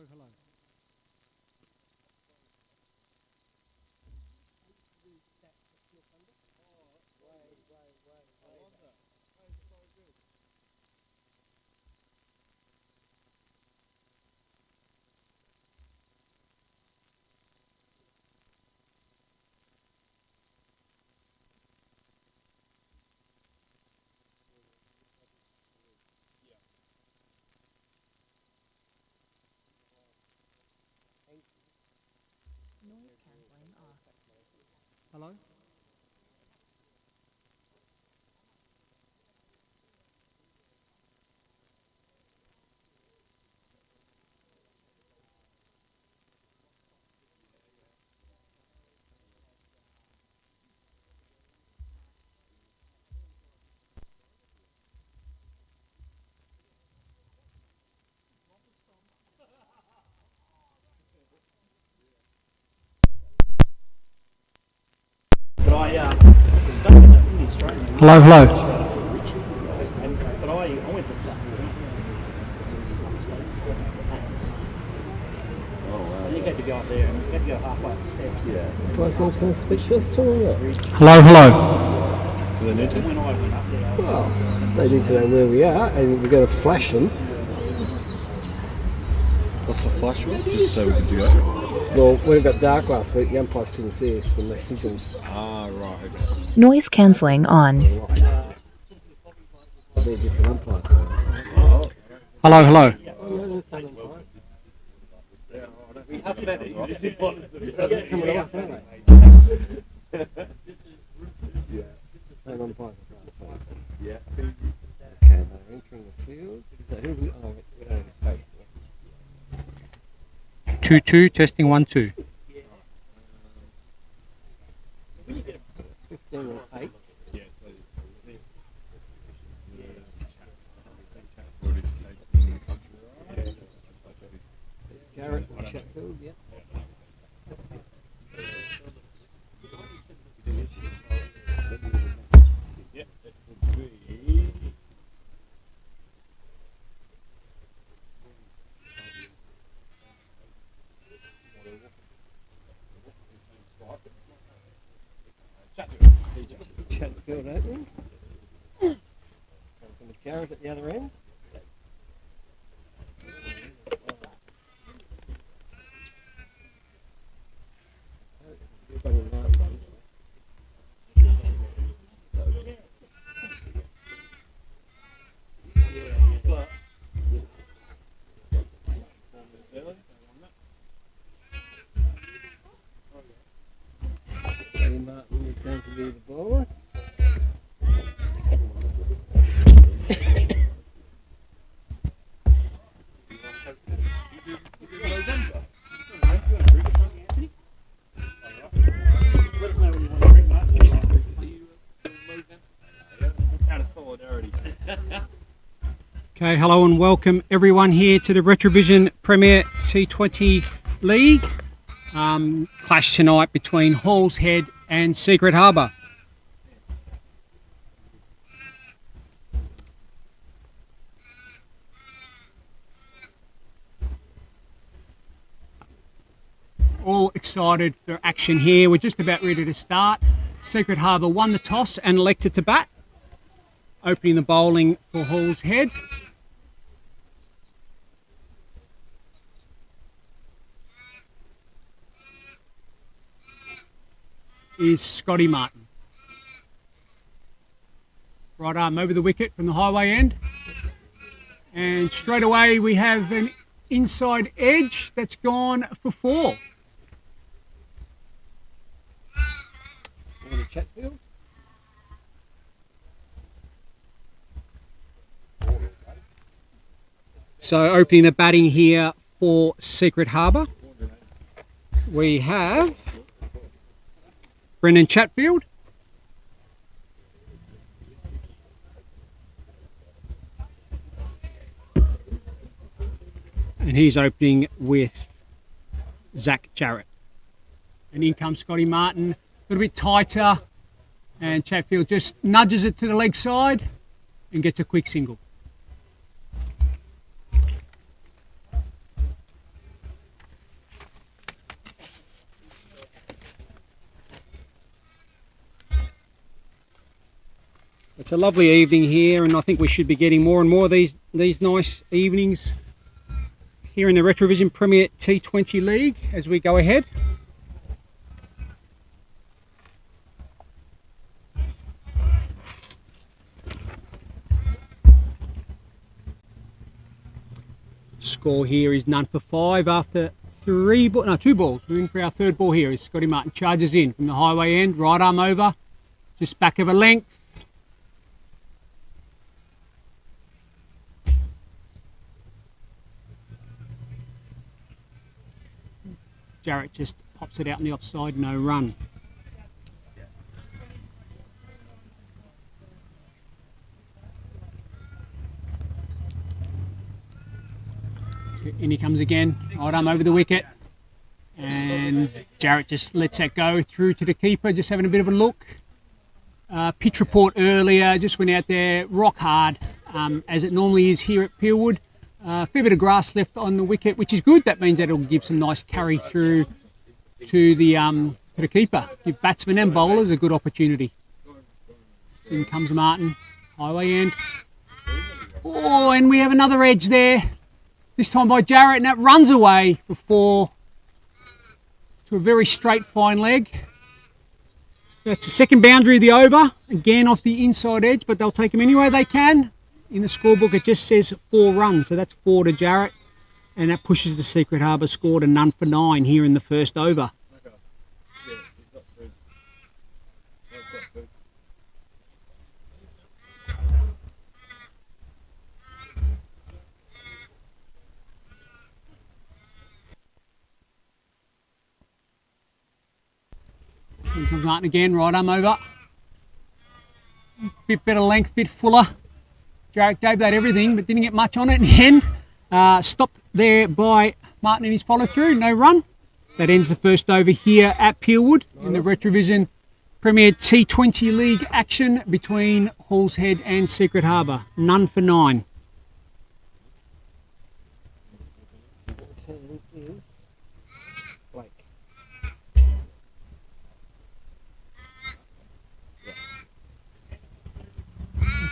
hello. Noise cancelling off. Hello? Hello, hello. You had to go up there and you had to go halfway up the steps. Yeah. Guys want to turn speechless to or what? Hello, hello. Do they need to? Well, they need to know where we are and we're going to flash them. What's the flash for? Just so we can do it. Well, when it got dark last week, the umpires couldn't see us when they signalled. Ah, right. Noise cancelling on. They're different umpires. Hello, hello. We have many. Coming off, aren't they? Those umpires are fast. Yeah. Okay, they're entering the field. So who we space. 2-2, testing 1-2. 15 and 8. Garrett and Chatfield, yeah. Chatfield opening. And Garrett at the other end. Martin is going to be the bowler. Okay, hello and welcome everyone here to the RetraVision Premier T20 League. Clash tonight between Hall's Head and Secret Harbour. All excited for action here. We're just about ready to start. Secret Harbour won the toss and elected to bat, opening the bowling for Hall's Head. Is Scotty Martin. Right arm over the wicket from the highway end. And straight away we have an inside edge that's gone for 4. Chatfield. So opening the batting here for Secret Harbour, we have Brendan Chatfield. And he's opening with Zach Jarrett. And in comes Scotty Martin, a little bit tighter, and Chatfield just nudges it to the leg side and gets a quick single. It's a lovely evening here, and I think we should be getting more and more of these nice evenings here in the RetraVision Premier T20 League as we go ahead. Score here is none for 5 after two balls. We're in for our third ball here as Scotty Martin charges in from the highway end, right arm over, just back of a length. Jarrett just pops it out in the offside, no run. In he comes again, right arm over the wicket, and Jarrett just lets that go through to the keeper, just having a bit of a look. Pitch report earlier, just went out there, rock hard, as it normally is here at Peelwood. Fair bit of grass left on the wicket, which is good. That means that it'll give some nice carry through to the keeper. Give batsmen and bowlers a good opportunity. In comes Martin, highway end. Oh, and we have another edge there. This time by Jarrett, and that runs away for 4 to a very straight fine leg. That's the second boundary of the over, again off the inside edge, but they'll take them any way they can. In the scorebook it just says 4 runs, so that's 4 to Jarrett, and that pushes the Secret Harbour score to none for 9 here in the first over. Here comes Martin again, right arm over. Bit better length, bit fuller. Jarrett gave that everything, but didn't get much on it in the end. Stopped there by Martin in his follow through, no run. That ends the first over here at Peelwood in the RetraVision Premier T20 League action between Halls Head and Secret Harbour. None for 9.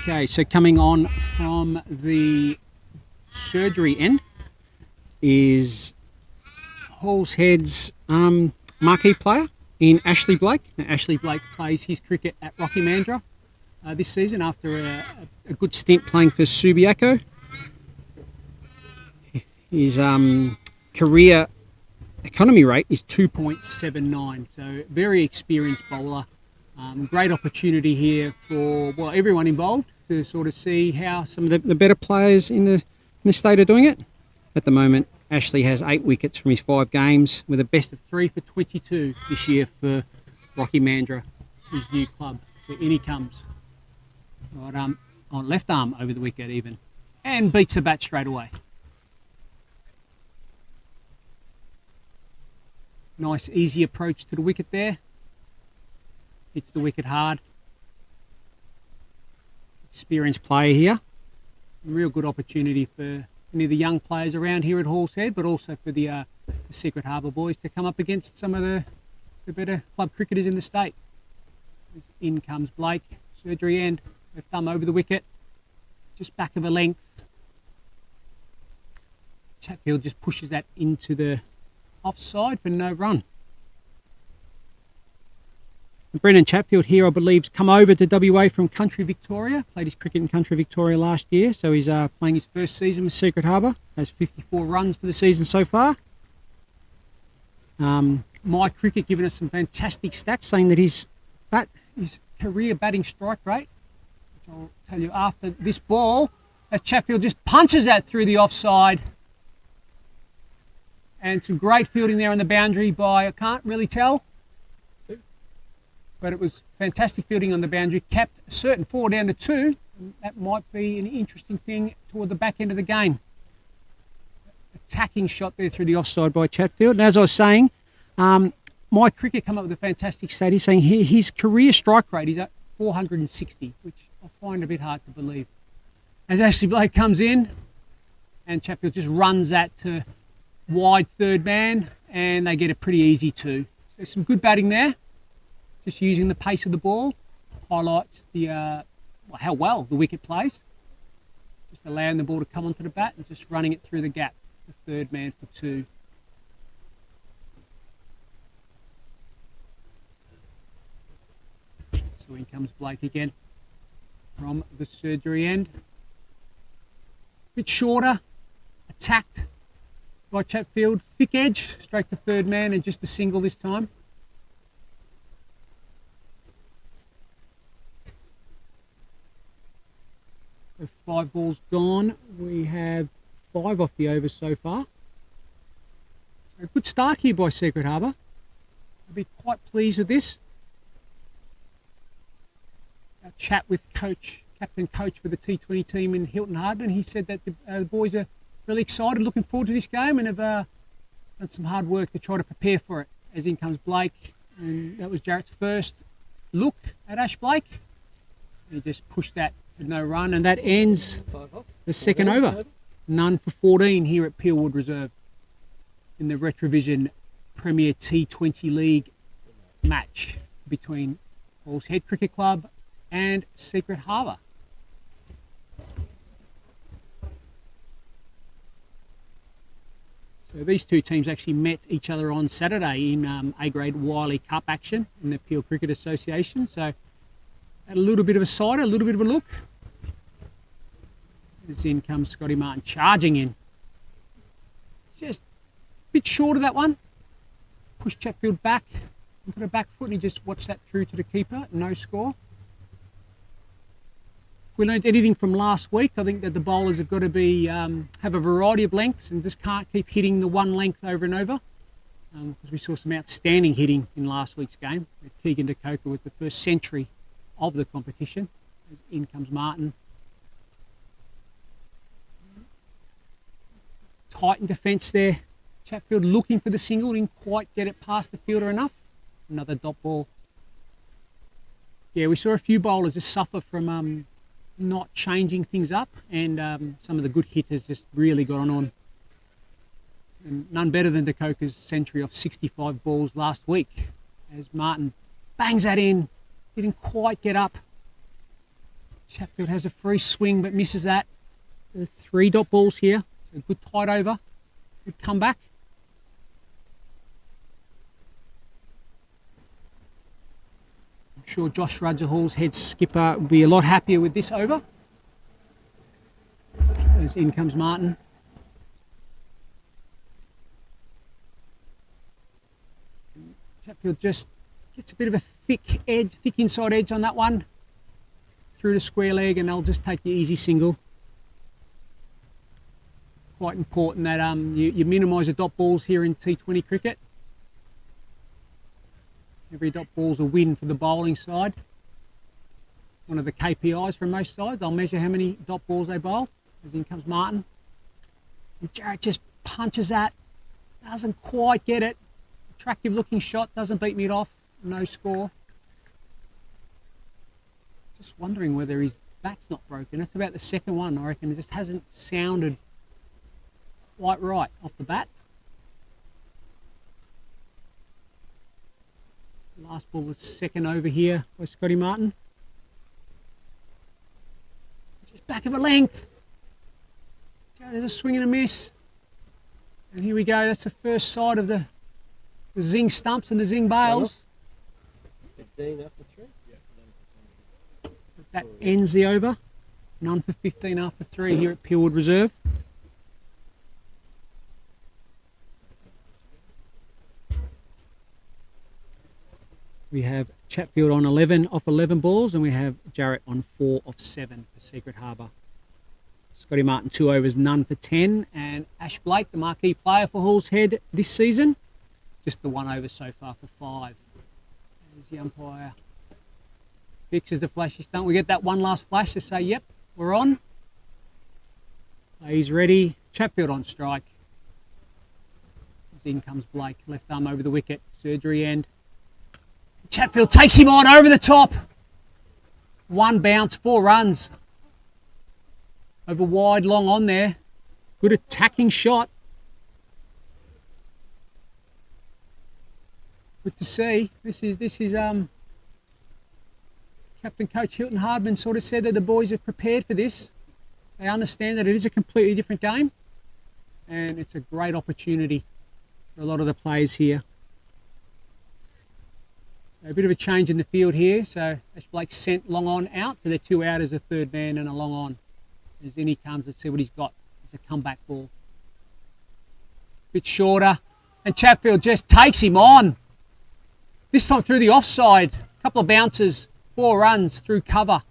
Okay, so coming on from the surgery end is Halls Head's marquee player in Ashley Blake. Now, Ashley Blake plays his cricket at Rocky Mandra this season after a good stint playing for Subiaco. His career economy rate is 2.79, so very experienced bowler. Great opportunity here for everyone involved to sort of see how some of the better players in the state are doing it. At the moment, Ashley has 8 wickets from his 5 games with a best of 3 for 22 this year for Rocky Mandra, his new club. So in he comes, right arm, on left arm over the wicket even, and beats the bat straight away. Nice easy approach to the wicket there. Hits the wicket hard. Experienced player here. Real good opportunity for any of the young players around here at Halls Head, but also for the Secret Harbour boys to come up against some of the better club cricketers in the state. In comes Blake, surgery end, left thumb over the wicket, just back of a length. Chatfield just pushes that into the offside for no run. Brendan Chatfield here, I believe, come over to WA from Country Victoria. Played his cricket in Country Victoria last year, so he's playing his first season with Secret Harbour. Has 54 runs for the season so far. My Cricket giving us some fantastic stats, saying that his career batting strike rate, which I'll tell you after this ball, as Chatfield just punches that through the offside. And some great fielding there on the boundary by, I can't really tell, but it was fantastic fielding on the boundary, capped a certain 4 down to 2. That might be an interesting thing toward the back end of the game. Attacking shot there through the offside by Chatfield. And as I was saying, My Cricket come up with a fantastic stat. He's saying his career strike rate is at 460, which I find a bit hard to believe. As Ashley Blake comes in, and Chatfield just runs that to wide third man, and they get a pretty easy 2. So some good batting there. Just using the pace of the ball highlights the how well the wicket plays. Just allowing the ball to come onto the bat and just running it through the gap. The third man for 2. So in comes Blake again from the surgery end. Bit shorter, attacked by Chatfield. Thick edge, straight to third man and just a single this time. So 5 balls gone. We have 5 off the over so far. A good start here by Secret Harbour. I'll be quite pleased with this. Our chat with captain coach for the T20 team in Hilton Harbour, and he said that the boys are really excited, looking forward to this game, and have done some hard work to try to prepare for it. As in comes Blake, and that was Jarrett's first look at Ash Blake. He just pushed that with no run, and that ends the second over. None for 14 here at Peelwood Reserve in the RetraVision Premier T20 League match between Halls Head Cricket Club and Secret Harbour. So these two teams actually met each other on Saturday in A-grade Wiley Cup action in the Peel Cricket Association. So had a little bit of a side, a little bit of a look. As in comes Scotty Martin charging in. Just a bit short of that one. Push Chatfield back onto the back foot and he just watched that through to the keeper. No score. If we learned anything from last week, I think that the bowlers have got to be have a variety of lengths and just can't keep hitting the one length over and over. Because we saw some outstanding hitting in last week's game. Keegan DeCoker with the first century of the competition. As in comes Martin. Tight in defence there. Chatfield looking for the single, didn't quite get it past the fielder enough. Another dot ball. Yeah, we saw a few bowlers just suffer from not changing things up, and some of the good hitters just really got on. And none better than DeCoker's century of 65 balls last week. As Martin bangs that in, didn't quite get up. Chatfield has a free swing but misses that. There are 3 dot balls here. So good tight over, good comeback. I'm sure Josh Rudger, Hall's head skipper, will be a lot happier with this over. As in comes Martin. Chatfield just gets a bit of a thick inside edge on that one. Through the square leg, and they'll just take the easy single. Quite important that you minimise the dot balls here in T20 cricket. Every dot ball's a win for the bowling side. One of the KPIs from most sides. They'll measure how many dot balls they bowl. As in comes Martin. And Jarrett just punches that. Doesn't quite get it. Attractive looking shot. Doesn't beat mid off. No score. Just wondering whether his bat's not broken. That's about the second one, I reckon. It just hasn't sounded quite right off the bat. Last ball, the second over here by Scotty Martin. Just back of a length. There's a swing and a miss. And here we go. That's the first side of the Zing stumps and the Zing bails. 15 after 3. That ends the over. None for 15 after 3 here at Peelwood Reserve. We have Chatfield on 11 off 11 balls, and we have Jarrett on 4 off 7 for Secret Harbour. Scotty Martin 2 overs, none for 10, and Ash Blake, the marquee player for Halls Head this season, just the 1 over so far for 5. There's the umpire. Fixes the flashy stunt. We get that one last flash to say, yep, we're on. He's ready. Chatfield on strike. As in comes Blake, left arm over the wicket, surgery end. Chatfield takes him on over the top. 1 bounce, 4 runs. Over wide, long on there. Good attacking shot. Good to see. This is Captain Coach Hilton Hardman sort of said that the boys have prepared for this. They understand that it is a completely different game, and it's a great opportunity for a lot of the players here. So a bit of a change in the field here. So Ash Blake sent long on out, so they're 2 out as a third man and a long on. As in he comes, let's see what he's got. It's a comeback ball. Bit shorter, and Chatfield just takes him on. This time through the offside. Couple of bounces, 4 runs through cover.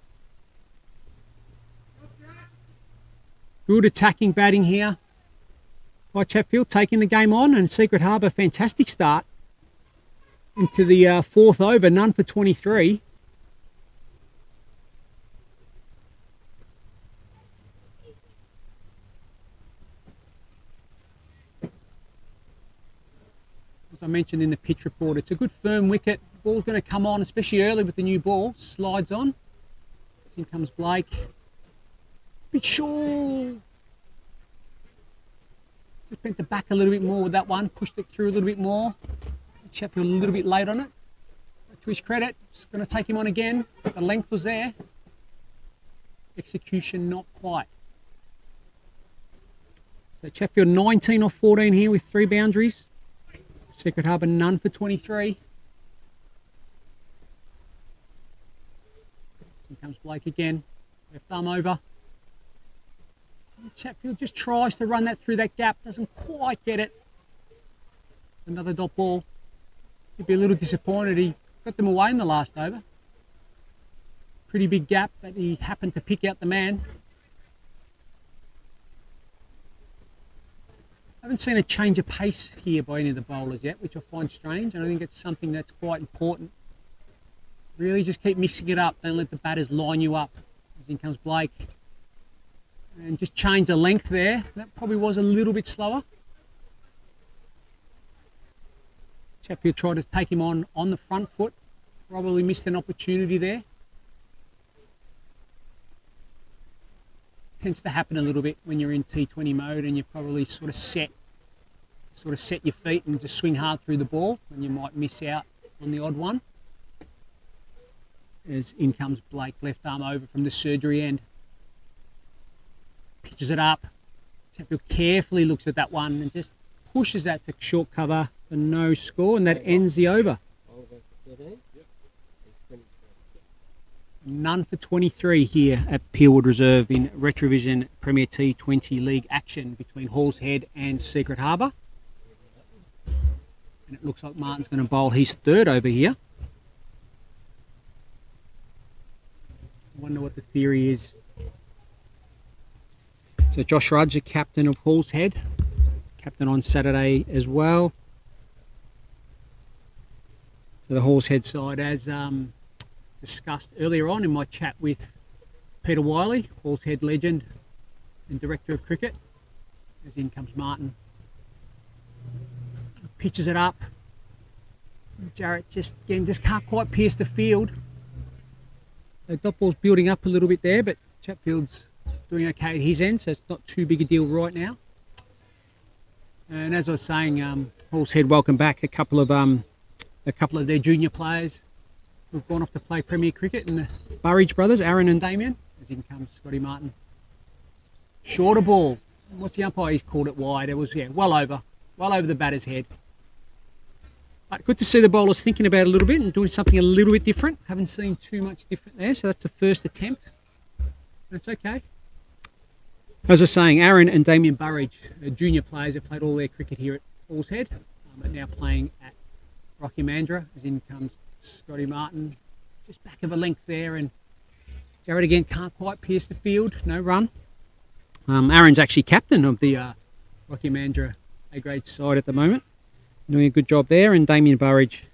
Good attacking batting here by Chatfield, taking the game on, and Secret Harbour, fantastic start into the 4th over, none for 23. As I mentioned in the pitch report, it's a good firm wicket. Ball's going to come on, especially early with the new ball. Slides on. In comes Blake. Bit short. Just bent the back a little bit more with that one. Pushed it through a little bit more. Chatfield a little bit late on it. To his credit, it's going to take him on again. The length was there. Execution not quite. So Chatfield 19 off 14 here with 3 boundaries. Secret Harbour none for 23. Here comes Blake again. Left arm over. Chatfield just tries to run that through that gap. Doesn't quite get it. Another dot ball. He'd be a little disappointed. He got them away in the last over. Pretty big gap, but he happened to pick out the man. Haven't seen a change of pace here by any of the bowlers yet, which I find strange, and I think it's something that's quite important. Really just keep mixing it up. Don't let the batters line you up. As in comes Blake. And just change the length there. That probably was a little bit slower. Chatfield tried to take him on the front foot. Probably missed an opportunity there. Tends to happen a little bit when you're in T20 mode and you probably sort of set your feet and just swing hard through the ball, and you might miss out on the odd one. As in comes Blake, left arm over from the surgery end. Pitches it up. Chatfield carefully looks at that one and just pushes that to short cover for no score, and that ends the over. None for 23 here at Peelwood Reserve in RetraVision Premier T20 League action between Halls Head and Secret Harbour. And it looks like Martin's going to bowl his 3rd over here. Wonder what the theory is. So Josh Rudge, the captain of Halls Head, captain on Saturday as well. So the Halls Head side, as discussed earlier on in my chat with Peter Wiley, Halls Head legend and director of cricket. As in comes Martin. Pitches it up. Jarrett just can't quite pierce the field. So dot ball's building up a little bit there, but Chatfield's doing okay at his end, so it's not too big a deal right now. And as I was saying, Halls Head welcome back a couple of their junior players who've gone off to play Premier Cricket, and the Burridge brothers, Aaron and Damien. As in comes Scotty Martin. Shorter ball. What's the umpire? He's called it wide. It was well over the batter's head. But good to see the bowlers thinking about it a little bit and doing something a little bit different. Haven't seen too much different there, so that's the first attempt. That's okay. As I was saying, Aaron and Damien Burridge, junior players, have played all their cricket here at Halls Head, but now playing at Rocky Mandra. As in comes Scotty Martin, just back of a length there, and Jared again can't quite pierce the field, no run. Aaron's actually captain of the Rocky Mandra A-grade side at the moment, doing a good job there, and Damien Burridge,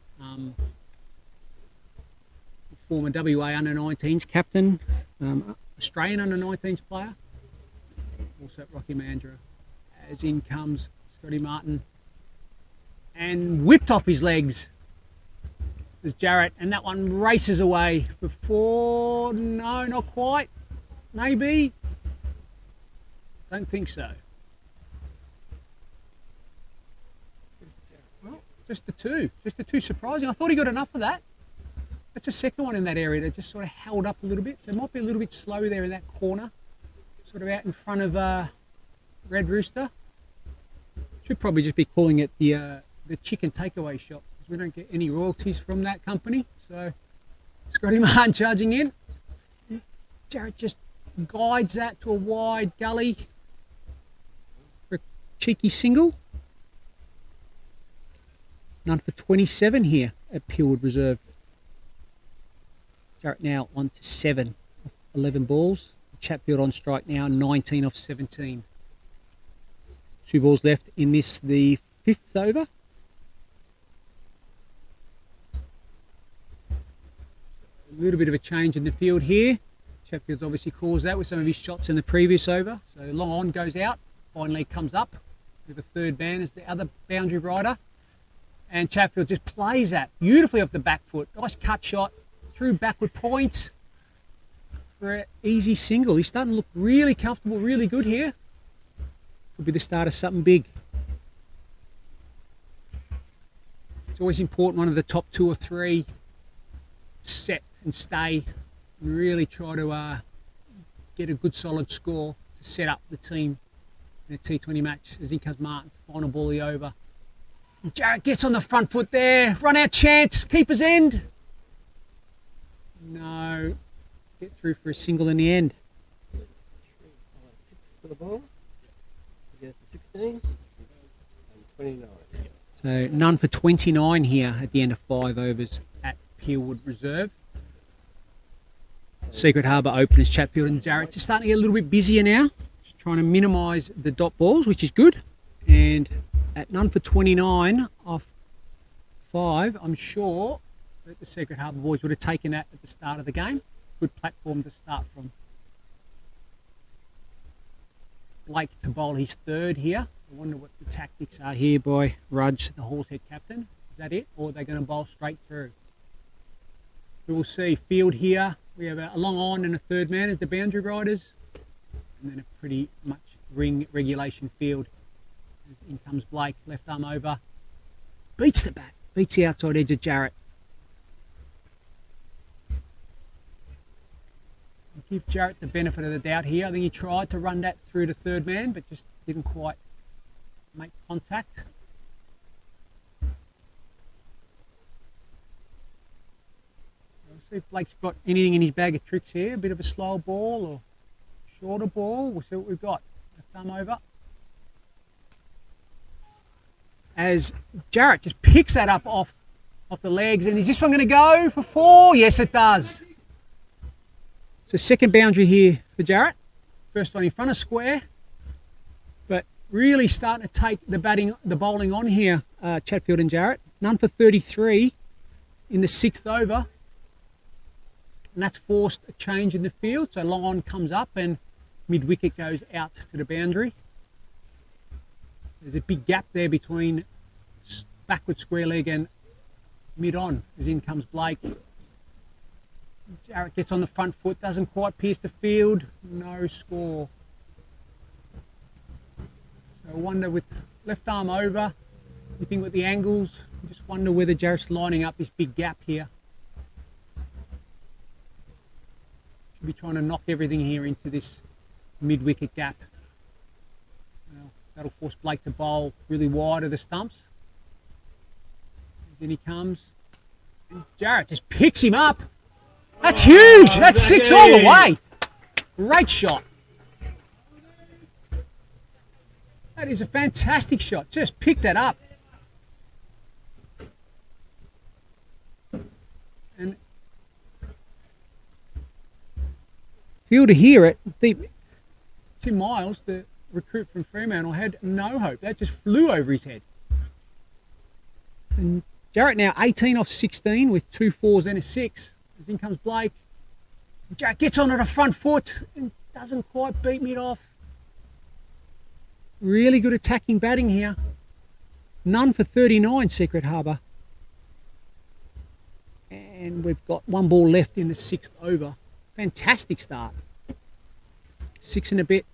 former WA under-19s captain, Australian under-19s player, also at Rocky Mandra. As in comes Scotty Martin, and whipped off his legs. There's Jarrett, and that one races away for 4. No, not quite. Maybe. Don't think so. Well, just the two surprising. I thought he got enough of that. That's the second one in that area that just sort of held up a little bit. So it might be a little bit slow there in that corner, sort of out in front of Red Rooster. Should probably just be calling it the chicken takeaway shop, because we don't get any royalties from that company. So Scotty Martin charging in. Jarrett just guides that to a wide gully for a cheeky single. None for 27 here at Purewood Reserve. Jarrett now on to 7 off 11 balls. Chatfield on strike now, 19 off 17. 2 balls left in this, the 5th over. A little bit of a change in the field here. Chatfield's obviously caused that with some of his shots in the previous over. So long on goes out, finally comes up with a third man as the other boundary rider. And Chatfield just plays that beautifully off the back foot. Nice cut shot, through backward point for an easy single. He's starting to look really comfortable, really good here. Could be the start of something big. It's always important one of the top 2 or 3 set and stay and really try to get a good solid score to set up the team in a T20 match. As in comes Martin, final ball of the over. And Jarrett gets on the front foot there, run out chance, keeper's end. No, get through for a single in the end. 6 to the ball. We get to 16 and 29. So none for 29 here at the end of 5 overs at Purewood Reserve. Secret Harbour openers Chatfield and Jarrett just starting to get a little bit busier now. Just trying to minimise the dot balls, which is good. And at none for 29 off 5, I'm sure that the Secret Harbour boys would have taken that at the start of the game. Good platform to start from. Blake to bowl his 3rd here. I wonder what the tactics are here by Rudge, the Horsehead captain. Is that it? Or are they going to bowl straight through? We will see. Field here. We have a long on and a 3rd man as the boundary riders. And then a pretty much ring regulation field. As in comes Blake, left arm over. Beats the bat. Beats the outside edge of Jarrett. Give Jarrett the benefit of the doubt here. I think he tried to run that through to 3rd man, but just didn't quite make contact. We'll see if Blake's got anything in his bag of tricks here. A bit of a slow ball or shorter ball. We'll see what we've got. Left arm over. As Jarrett just picks that up off the legs. And is this one going to go for 4? Yes, it does. So 2nd boundary here for Jarrett. First one in front of square. But really starting to take the bowling on here, Chatfield and Jarrett. None for 33 in the 6th over. And that's forced a change in the field. So long on comes up and mid-wicket goes out to the boundary. There's a big gap there between backward square leg and mid-on. As in comes Blake. Jarrett gets on the front foot, doesn't quite pierce the field, no score. So I wonder with left arm over, you think with the angles, you just wonder whether Jarrett's lining up this big gap here. Should be trying to knock everything here into this mid-wicket gap. Well, that'll force Blake to bowl really wide of the stumps. As in he comes, and Jarrett just picks him up. That's huge. That's 6 all the way. Great shot. That is a fantastic shot. Just pick that up. And fielder here at deep. Tim Miles, the recruit from Fremantle, had no hope. That just flew over his head. And Jarrett now 18 off 16 with 2 4s and a 6. As in comes Blake. Jarrett gets onto the front foot and doesn't quite beat mid off. Really good attacking batting here. None for 39, Secret Harbour. And we've got 1 ball left in the 6th over. Fantastic start. 6 and a bit.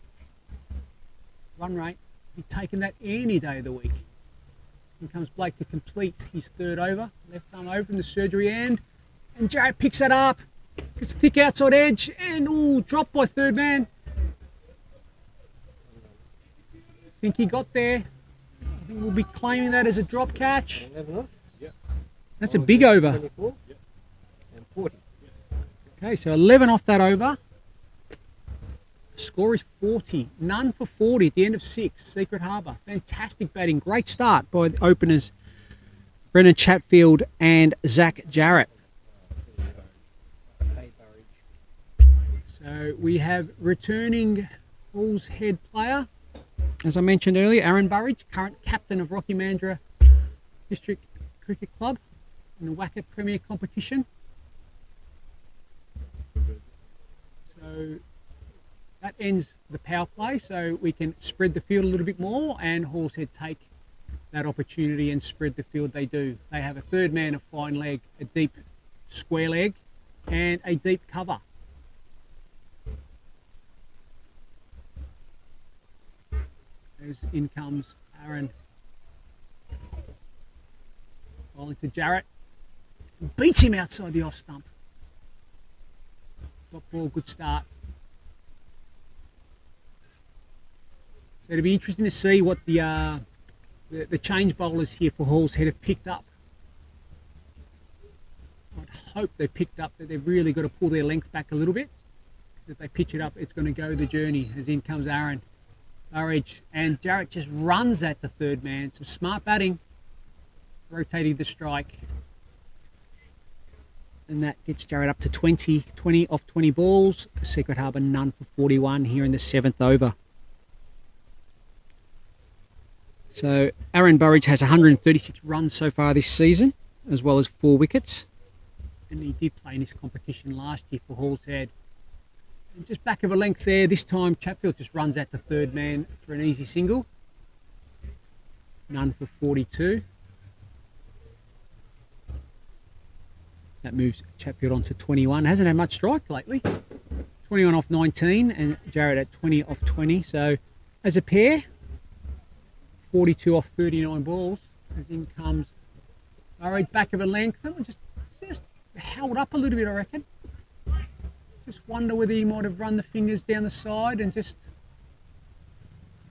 Run rate. He's taken that any day of the week. In comes Blake to complete his 3rd over. Left arm over from the surgery end. And Jarrett picks that up. Gets thick outside edge. And, ooh, dropped by third man. I think he got there. I think we'll be claiming that as a drop catch. 11 off. That's a big over. 24 and 40. Okay, so 11 off that over. Score is 40. None for 40 at the end of 6. Secret Harbour. Fantastic batting. Great start by the openers Brennan Chatfield and Zach Jarrett. So we have returning Hall's Head player, as I mentioned earlier, Aaron Burridge, current captain of Rocky Mandurah District Cricket Club in the WACA Premier competition. So that ends the power play, so we can spread the field a little bit more, and Hall's Head take that opportunity and spread the field. They do. They have a third man, a fine leg, a deep square leg, and a deep cover. As in comes Aaron. Bowling to Jarrett. Beats him outside the off stump. Top ball, good start. So it'll be interesting to see what the change bowlers here for Hall's Head have picked up. I'd hope they've picked up that they've really got to pull their length back a little bit. If they pitch it up, it's going to go the journey. As in comes Aaron Burridge, and Jarrett just runs at the third man. Some smart batting, rotating the strike, and that gets Jarrett up to 20 off 20 balls. Secret Harbour none for 41 here in the 7th over. So Aaron Burridge has 136 runs so far this season, as well as 4 wickets, and he did play in this competition last year for Hall's Head. And just back of a length there, this time Chatfield just runs at the third man for an easy single. None for 42. That moves Chatfield on to 21. Hasn't had much strike lately. 21 off 19 and Jarrett at 20 off 20. So as a pair, 42 off 39 balls. As in comes Burridge, back of a length. That one just held up a little bit, I reckon. Just wonder whether he might have run the fingers down the side and just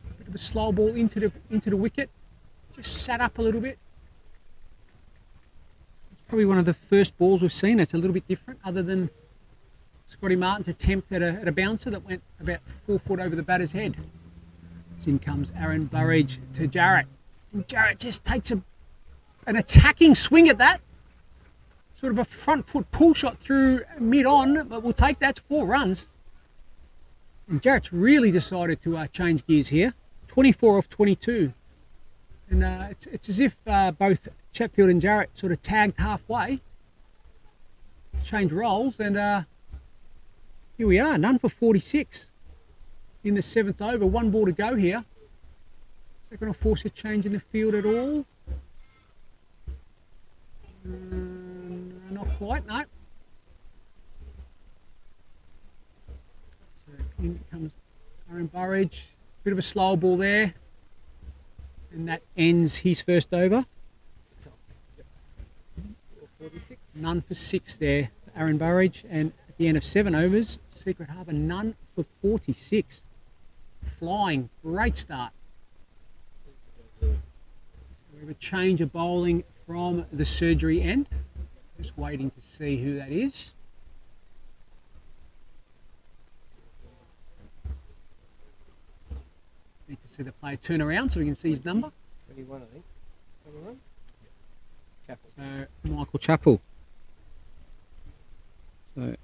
a bit of a slow ball into the wicket. Just sat up a little bit. It's probably one of the first balls we've seen that's a little bit different, other than Scotty Martin's attempt at a bouncer that went about 4 foot over the batter's head. So in comes Aaron Burridge to Jarrett. And Jarrett just takes an attacking swing at that. Sort of a front foot pull shot through mid-on, but we'll take that. 4 runs. And Jarrett's really decided to change gears here. 24 off 22. And it's as if both Chatfield and Jarrett sort of tagged halfway. Change roles, and here we are. None for 46 in the 7th over. 1 ball to go here. Is that going to force a change in the field at all? Not quite, no. So in comes Aaron Burridge. Bit of a slow ball there. And that ends his first over. 6 off. Yep. 46. None for 6 there for Aaron Burridge. And at the end of 7 overs, Secret Harbour none for 46. Flying. Great start. So we have a change of bowling from the surgery end. Just waiting to see who that is. Need to see the player turn around so we can see his number. 21, I think. 21. Chapel. So Michael Chappell. So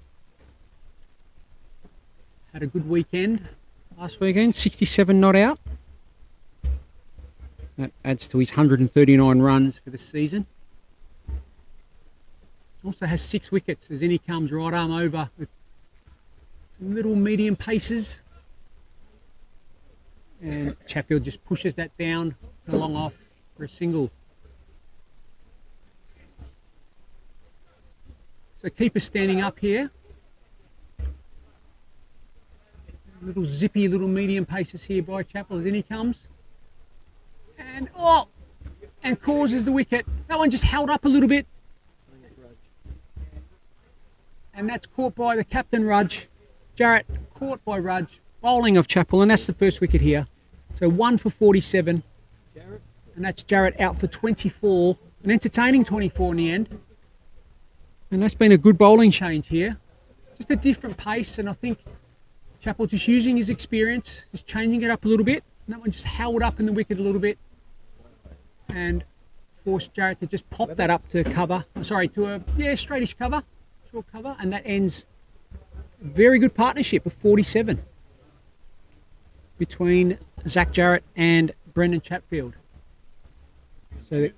had a good weekend last weekend. 67 not out. That adds to his 139 runs for the season. Also has 6 wickets as in he comes right arm over with some little medium paces. And Chatfield just pushes that down to long off for a single. So keeper standing up here. Little zippy little medium paces here by Chappell as in he comes. And causes the wicket. That one just held up a little bit. And that's caught by the captain, Rudge. Jarrett caught by Rudge. Bowling of Chappell, and that's the first wicket here. So 1 for 47. And that's Jarrett out for 24. An entertaining 24 in the end. And that's been a good bowling change here. Just a different pace, and I think Chappell just using his experience, just changing it up a little bit. And that one just held up in the wicket a little bit and forced Jarrett to just pop that up to cover. Sorry, to a straightish cover, short cover, and that ends a very good partnership of 47 between Zach Jarrett and Brendan Chatfield. So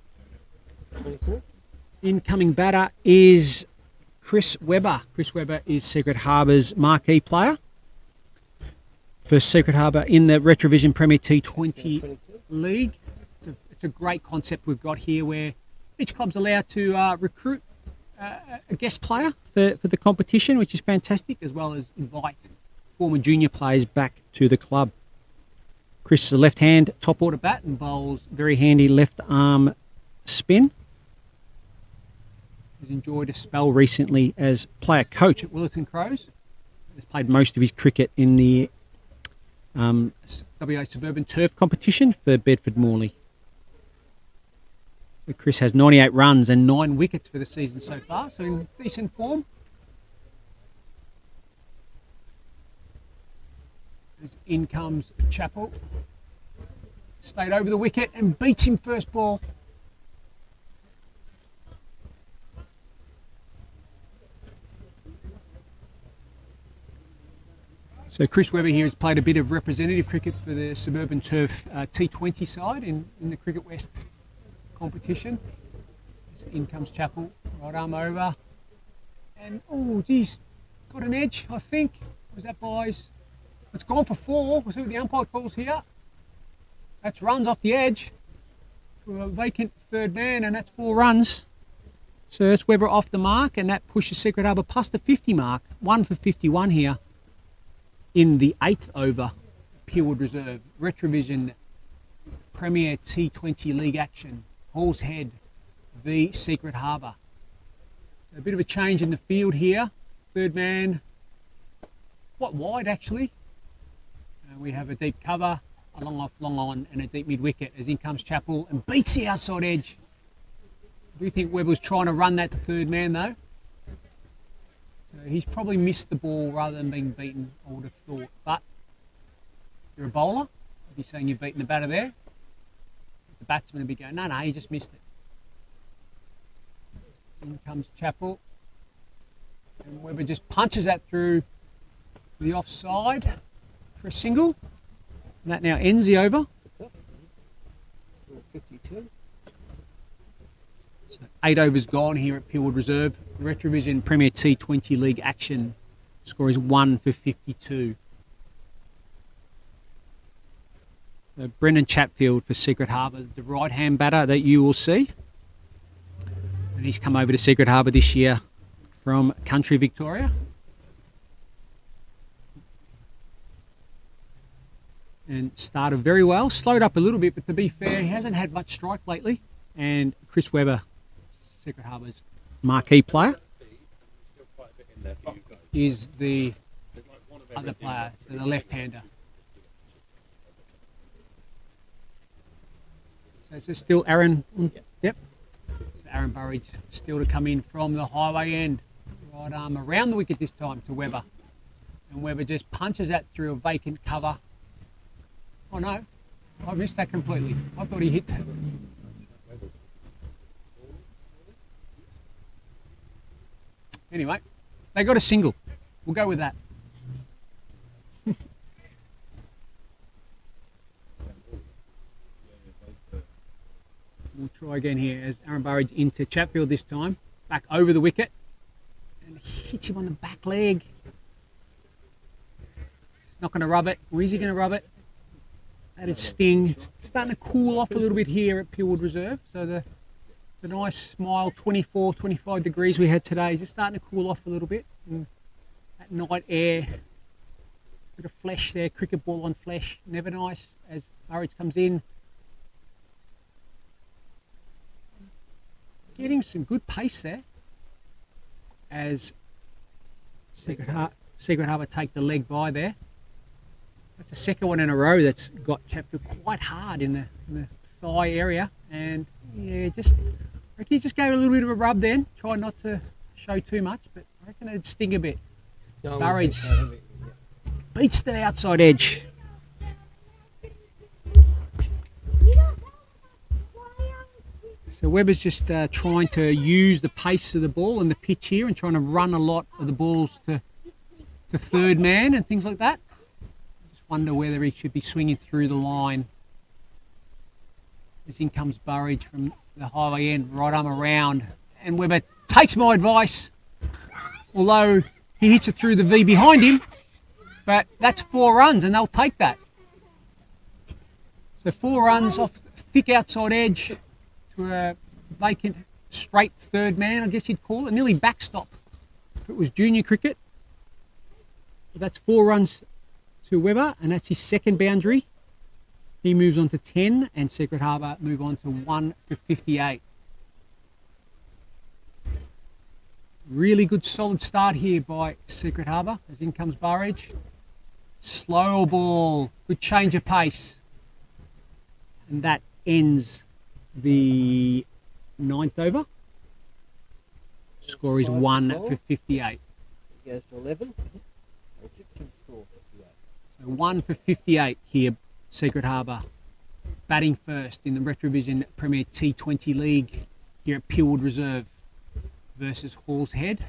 the incoming batter is Chris Webber. Chris Webber is Secret Harbour's marquee player. For Secret Harbour in the RetraVision Premier T20 League. It's a great concept we've got here where each club's allowed to recruit a guest player for the competition, which is fantastic, as well as invite former junior players back to the club. Chris is a left-hand top-order bat and bowls very handy left arm spin. He's enjoyed a spell recently as player coach at Willerton Crows. He's played most of his cricket in the WA Suburban Turf competition for Bedford Morley. Chris has 98 runs and 9 wickets for the season so far, so in decent form. As in comes Chappell. Stayed over the wicket and beats him first ball. So Chris Webber here has played a bit of representative cricket for the Suburban Turf T20 side in the Cricket West competition. So in comes Chappell, right arm over. And, oh, geez, got an edge, I think. Was that boys? It's gone for 4. We'll see what the umpire calls here. That's runs off the edge to a vacant third man, and that's 4 runs. So that's Webber off the mark, and that pushes Secret Harbour past the 50 mark. 1 for 51 here in the 8th over, Peelwood Reserve. RetraVision Premier T20 League action. Hall's Head v Secret Harbour. So a bit of a change in the field here. Third man, quite wide actually. We have a deep cover, a long off, long on, and a deep mid wicket as in comes Chappell and beats the outside edge. I do think Webber was trying to run that to third man though. So he's probably missed the ball rather than being beaten, I would have thought. But you're a bowler, I'd be saying you've beaten the batter there. The batsman would be going, no, he just missed it. In comes Chappell. And Webber just punches that through the offside for a single. And that now ends the over. 52. So 8 overs gone here at Peelwood Reserve. RetraVision Premier T20 League action. Score is 1 for 52. So Brendan Chatfield for Secret Harbour, the right-hand batter that you will see. And he's come over to Secret Harbour this year from country Victoria. And started very well, slowed up a little bit, but to be fair, he hasn't had much strike lately. And Chris Webber, Secret Harbour's marquee player, is the other player, so the left-hander. So it's still Aaron, yep. So Aaron Burridge still to come in from the highway end. Right arm around the wicket this time to Webber. And Webber just punches that through a vacant cover. Oh no, I missed that completely. I thought he hit that. Anyway, they got a single. We'll go with that. We'll try again here as Aaron Burridge into Chatfield this time. Back over the wicket. And hits him on the back leg. He's not going to rub it. Or is he going to rub it? That is sting. It's starting to cool off a little bit here at Peelwood Reserve. So the nice mild 24, 25 degrees we had today is just starting to cool off a little bit. And that night air, bit of flesh there, cricket ball on flesh, never nice as Burridge comes in. Getting some good pace there as Secret Harbour take the leg by there. That's the second one in a row that's got Chatfield quite hard in the thigh area. And yeah, I reckon he just gave a little bit of a rub then. Try not to show too much, but I reckon it'd sting a bit. Burridge beats the outside edge. So Webber's just trying to use the pace of the ball and the pitch here and trying to run a lot of the balls to third man and things like that. Just wonder whether he should be swinging through the line. As in comes Burridge from the highway end, right arm around. And Webber takes my advice, although he hits it through the V behind him. But that's 4 runs and they'll take that. So 4 runs off the thick outside edge to a vacant straight third man, I guess you'd call it. Nearly backstop if it was junior cricket. But that's 4 runs to Webber, and that's his second boundary. He moves on to 10, and Secret Harbour move on to 1 for 58. Really good solid start here by Secret Harbour as in comes Burridge. Slow ball, good change of pace. And that ends the 9th over. Score is 1 for 58. It goes to 11 and 6 to the score, 58. So 1 for 58 here, Secret Harbour. Batting first in the RetraVision Premier T20 League here at Pillwood Reserve versus Hall's Head.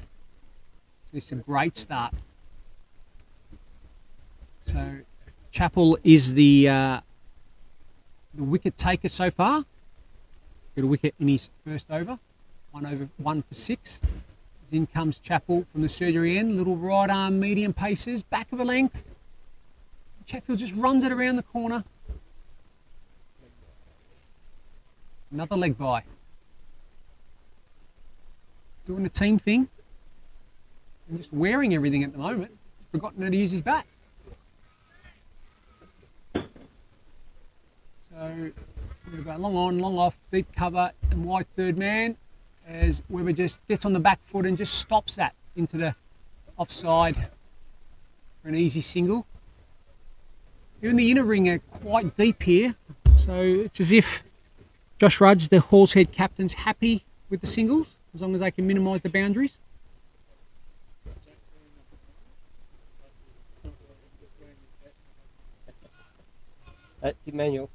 It's a great start. So Chappell is the wicket taker so far. Got a wicket in his first over, 1 for 6. As in comes Chappell from the surgery end, little right arm medium paces, back of a length. Chatfield just runs it around the corner. Another leg by. Doing the team thing and just wearing everything at the moment. Forgotten how to use his bat. So we've got long on, long off, deep cover and wide third man as Webber just gets on the back foot and just stops that into the offside for an easy single. Even the inner ring are quite deep here, so it's as if Josh Rudge, the Hall's Head captain's happy with the singles as long as they can minimise the boundaries. That's Emmanuel.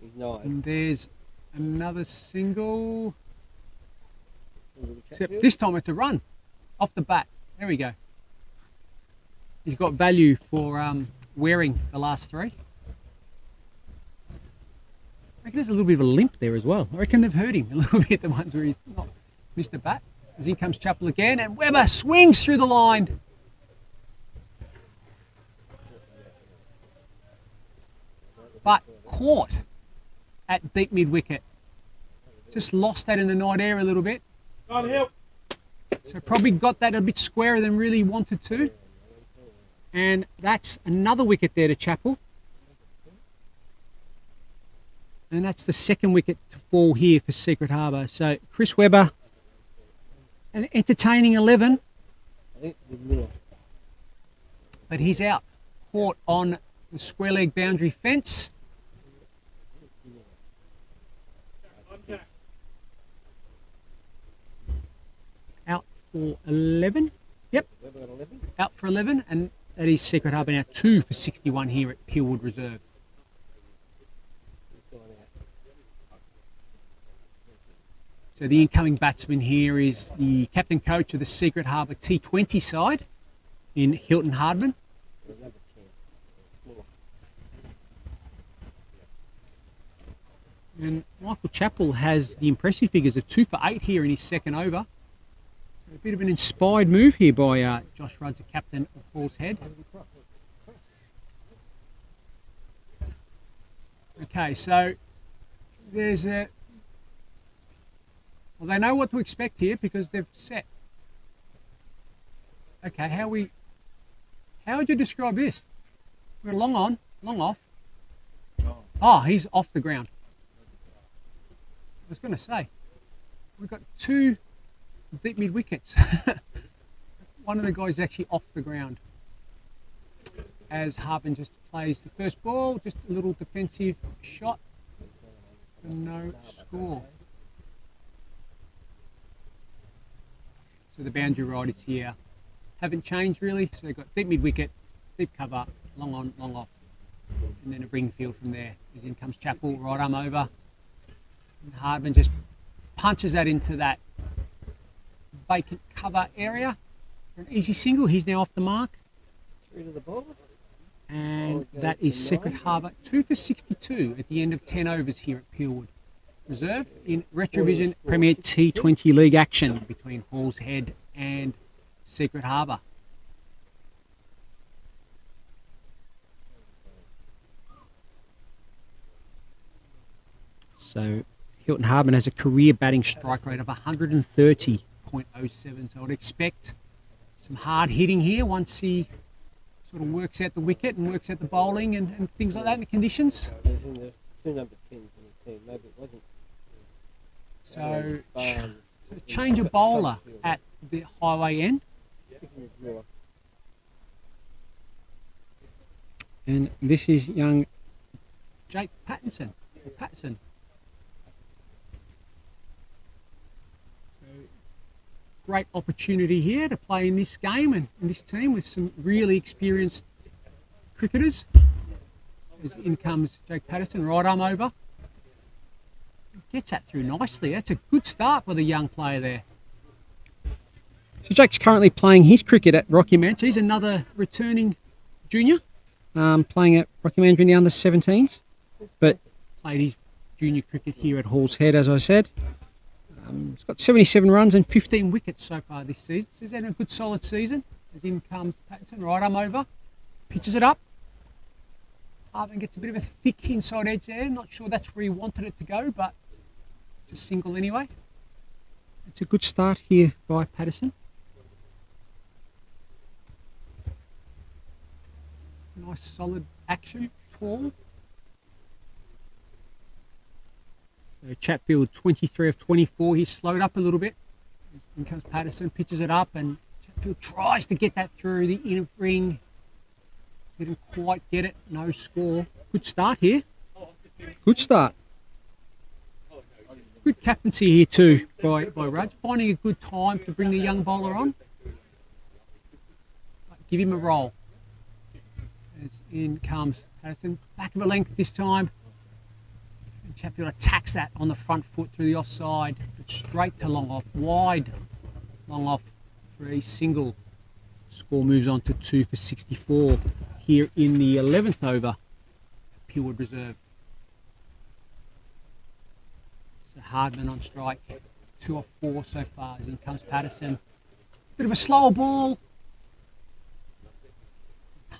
He's 9. And there's another single. Except this time it's a run off the bat. There we go. He's got value for wearing the last 3. I reckon there's a little bit of a limp there as well. I reckon they've hurt him a little bit, the ones where he's not missed a bat. As in comes Chappell again, and Webber swings through the line. But caught at deep mid-wicket. Just lost that in the night air a little bit. So probably got that a bit squarer than really wanted to. And that's another wicket there to Chappell. And that's the second wicket to fall here for Secret Harbour. So Chris Webber, an entertaining 11. But he's out. Caught on the square leg boundary fence. Out for 11. Yep. Out for 11. And that is Secret Harbour now 2 for 61 here at Pillwood Reserve. So the incoming batsman here is the captain coach of the Secret Harbour T20 side in Hilton Hardman. And Michael Chappell has the impressive figures of 2 for 8 here in his second over. So a bit of an inspired move here by Josh Rudge, the captain of Hall's Head. Okay, so there's a... Well, they know what to expect here because they've set. Okay, how would you describe this? We're long on, long off. Oh, he's off the ground. I was going to say, we've got 2 deep mid wickets. one of the guys is actually off the ground. As Harbour just plays the first ball, just a little defensive shot. No score. So the boundary riders here haven't changed really. So they've got deep mid wicket, deep cover, long on, long off, and then a bring field from there. As in comes Chappell, right arm over. And Harbour just punches that into that vacant cover area for an easy single. He's now off the mark. 3 to the ball. And that is Secret Harbour, 2 for 62 at the end of 10 overs here at Peelwood Reserve in RetraVision Premier T20 League action between Hall's Head and Secret Harbour. So Hilton Hardman has a career batting strike rate of 130.07, so I'd expect some hard hitting here once he sort of works out the wicket and works out the bowling and things like that in the conditions. There's in the 2 number 10s in the team. Maybe it wasn't. So change a bowler at the highway end. And this is young Jake Pattinson. So great opportunity here to play in this game and in this team with some really experienced cricketers. As in comes Jake Pattinson, right arm over. Gets that through nicely. That's a good start with a young player there. So Jake's currently playing his cricket at Rocky Manchester. He's another returning junior, playing at Rocky Manchester in the under-17s, but played his junior cricket here at Hall's Head, as I said. He's got 77 runs and 15 wickets so far this season. So he's had a good solid season. As in comes Pattinson, right arm over, pitches it up. Harbour gets a bit of a thick inside edge there. Not sure that's where he wanted it to go, but it's a single anyway. It's a good start here by Pattinson. Nice solid action, tall. So Chatfield 23 of 24. He's slowed up a little bit. In comes Pattinson, pitches it up, and Chatfield tries to get that through the inner ring. Didn't quite get it. No score. Good start here. Good start. Good captaincy here too by Raj. Finding a good time to bring the young bowler on. Give him a roll. As in comes Pattinson. Back of a length this time. And Chatfield attacks that on the front foot through the offside. But straight to long off. Wide long off for a single. Score moves on to 2 for 64 here in the 11th over, Peelwood Reserve. So Hardman on strike, 2 off 4 so far. As in comes Pattinson. Bit of a slower ball.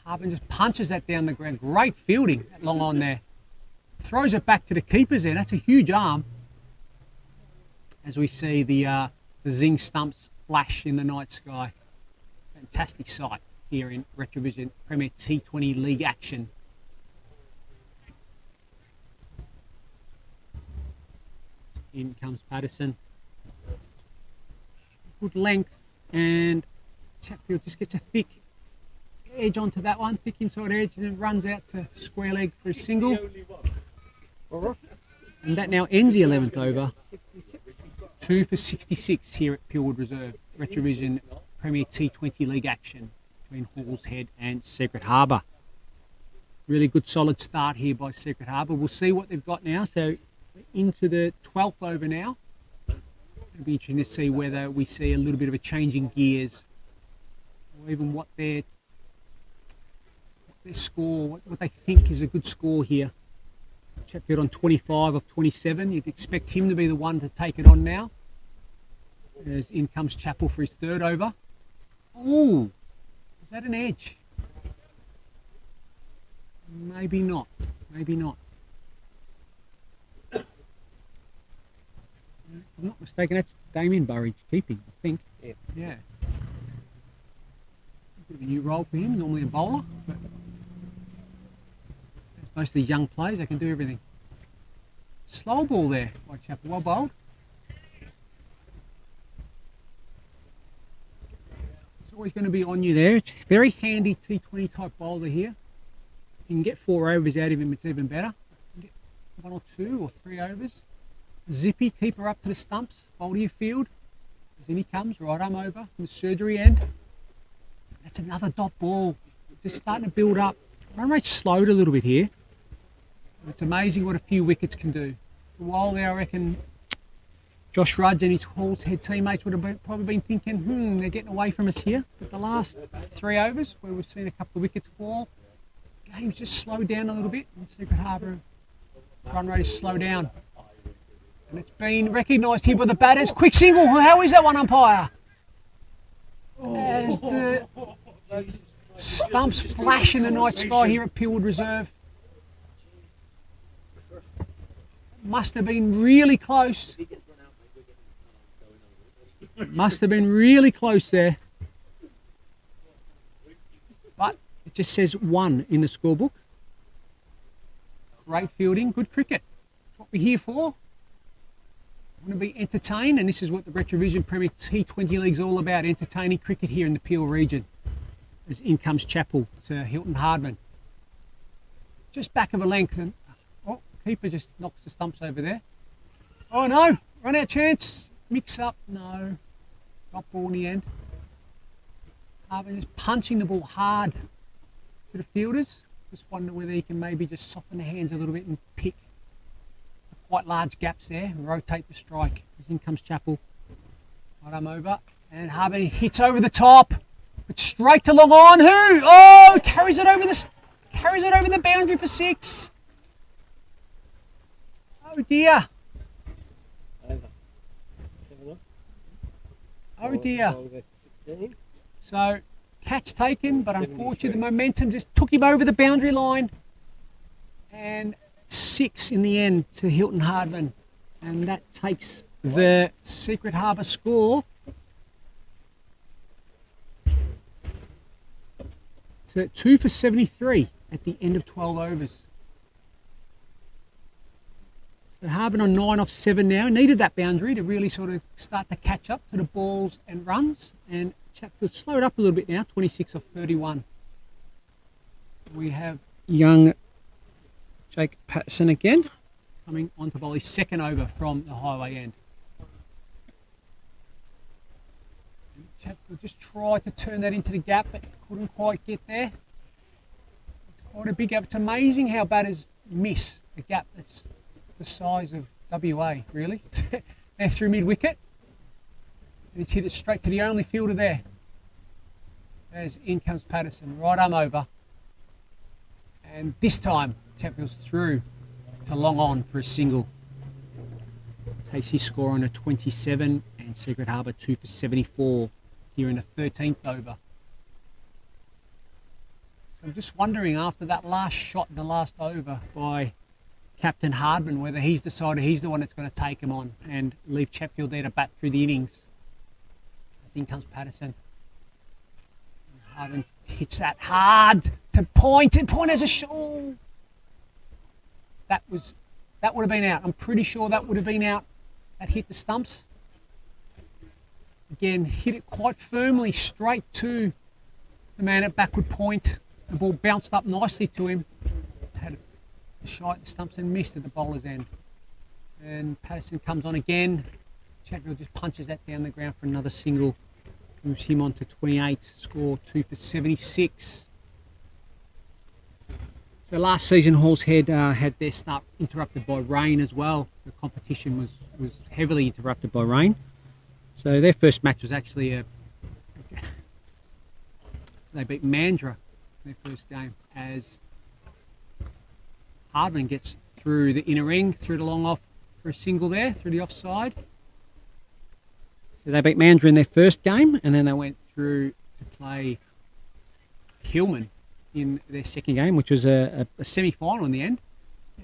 Hardman just punches that down the ground. Great fielding at long on there. Throws it back to the keepers there. That's a huge arm. As we see the zing stumps flash in the night sky. Fantastic sight here in RetraVision Premier T20 League action. In comes Pattinson. Good length, and Chatfield just gets a thick edge onto that one, thick inside edge, and then runs out to square leg for a single. And that now ends the 11th over. 2 for 66 here at Peelwood Reserve. RetraVision Premier T20 League action between Hall's Head and Secret Harbour. Really good solid start here by Secret Harbour. We'll see what they've got now. So we're into the 12th over now. It'll be interesting to see whether we see a little bit of a change in gears, or even what their score, what they think is a good score here. Chatfield on 25 of 27. You'd expect him to be the one to take it on now. As in comes Chappell for his 3rd over. Oh, is that an edge? Maybe not. Maybe not. If I'm not mistaken, that's Damien Burridge keeping, I think. Yeah. A bit of a new role for him, normally a bowler, but most of the young players, they can do everything. Slow ball there by Chappell, well bowled. always going to be on you there. It's a very handy T20 type bowler here. If you can get 4 overs out of him, it's even better. Get 1 or 2 or 3 overs. Zippy, keep her up to the stumps, bowl to your field. As in he comes, right arm over from the surgery end. That's another dot ball. Just starting to build up. Run rate slowed a little bit here. It's amazing what a few wickets can do. For a while there, I reckon Josh Rudge and his Hall's Head teammates would have probably been thinking, they're getting away from us here. But the last 3 overs, where we've seen a couple of wickets fall, game's just slowed down a little bit. And Secret Harbour run rate is slowed down. And it's been recognised here by the batters. Quick single. How is that one, umpire? As the stumps flash in the night sky here at Pillwood Reserve. Must have been really close. Must have been really close there. But it just says 1 in the scorebook. Great fielding, good cricket. That's what we're here for. We want to be entertained, and this is what the RetraVision Premier T20 League's all about, entertaining cricket here in the Peel region. As in comes Chappell to Hilton Hardman. Just back of a length, and keeper just knocks the stumps over there. Oh no, run out chance, mix up, no. Drop ball in the end. Hardman just punching the ball hard to the fielders. Just wonder whether he can maybe just soften the hands a little bit and pick quite large gaps there and rotate the strike. As in comes Chappell. Right arm over. And Harbour hits over the top. But straight to long on. Who? Oh, carries it over the boundary for 6. Oh dear. Over. 7 Oh dear. Ball goes to 16. So catch taken, but unfortunately the momentum just took him over the boundary line. And 6 in the end to Hilton Hardman, and that takes the Secret Harbour score to 2 for 73 at the end of 12 overs. So Hardman on 9 off 7 now. Needed that boundary to really sort of start to catch up to the balls and runs, and Chappell slowed up a little bit now, 26 off 31. We have young Jake Patterson again, coming on to bowl his 2nd over from the highway end. Chappell just tried to turn that into the gap, but couldn't quite get there. It's quite a big gap. It's amazing how batters miss a gap that's the size of WA, really. They're through mid-wicket, and he's hit it straight to the only fielder there. As in comes Patterson, right arm over. And this time, Chappell's through to long on for a single. Takes his score on a 27, and Secret Harbour 2 for 74 here in the 13th over. So I'm just wondering, after that last shot in the last over by Captain Hardman, whether he's decided he's the one that's going to take him on and leave Chappell there to bat through the innings. As in comes Patterson. And Hardman hits that hard to point, and point has a shot. That would have been out. I'm pretty sure that would have been out. That hit the stumps. Again, hit it quite firmly straight to the man at backward point. The ball bounced up nicely to him. Had a shot at the stumps and missed at the bowler's end. And Patterson comes on again. Chappell just punches that down the ground for another single. Moves him on to 28. Score 2 for 76. So last season, Hall's Head had their start interrupted by rain as well. The competition was heavily interrupted by rain. So their first match was actually they beat Mandurah in their first game, as Hardman gets through the inner ring, through the long off for a single there, through the offside. So they beat Mandurah in their first game, and then they went through to play Hillman in their second game, which was a semi-final in the end,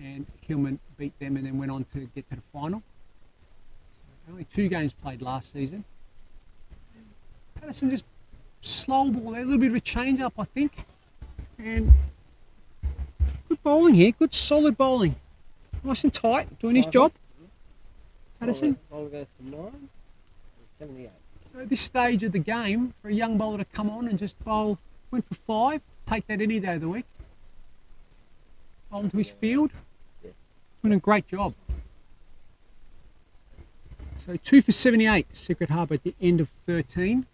and Hillman beat them and then went on to get to the final. So only 2 games played last season. Patterson just slow ball there, a little bit of a change-up, I think, and good bowling here, good solid bowling, nice and tight, doing his job. Patterson. Ball goes to 9, 78. So at this stage of the game, for a young bowler to come on and just bowl, went for 5, take that any day of the week. Bowl into his field, doing a great job. So 2 for 78, Secret Harbour at the end of 13.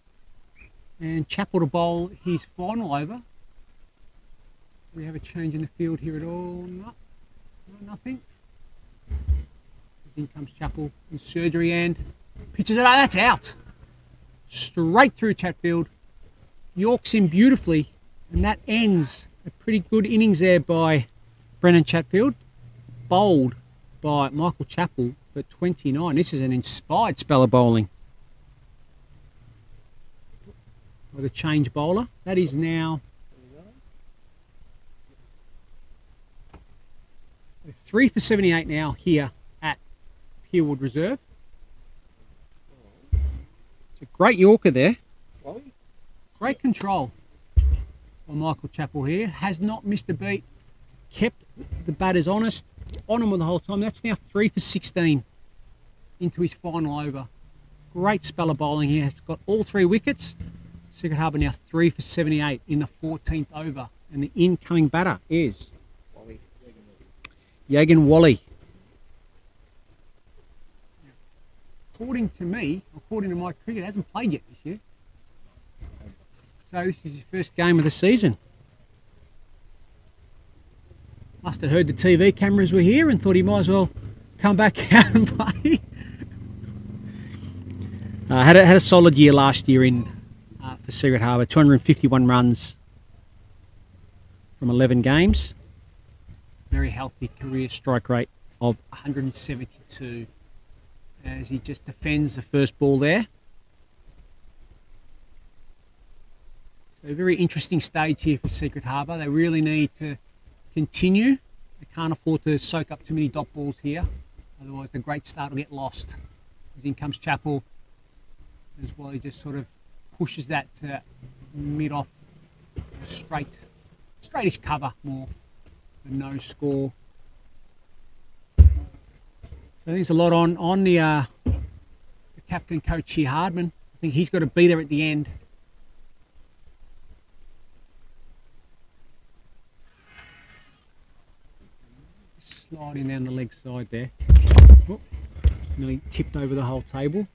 And Chappell to bowl his final over. Do we have a change in the field here at all? No, nothing. In comes Chappell in surgery and pitches it out. That's out. Straight through Chatfield. Yorks in beautifully. And that ends a pretty good innings there by Brennan Chatfield. Bowled by Michael Chappell for 29. This is an inspired spell of bowling. With a change bowler. That is now 3 for 78 now here at Peerwood Reserve. It's a great Yorker there. Great control by Michael Chappell here. Has not missed a beat. Kept the batters honest. On him the whole time. That's now 3 for 16 into his final over. Great spell of bowling here. Has got all 3 wickets. Secret Harbour now 3 for 78 in the 14th over. And the incoming batter is Yagan Wally. According to me, according to my cricket, hasn't played yet this year. So this is his first game of the season. Must have heard the TV cameras were here and thought he might as well come back out and play. Had a solid year last year for Secret Harbour. 251 runs from 11 games. Very healthy career strike rate of 172 as he just defends the first ball there. So a very interesting stage here for Secret Harbour. They really need to continue. They can't afford to soak up too many dot balls here. Otherwise the great start will get lost. As in comes Chappell as well. He just sort of pushes that to mid-off straightish cover more. No score. So there's a lot on the captain coach here, Hardman. I think he's got to be there at the end. Sliding down the leg side there. Oh, nearly tipped over the whole table.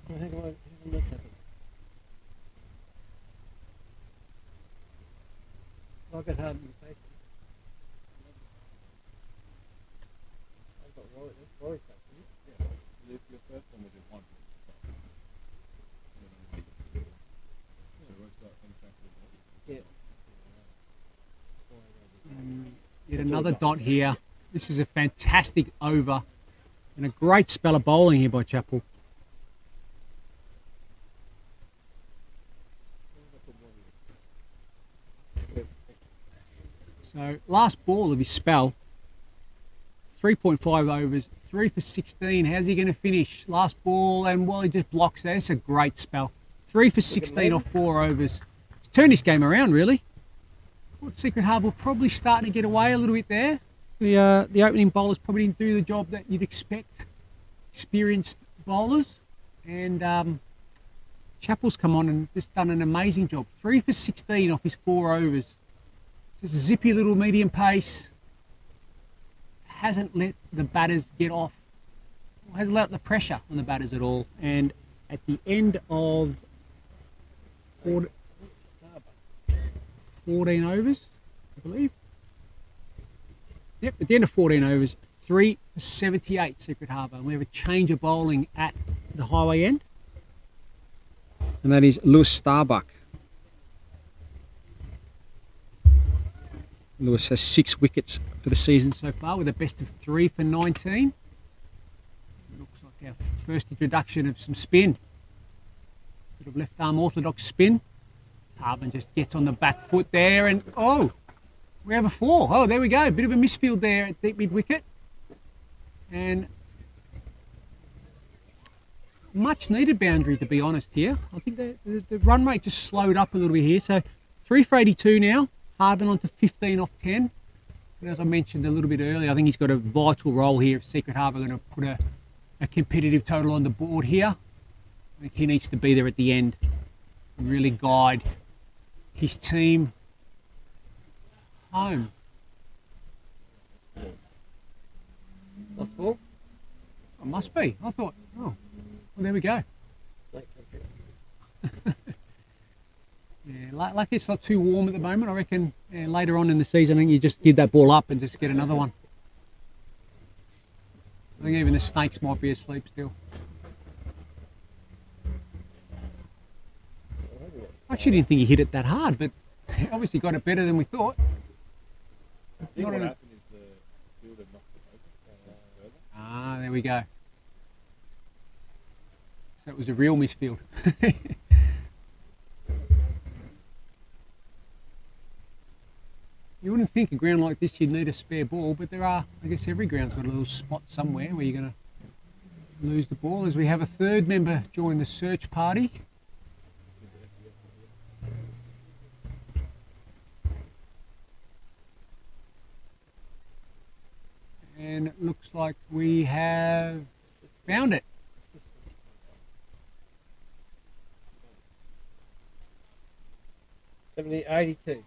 Hang on, what's happened? I got hard in the face. I've got Rory back, isn't it? Yeah. Your first one was just 1. Yeah. Yet another dot here. This is a fantastic over and a great spell of bowling here by Chappell. So last ball of his spell, 3.5 overs, 3 for 16. How's he going to finish? Last ball, and Wally just blocks there. It's a great spell. 3 for 16 off 4 overs. He's turned this game around, really. Thought Secret Harbour probably starting to get away a little bit there. The opening bowlers probably didn't do the job that you'd expect. Experienced bowlers. And Chappell's come on and just done an amazing job. 3 for 16 off his 4 overs. Just a zippy little medium pace. Hasn't let the batters get off. Hasn't let up the pressure on the batters at all. And at the end of 14 overs, I believe. Yep, at the end of 14 overs, 3 for 78 Secret Harbour. And we have a change of bowling at the highway end. And that is Lewis Starbuck. Lewis has 6 wickets for the season so far with a best of 3 for 19. Looks like our first introduction of some spin. Bit of left arm orthodox spin. Hardman just gets on the back foot there and oh, we have a 4. Oh, there we go. Bit of a misfield there at deep mid wicket. And much needed boundary, to be honest here. I think the run rate just slowed up a little bit here. So 3 for 82 now. Hardman on to 15 off 10. And as I mentioned a little bit earlier, I think he's got a vital role here if Secret Harbour are going to put a a competitive total on the board here. I think he needs to be there at the end and really guide his team home. Last ball. It must be. I thought, oh, well, there we go. Late country. Yeah, lucky it's not too warm at the moment. I reckon later on in the season, I think you just give that ball up and just get another one. I think even the snakes might be asleep still. I actually didn't think he hit it that hard, but he obviously got it better than we thought. I think what happened is the fielder knocked it over. Ah, there we go. So it was a real misfield. You wouldn't think a ground like this you'd need a spare ball, but there are, I guess every ground's got a little spot somewhere where you're going to lose the ball. As we have a third member join the search party. And it looks like we have found it. 82.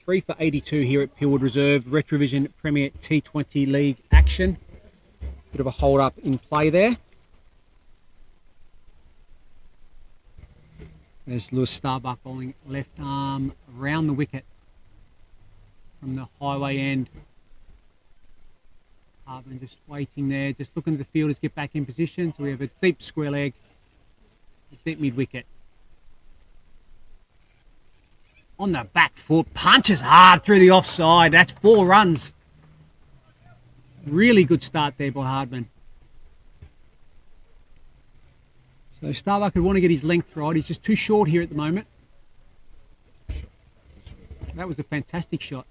3 for 82 here at Pillwood Reserve, RetraVision Premier T20 League action. Bit of a hold up in play there. There's Lewis Starbuck bowling left arm around the wicket from the highway end. Harbour just waiting there, just looking at the fielders get back in position. So we have a deep square leg, a deep mid wicket. On the back foot, punches hard through the offside. That's 4 runs. Really good start there by Hardman. So Starbuck would want to get his length right. He's just too short here at the moment. That was a fantastic shot.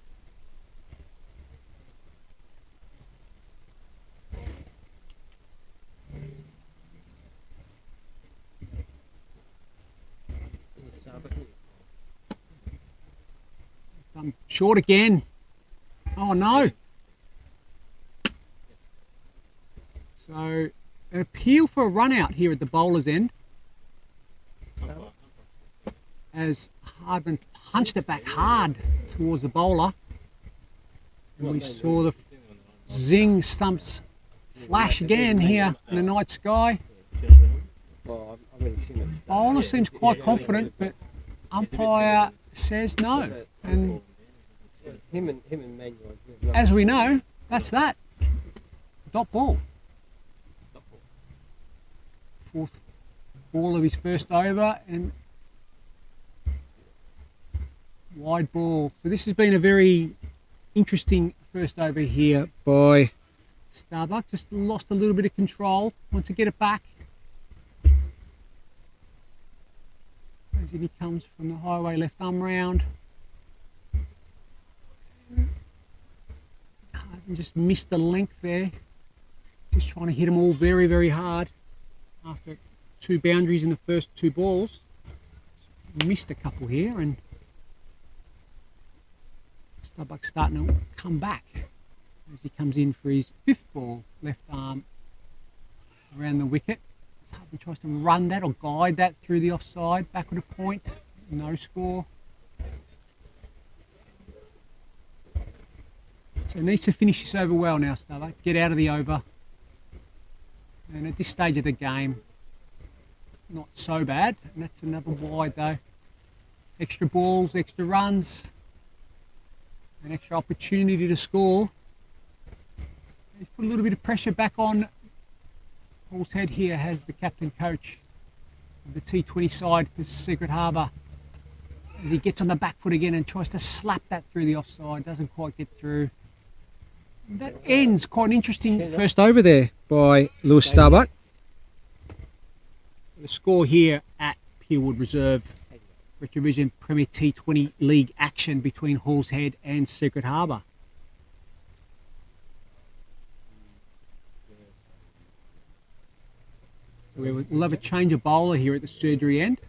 Short again. Oh no. So an appeal for a run out here at the bowler's end as Hardman punched it back hard towards the bowler. And we saw the zing stumps flash again here in the night sky. Well, I'm going to assume it's Bowler seems quite confident, but umpire says no. And him and Manuel. as we know, that's that. Dot ball. Fourth ball of his first over and wide ball. So this has been a very interesting first over here by Starbuck. Just lost a little bit of control. Wants to get it back. As he comes from the highway left arm round. And just missed the length there. Just trying to hit them all very, very hard after 2 boundaries in the first 2 balls. Missed a couple here and Starbuck's starting to come back as he comes in for his 5th ball, left arm around the wicket. Harbour tries to run that or guide that through the offside, backward a point, no score. So needs to finish this over well now, Starbuck. Get out of the over. And at this stage of the game, it's not so bad. And that's another wide though. Extra balls, extra runs, an extra opportunity to score. He's put a little bit of pressure back on Paul's head here as the captain coach of the T20 side for Secret Harbour. As he gets on the back foot again and tries to slap that through the offside. Doesn't quite get through. That ends quite an interesting first over there by Lewis Starbuck. The score here at Pillwood Reserve, RetraVision Premier T20 League action between Hall's Head and Secret Harbour. We'll have a change of bowler here at the surgery end,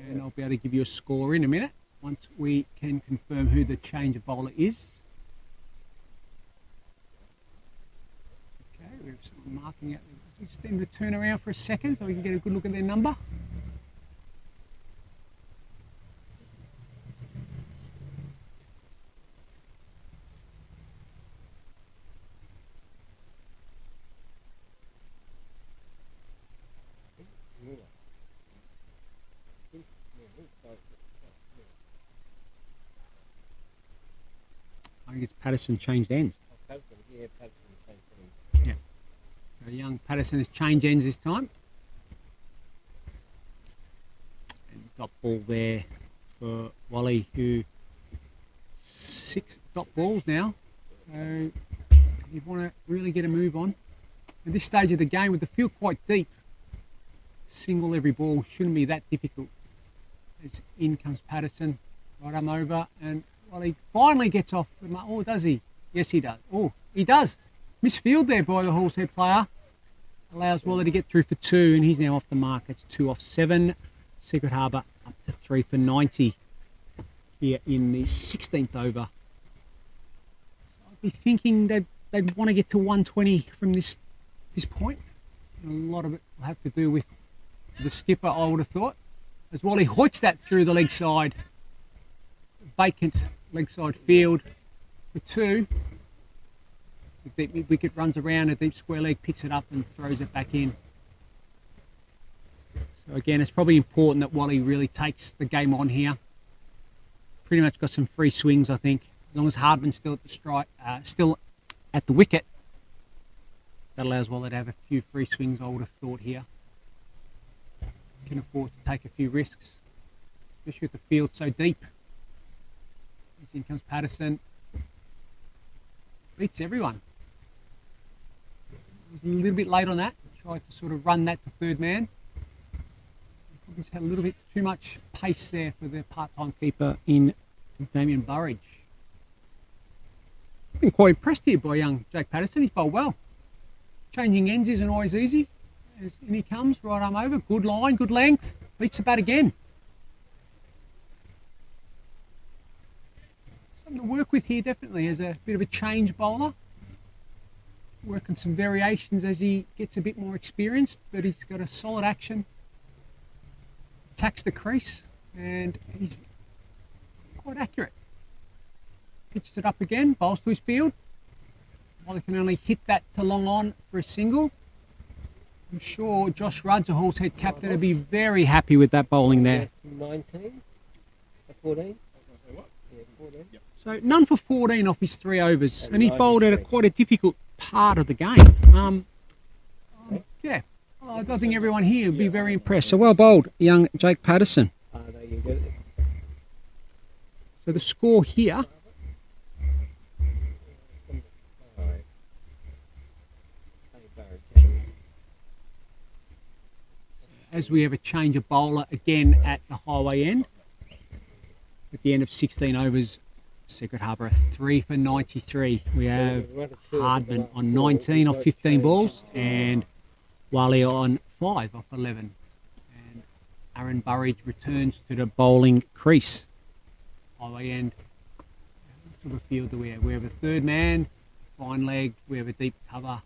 and I'll be able to give you a score in a minute once we can confirm who the change of bowler is. Okay, Someone marking out there. So we just need to turn around for a second so we can get a good look at their number. I guess Patterson changed ends. Patterson, yeah, Patterson changed ends. Yeah. So young Patterson has changed ends this time. And dot ball there for Wally, who 6 dot balls now. So you want to really get a move on. At this stage of the game, with the field quite deep, single every ball shouldn't be that difficult. As in comes Patterson, right arm over, and Wally finally gets off. Oh, does he? Yes, he does. Oh, he does. Misfield there by the Horsehead player. Allows Wally to get through for 2, and he's now off the mark. It's 2 off 7. Secret Harbour up to 3 for 90 here in the 16th over. So I'd be thinking that they'd want to get to 120 from this point. And a lot of it will have to do with the skipper, I would have thought. As Wally hoiks that through the leg side. Vacant leg side field for 2. The deep mid wicket runs around, a deep square leg picks it up and throws it back in. So again, it's probably important that Wally really takes the game on here. Pretty much got some free swings, I think. As long as Hardman's still at the strike, still at the wicket, that allows Wally to have a few free swings, I would have thought here. Can afford to take a few risks, especially with the field so deep. In comes Patterson. Beats everyone. Was a little bit late on that. Tried to sort of run that to third man. Probably just had a little bit too much pace there for the part-time keeper in Damien Burridge. I've been quite impressed here by young Jake Patterson. He's bowled well. Changing ends isn't always easy. As in he comes, right arm over. Good line, good length. Beats the bat again. Something to work with here definitely as a bit of a change bowler. Working some variations as he gets a bit more experienced, but he's got a solid action. Attacks the crease and he's quite accurate. Pitches it up again, bowls to his field. While he can only hit that to long on for a single. I'm sure Josh Rudd's a Horsehead captain will be very happy with that bowling there. 19, 14. Yeah, 14. Yep. So none for 14 off his 3 overs, and he bowled at quite a difficult part of the game. Yeah, I think everyone here would be very impressed. So well bowled, young Jake Patterson. There you go. So the score here, as we have a change of bowler again at the highway end, at the end of 16 overs, Secret Harbour 3 for 93. We have Hardman on 19 off 15 balls and Wally on 5 off 11. And Aaron Burridge returns to the bowling crease. Highway end. What sort of field do we have? We have a third man, fine leg, we have a deep cover,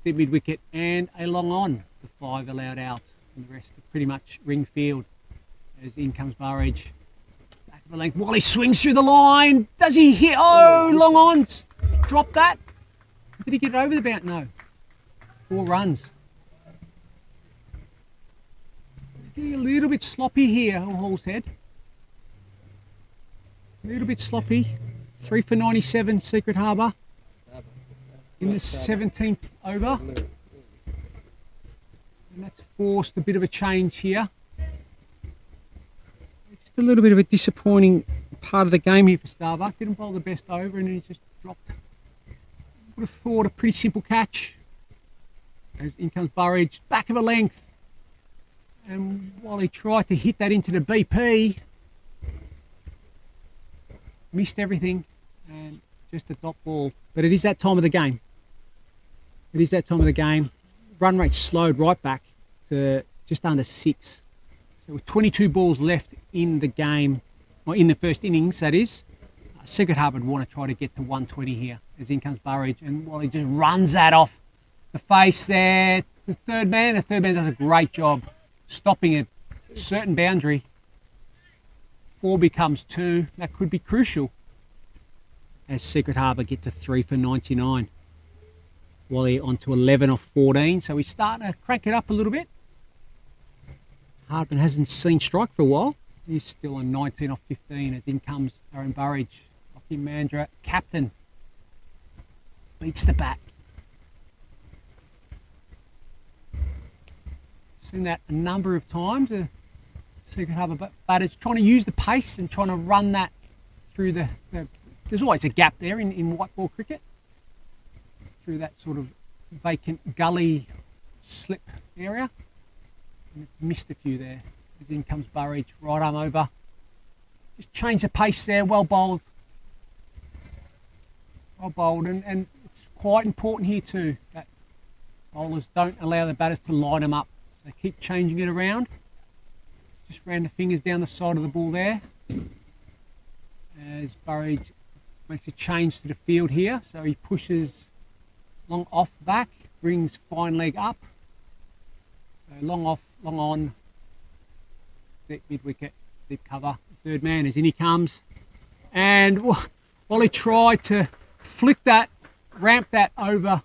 deep mid wicket and a long on. The 5 allowed out and the rest are pretty much ring field. As in comes Burridge. Back of the length. Wally swings through the line. Does he hit? Oh, long on. Drop that. Did he get it over the bounce? No. 4 runs. Getting a little bit sloppy here, Horsehead. A little bit sloppy. 3 for 97, Secret Harbour. In the 17th over. And that's forced a bit of a change here. Just a little bit of a disappointing part of the game here for Starbuck. Didn't bowl the best over and then he's just dropped. Would have thought a pretty simple catch. As in comes Burridge, back of a length. And while he tried to hit that into the BP, missed everything and just a dot ball. But it is that time of the game. It is that time of the game. Run rate slowed right back to just under 6. So with 22 balls left in the game, or in the first innings, that is, Secret Harbour would want to try to get to 120 here as in comes Burridge. And while he just runs that off the face there. The third man does a great job stopping a certain boundary. 4 becomes 2. That could be crucial as Secret Harbour get to 3 for 99. Wally on to 11 off 14, so he's starting to crank it up a little bit. Hardman hasn't seen strike for a while. He's still on 19 off 15 as in comes Aaron Burridge. Lockie Mandra, captain, beats the bat. Seen that a number of times. Secret Harbour batters trying to use the pace and trying to run that through the there's always a gap there in white ball cricket. Through that sort of vacant gully slip area. Missed a few there. As in comes Burridge, right arm over. Just change the pace there, well bowled. Well bowled, and it's quite important here too that bowlers don't allow the batters to line them up. So keep changing it around. Just ran the fingers down the side of the ball there. As Burridge makes a change to the field here, so he pushes long off back, brings fine leg up. So long off, long on, deep mid wicket, deep cover. The third man is in, he comes. And while he tried to flick that, ramp that over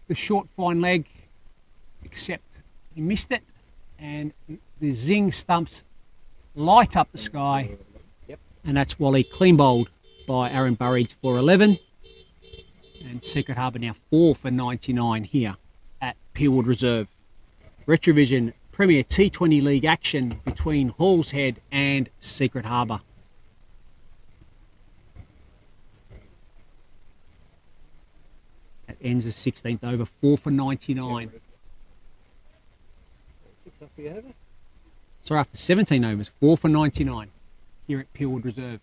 the short fine leg, except he missed it, and the zing stumps light up the sky. Yep. And that's Wally clean bowled by Aaron Burridge for 11. And Secret Harbour now 4 for 99 here at Peelwood Reserve. RetraVision Premier T20 League action between Hall's Head and Secret Harbour. That ends the 16th over, 4 for 99. 6 off the over. Sorry, after 17 overs, 4 for 99 here at Peelwood Reserve.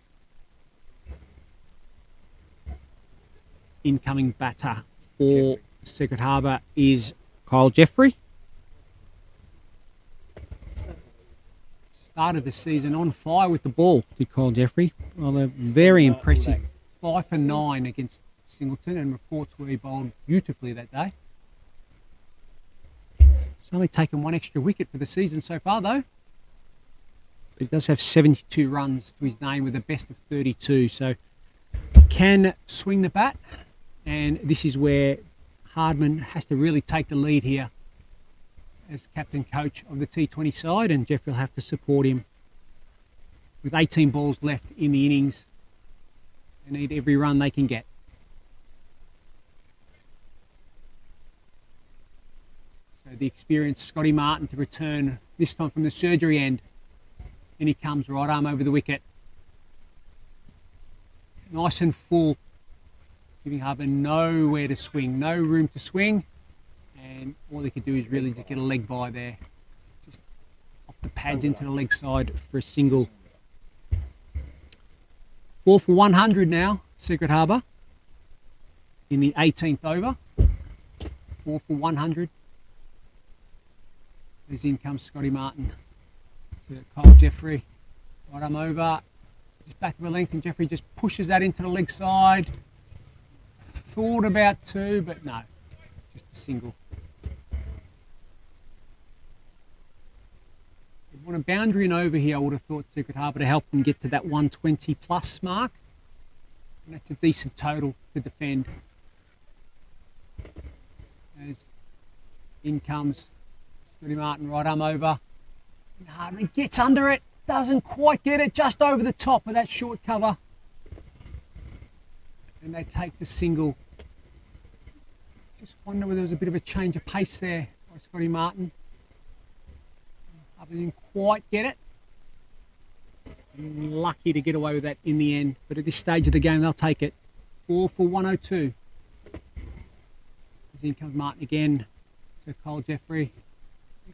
Incoming batter for Secret Harbour is Kyle Jeffrey. Started the season on fire with the ball, did Kyle Jeffrey. Well, they're very impressive. 5 for 9 against Singleton, and reports where he bowled beautifully that day. He's only taken 1 extra wicket for the season so far, though. But he does have 72 runs to his name with a best of 32, so can swing the bat. And this is where Hardman has to really take the lead here as captain coach of the T20 side, and Jeffrey will have to support him. With 18 balls left in the innings, they need every run they can get. So the experienced Scotty Martin to return, this time from the surgery end. And he comes right arm over the wicket. Nice and full, giving Harbour nowhere to swing, no room to swing. And all he could do is really just get a leg by there. Just off the pads into the leg side for a single. 4 for 100 now, Secret Harbour. In the 18th over. 4 for 100. As in comes Scotty Martin to Kyle Jeffrey. Right arm over. Just back of a length, and Jeffrey just pushes that into the leg side. Thought about 2, but no. Just a single. They want a boundary and over here, I would have thought, Secret Harbour, to help them get to that 120 plus mark. And that's a decent total to defend. As in comes Scotty Martin, right arm over. And Hardman gets under it, doesn't quite get it, just over the top of that short cover. And they take the single. Just wonder whether there was a bit of a change of pace there by Scotty Martin. Hardman didn't quite get it. Lucky to get away with that in the end, but at this stage of the game they'll take it. 4 for 102. As in comes Martin again to Kyle Jeffrey.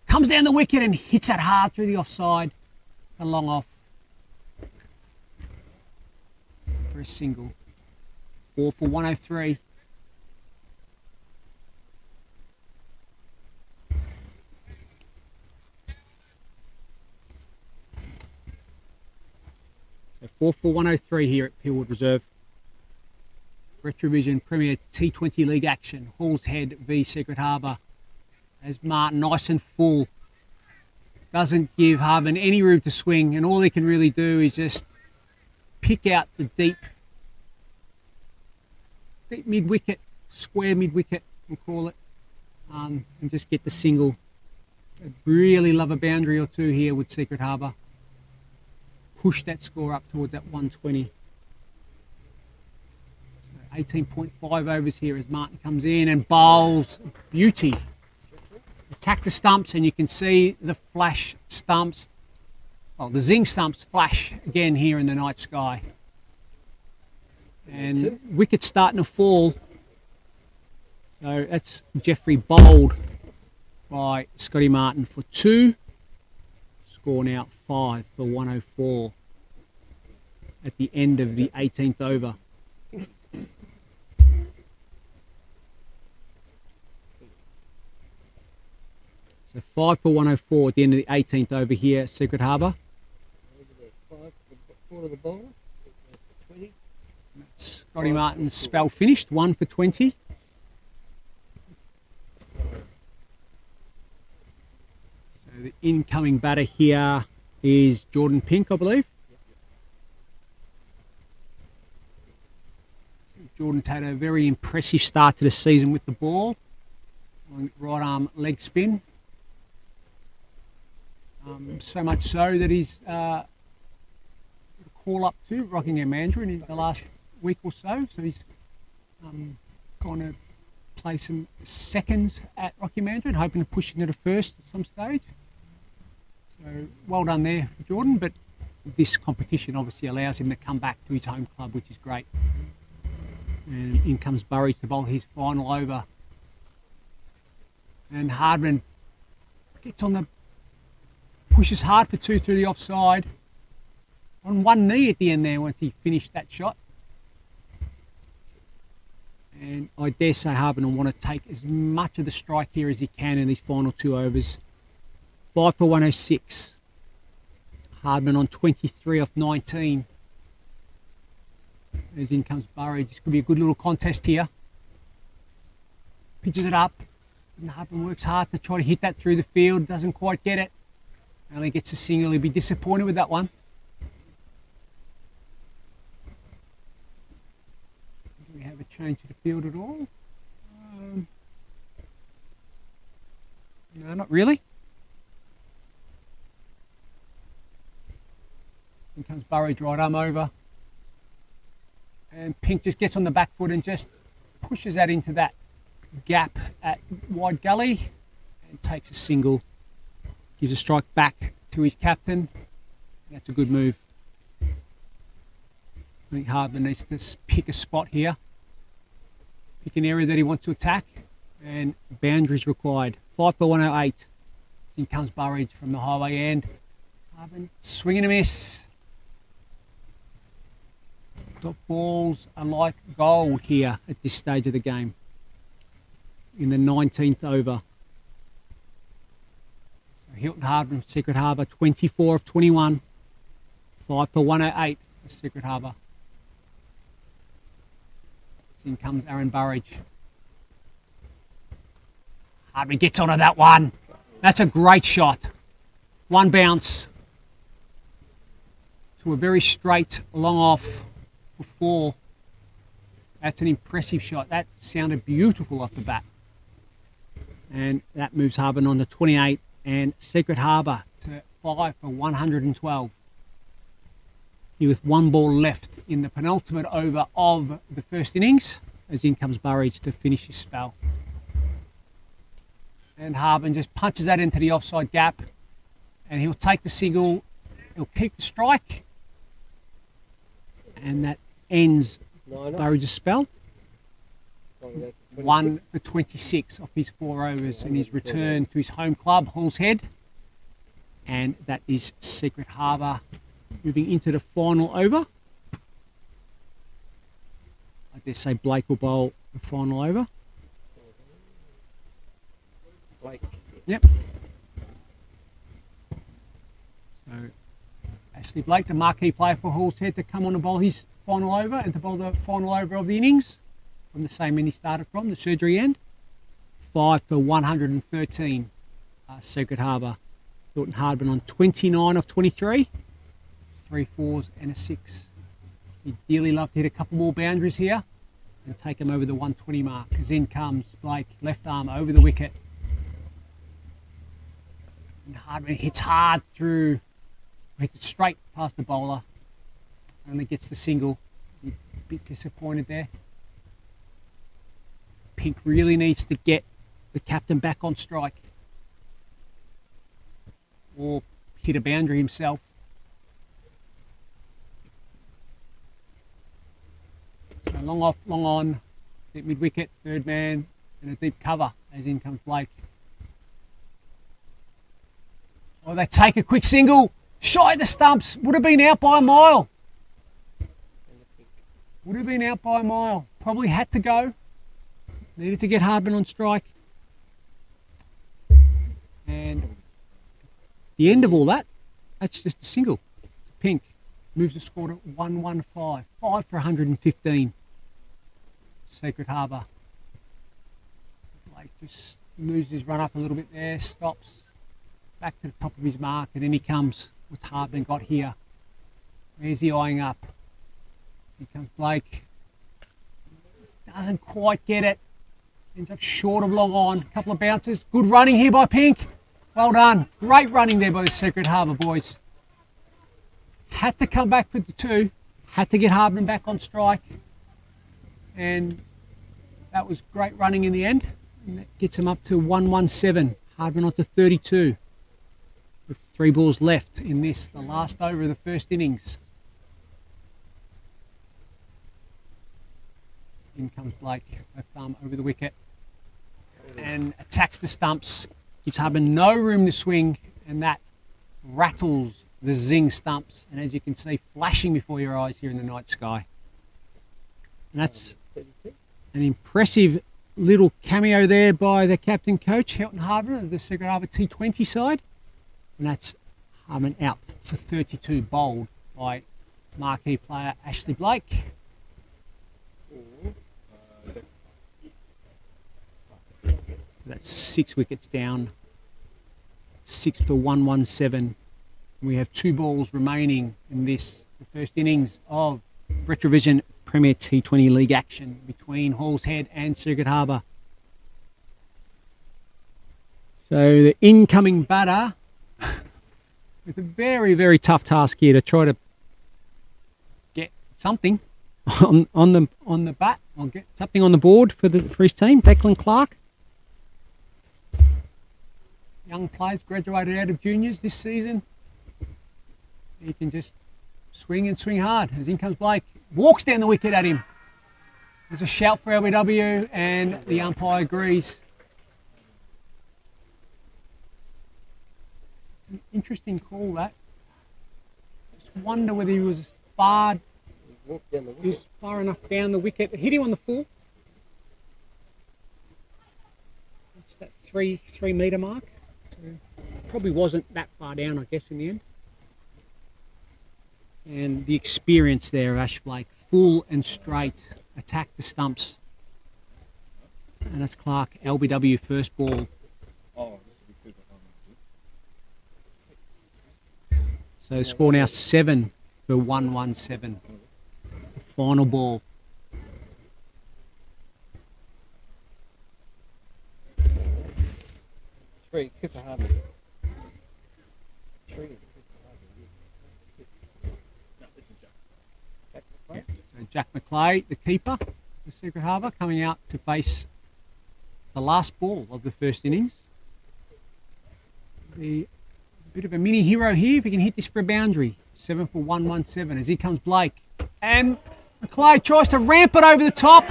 Comes down the wicket and hits that hard through the offside. A long off for a single. 4 for 103. So 4 for 103 here at Peelwood Reserve. RetraVision Premier T20 League action. Hall's Head v Secret Harbour. As Martin nice and full. Doesn't give Harbour any room to swing, and all he can really do is just pick out the deep mid-wicket, square mid-wicket, we'll call it, and just get the single. I'd really love a boundary or two here with Secret Harbour. Push that score up towards that 120. 18.5 overs here as Martin comes in and bowls beauty. Attack the stumps, and you can see the flash stumps, well, the zing stumps flash again here in the night sky. And wicket's starting to fall. So that's Jeffrey bowled by Scotty Martin for 2. Score now 5 for 104 at the end of the 18th over. So 5 for 104 at the end of the 18th over here at Secret Harbour. Scotty Martin's spell finished, 1 for 20. So the incoming batter here is Jordan Pink, I believe. Jordan's had a very impressive start to the season with the ball. Right arm leg spin. So much so that he's got a call up to Rockingham Mandurah in the last week or so. So he's going to play some seconds at Rockingham Mandurah, hoping to push into the first at some stage. So well done there for Jordan, but this competition obviously allows him to come back to his home club, which is great. And in comes Burridge to bowl his final over. And Hardman gets on the, pushes hard for 2 through the offside. On one knee at the end there once he finished that shot. And I dare say Harbour will want to take as much of the strike here as he can in these final 2 overs. 5 for 106. Hardman on 23 off 19. As in comes Burridge. This could be a good little contest here. Pitches it up. And Hardman works hard to try to hit that through the field. Doesn't quite get it. Only gets a single. He'll be disappointed with that one. Do we have a change to the field at all? No, not really. In comes Burridge, right arm over. And Pink just gets on the back foot and just pushes that into that gap at wide gully and takes a single. Gives a strike back to his captain. That's a good move. I think Hardman needs to pick a spot here. Pick an area that he wants to attack. And boundaries required. 5 for 108. In comes Burridge from the highway end. Hardman swinging a miss. Top balls are like gold here at this stage of the game. In the 19th over. So Hilton Hardman, Secret Harbour, 24 of 21. 5 for 108 for Secret Harbour. In comes Aaron Burridge. Hardman gets onto that one. That's a great shot. One bounce to a very straight, long off for 4. That's an impressive shot. That sounded beautiful off the bat. And that moves Harbour on to 28 and Secret Harbour to 5 for 112. Here with 1 ball left in the penultimate over of the first innings, as in comes Burridge to finish his spell. And Hardman just punches that into the offside gap, and he'll take the single, he'll keep the strike, and that ends Burridge's spell. 1 for 26 off his 4 overs in his return to his home club, Hall's Head. And that is Secret Harbour moving into the final over. I dare say Blake will bowl the final over. Blake. Yep. So Ashley Blake, the marquee player for Hall's Head, to come on to bowl his final over and to bowl the final over of the innings. from the same end he started from, the surgery end. 5 for 113, Secret Harbour. Hilton Hardman on 29 of 23. 3 fours and a 6. He'd dearly love to hit a couple more boundaries here and take him over the 120 mark. As in comes Blake, left arm over the wicket. And Hardman hits hard through, hits it straight past the bowler. Only gets the single. He's a bit disappointed there. Pink really needs to get the captain back on strike or hit a boundary himself. So long off, long on, deep mid wicket, third man, and a deep cover as in comes Blake. Oh, they take a quick single, shy of the stumps, would have been out by a mile. Would have been out by a mile. Probably had to go. Needed to get Hardman on strike. And the end of all that, that's just a single. Pink moves the score to 115. 5 for 115. Secret Harbour. Blake just moves his run up a little bit there, stops. Back to the top of his mark, and then he comes with Hardman got here. Where's he eyeing up? Here comes Blake. Doesn't quite get it. Ends up short of long on. A couple of bounces. Good running here by Pink. Well done. Great running there by the Secret Harbour boys. Had to come back for the 2. Had to get Hardman back on strike. And that was great running in the end. And that gets him up to 117. Hardman on to 32. With 3 balls left in this, the last over of the first innings. In comes Blake, left arm over the wicket and attacks the stumps, gives Hardman no room to swing, and that rattles the zing stumps, and as you can see flashing before your eyes here in the night sky. And that's an impressive little cameo there by the captain coach Hilton Hardman of the Secret Harbour T20 side, and that's Hardman out for 32, bowled by marquee player Ashley Blake. That's 6 wickets down, 6 for 117. We have 2 balls remaining in this, the first innings of RetraVision Premier T20 League action between Halls Head and Secret Harbour. So the incoming batter with a very, very tough task here to try to get something on the bat, or get something on the board for his team. Declan Clark. Young players graduated out of juniors this season. He can just swing and swing hard. As in comes Blake, walks down the wicket at him. There's a shout for LBW and the umpire agrees. An interesting call that. Just wonder whether he was far enough down the wicket. Hit him on the full. That's that 3 metre mark. Probably wasn't that far down, I guess, in the end. And the experience there of Ash Blake, full and straight, attacked the stumps. And that's Clark, LBW first ball. So the score now 7 for 117. Final ball. 3, Cooper Harbour. 3 is Cooper Harbour. 6. No, this is Jack. So Jack McClay, the keeper, the Secret Harbour, coming out to face the last ball of the first innings. A bit of a mini hero here if he can hit this for a boundary. 7 for 117 as here comes Blake. And McClay tries to ramp it over the top.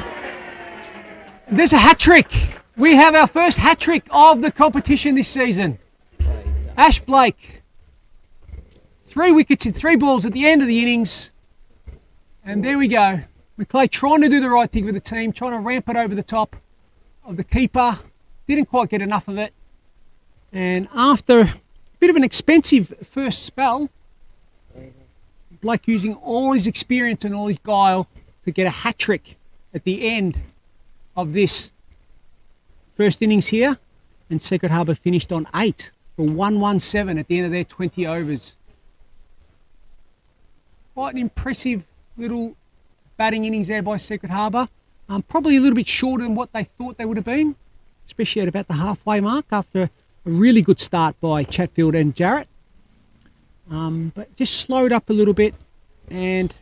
There's a hat-trick. We have our first hat-trick of the competition this season. Ash Blake. 3 wickets in 3 balls at the end of the innings. And there we go. McClay trying to do the right thing with the team, trying to ramp it over the top of the keeper. Didn't quite get enough of it. And after a bit of an expensive first spell, Blake using all his experience and all his guile to get a hat-trick at the end of this first innings here, and Secret Harbour finished on 8 for 117 at the end of their 20 overs. Quite an impressive little batting innings there by Secret Harbour. Probably a little bit shorter than what they thought they would have been, especially at about the halfway mark after a really good start by Chatfield and Jarrett. But just slowed up a little bit, and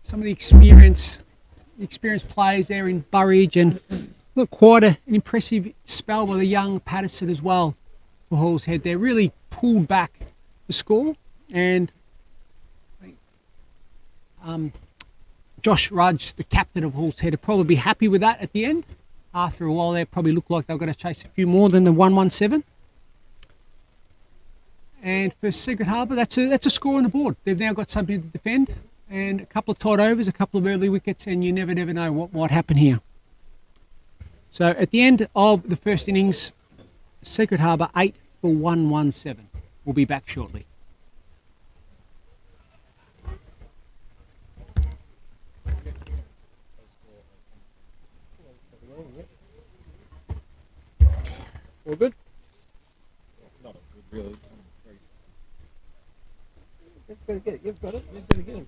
some of the experienced players there in Burridge, and look, quite an impressive spell by the young Patterson as well for Hall's Head. They really pulled back the score, and Josh Rudge, the captain of Hall's Head, would probably be happy with that at the end. After a while, they probably looked like they were going to chase a few more than the 117. And for Secret Harbour, that's a score on the board. They've now got something to defend, and a couple of tight overs, a couple of early wickets, and you never know what might happen here. So at the end of the first innings, Secret Harbour 8 for 117. We'll be back shortly. All good? Not a good, really. Very You've got to get it. You've got it. You've got to get him.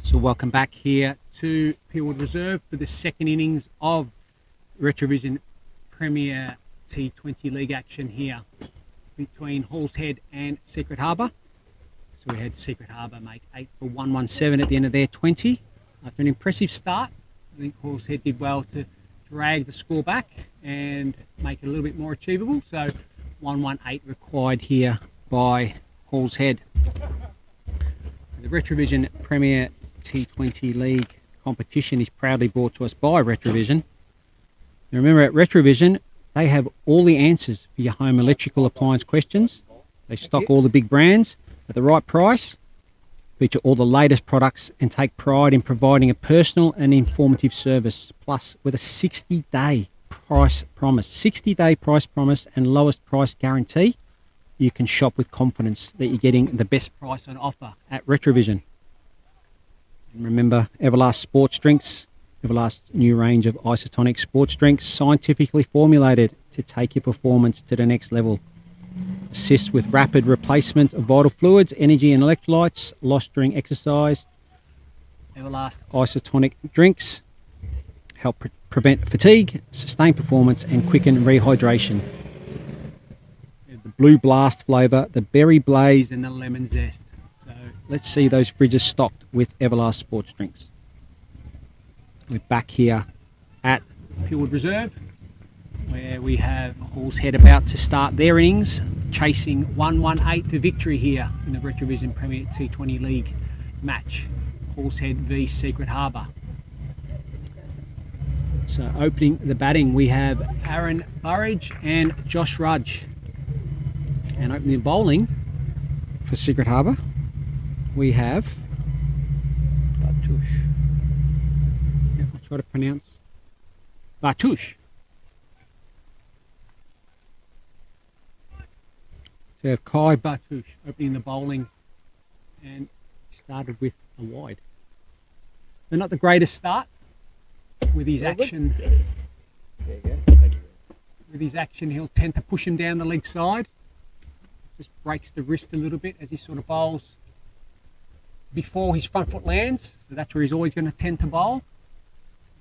So welcome back here to Peelwood Reserve for the second innings of RetraVision Premier T20 League action here between Halls Head and Secret Harbour. So we had Secret Harbour make 8 for 117 at the end of their 20. After an impressive start, I think Halls Head did well to drag the score back and make it a little bit more achievable. So 118 required here by Halls Head. The RetraVision Premier T20 League competition is proudly brought to us by RetraVision. Now remember, at RetraVision, they have all the answers for your home electrical appliance questions. They stock all the big brands at the right price, feature all the latest products, and take pride in providing a personal and informative service. Plus, with a 60-day price promise, 60-day price promise and lowest price guarantee, you can shop with confidence that you're getting the best price on offer at RetraVision. And remember, Everlast Sports Drinks. Everlast's new range of isotonic sports drinks, scientifically formulated to take your performance to the next level. Assist with rapid replacement of vital fluids, energy and electrolytes lost during exercise. Everlast isotonic drinks help prevent fatigue, sustain performance and quicken rehydration. The Blue Blast flavour, the Berry Blaze and the Lemon Zest. So let's see those fridges stocked with Everlast sports drinks. We're back here at Peelwood Reserve, where we have Halls Head about to start their innings, chasing 118 for victory here in the RetraVision Premier T20 League match. Halls Head v Secret Harbour. So opening the batting, we have Aaron Burridge and Josh Rudge. And opening the bowling for Secret Harbour, we have Bartush. I'll try to pronounce Bartush. So we have Kai Bartush opening the bowling, and started with a wide. They're not the greatest start with his action. There you go. Thank you. With his action, he'll tend to push him down the leg side. Just breaks the wrist a little bit as he sort of bowls before his front foot lands. So that's where he's always going to tend to bowl.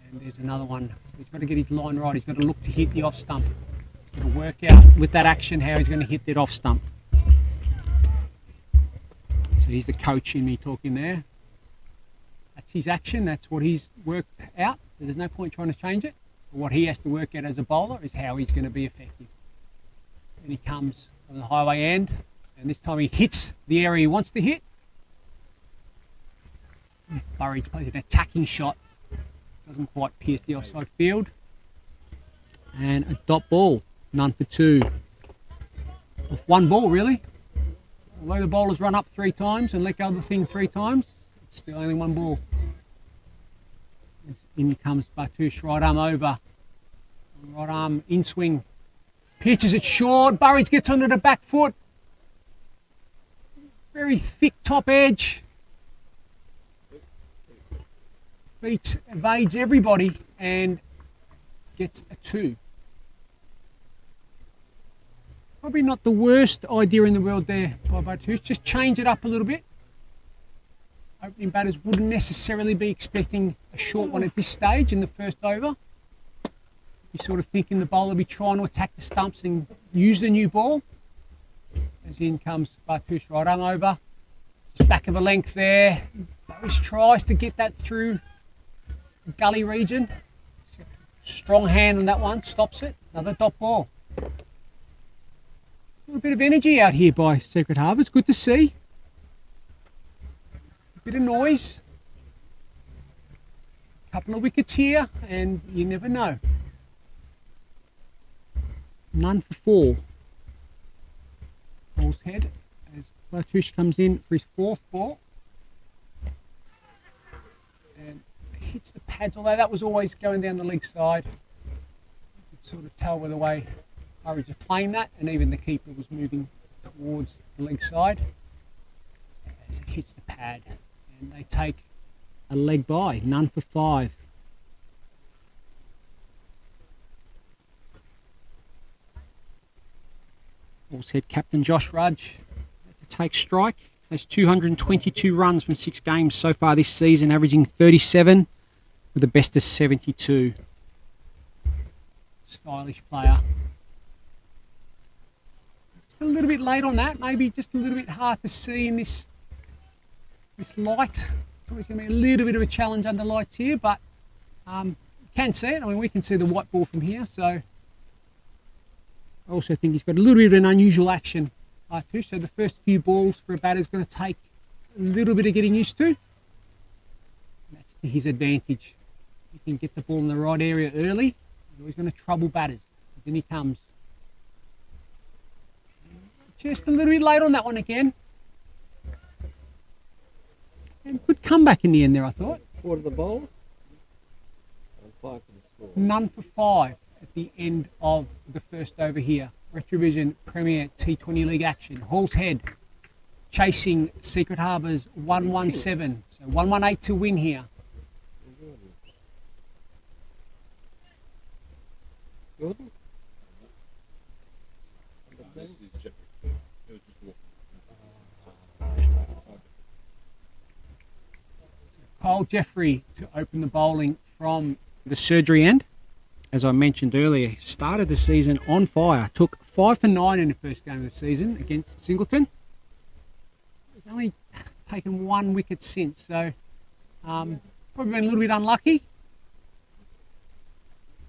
And there's another one. So he's got to get his line right. He's got to look to hit the off stump. He's got to work out with that action how he's going to hit that off stump. So he's the coach in me talking there. That's his action. That's what he's worked out. So there's no point trying to change it. But what he has to work out as a bowler is how he's going to be effective. And he comes from the highway end, and this time he hits the area he wants to hit. Burridge plays an attacking shot, doesn't quite pierce the offside field, and a dot ball, none for two. Off one ball really. Although the bowlers run up 3 times and let go of the thing 3 times, it's still only one ball. In comes Bartush, right arm over, right arm in swing. Pitches it short, Burridge gets onto the back foot. Very thick top edge. Evades everybody and gets a 2. Probably not the worst idea in the world there by Bartush. Just change it up a little bit. Opening batters wouldn't necessarily be expecting a short one at this stage in the first over. You're sort of thinking the bowler will be trying to attack the stumps and use the new ball. As in comes Bartush, right arm over. Just back of a length there. Burridge tries to get that through the gully region. Strong hand on that one, stops it. Another dot ball. A little bit of energy out here by Secret Harbour. It's good to see. A bit of noise. A couple of wickets here, and you never know. None for 4. Halls Head as Bartush comes in for his 4th ball. And hits the pads, although that was always going down the leg side. You could sort of tell by the way Burridge was playing that, and even the keeper was moving towards the leg side as it hits the pad. And they take a leg by, none for 5. Halls Head captain Josh Rudge had to take strike has 222 runs from 6 games so far this season, averaging 37 with a best of 72. Stylish player. Just a little bit late on that, maybe just a little bit hard to see in this light. It's going to be a little bit of a challenge under lights here, but you can see it. I mean, we can see the white ball from here, so I also think he's got a little bit of an unusual action. So the first few balls for a batter is going to take a little bit of getting used to. That's to his advantage. He can get the ball in the right area early. He's going to trouble batters. In he comes. Just a little bit late on that one again. And good comeback in the end there, I thought. 4 to the bowl. And 5 for the score. None for 5 at the end of the first over here. RetraVision Premier T20 League action. Hall's Head chasing Secret Harbour's 117. So 118 to win here. Gordon? Kyle Jeffrey to open the bowling from the surgery end. As I mentioned earlier, started the season on fire. Took 5 for 9 in the first game of the season against Singleton. He's only taken 1 wicket since, so probably been a little bit unlucky.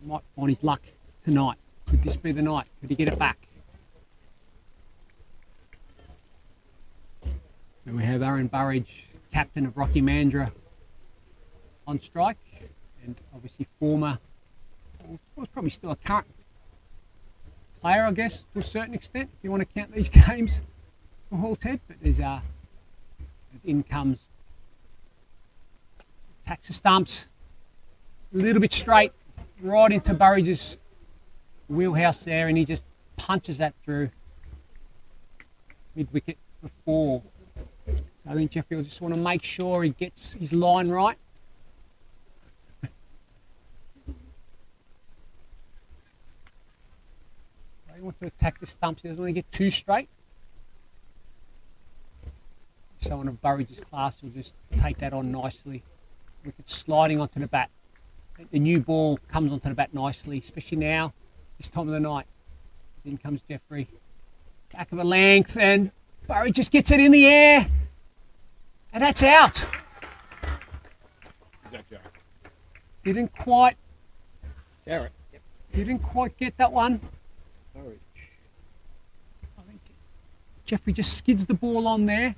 Might find his luck tonight. Could this be the night? Could he get it back? And we have Aaron Burridge, captain of Rocky Mandra, on strike, and obviously former, well, probably still a current player, I guess, to a certain extent, if you want to count these games for Hall's Head. But as in comes, attacks the stumps, a little bit straight, right into Burridge's wheelhouse there, and he just punches that through mid-wicket for 4. So I think Jeffrey will just want to make sure he gets his line right. He wants to attack the stumps. He doesn't want to get too straight. Someone of Burridge's class will just take that on nicely. Wicket sliding onto the bat. The new ball comes onto the bat nicely, especially now, this time of the night. In comes Jeffrey. Back of a length, and Burridge just gets it in the air. And that's out. Is that Jarrett? Didn't quite. Jarrett. Yep. Didn't quite get that one. Burridge. I think Jeffrey just skids the ball on there,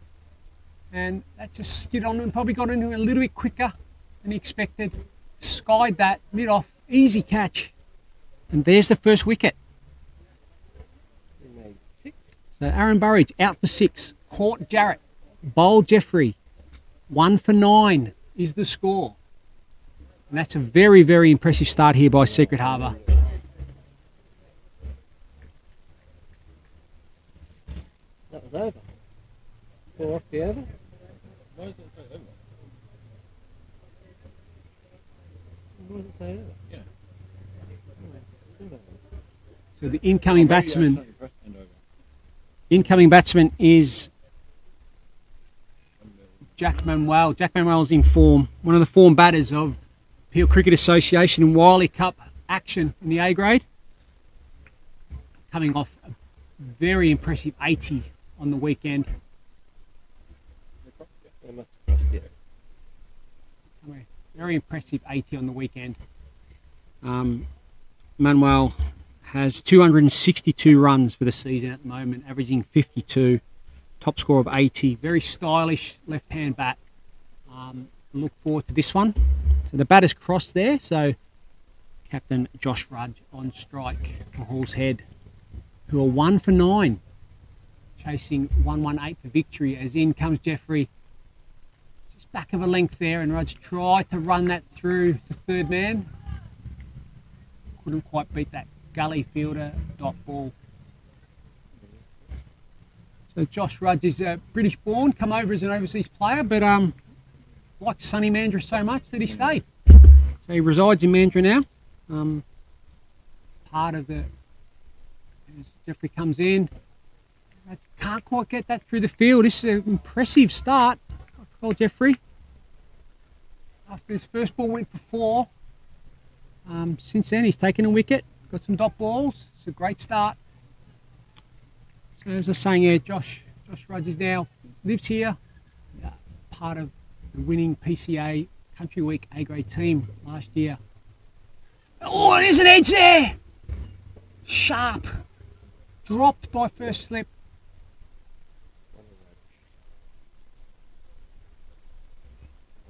and that just skid on and probably got into it a little bit quicker than he expected. Skied that mid off, easy catch, and there's the first wicket. He made 6. So Aaron Burridge out for 6, caught Jarrett, bowled Jeffrey, 1 for 9 is the score, and that's a very, very impressive start here by Secret Harbour. That was over. 4 off the over. Why does it say over? What does it say over? Yeah. So the incoming Maybe you batsman. accidentally pressed end over. Incoming batsman is Jack Manuel. Jack Manuel's in form. One of the form batters of Peel Cricket Association and Wiley Cup action in the A grade. Coming off a very impressive 80 on the weekend. They must have crossed it. Very impressive 80 on the weekend. Manuel has 262 runs for the season at the moment, averaging 52. Top score of 80. Very stylish left-hand bat. Look forward to this one. So the batter's crossed there. So Captain Josh Rudge on strike for Hall's Head, who are 1 for 9, chasing 118 for victory. As in comes Jeffrey. Just back of a length there, and Rudge tried to run that through to third man. Couldn't quite beat that gully fielder dot ball. So Josh Rudge is British born, come over as an overseas player, but liked sunny Mandurah so much that he stayed. So he resides in Mandurah now. Part of the, as Jeffrey comes in, Can't quite get that through the field. This is an impressive start. Cole Jeffrey. After his first ball went for 4. Since then he's taken a wicket. Got some dot balls. It's a great start. So as I was saying, yeah, Josh Rogers now lives here. Part of the winning PCA Country Week A-grade team last year. Oh, there's an edge there! Sharp. Dropped by first slip.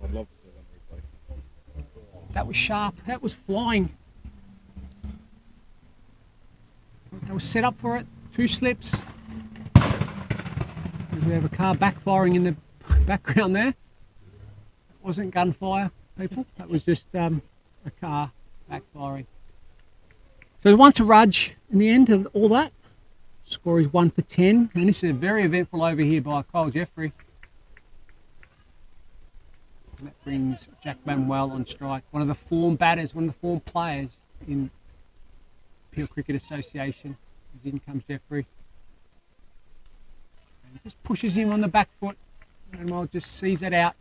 I'd love to see that replay. That was sharp. That was flying. That was set up for it. 2 slips. We have a car backfiring in the background there. It wasn't gunfire, people. That was just a car backfiring. So 1 to Rudge in the end of all that. Score is 1 for 10. And this is a very eventful over here by Cole Jeffrey. And that brings Jack Manuel on strike. One of the form batters, one of the form players in Peel Cricket Association. As in comes Jeffrey. And just pushes him on the back foot. And Manuel just sees it out.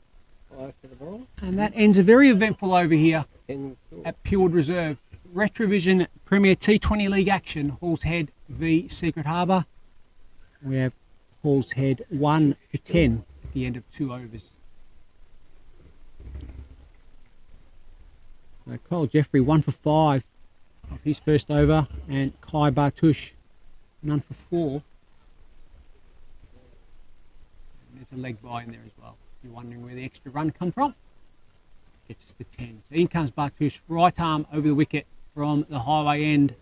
5 for the ball. And that ends a very eventful over here 10 score. at Peelwood Reserve. RetraVision Premier T20 League action. Halls Head v Secret Harbour. We have Halls Head 1 for 10 at the end of 2 overs. So Cole Jeffrey 1 for 5 of his first over, and Kai Bartush none for 4. And there's a leg by in there as well. If you're wondering where the extra run come from, gets us to 10. So in comes Bartush, right arm over the wicket from the highway end,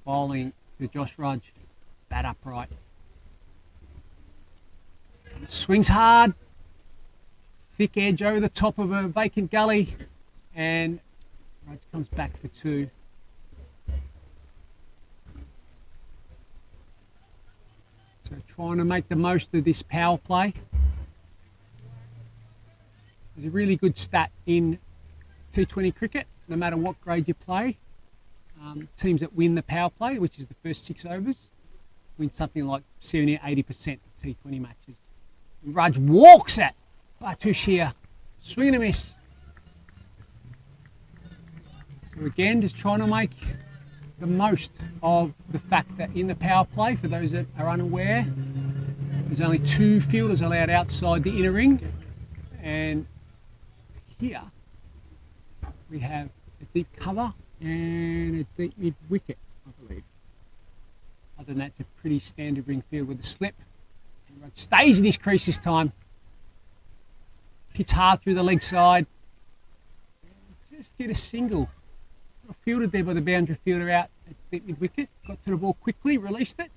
bowling to Josh Rudge, bat upright. And swings hard, thick edge over the top of a vacant gully, and Rudge comes back for 2. So trying to make the most of this power play. There's a really good stat in T20 cricket, no matter what grade you play. Teams that win the power play, which is the first 6 overs, win something like 70 or 80% of T20 matches. Rudge walks at Bartush here, swing and a miss. So again, just trying to make the most of the fact that in the power play, for those that are unaware, there's only 2 fielders allowed outside the inner ring, and here we have a deep cover and a deep mid wicket, I believe. Other than that, it's a pretty standard ring field with a slip. And Rudge stays in his crease this time. Hits hard through the leg side. Just get a single. Fielded there by the boundary fielder out at deep mid wicket. Got to the ball quickly, released it.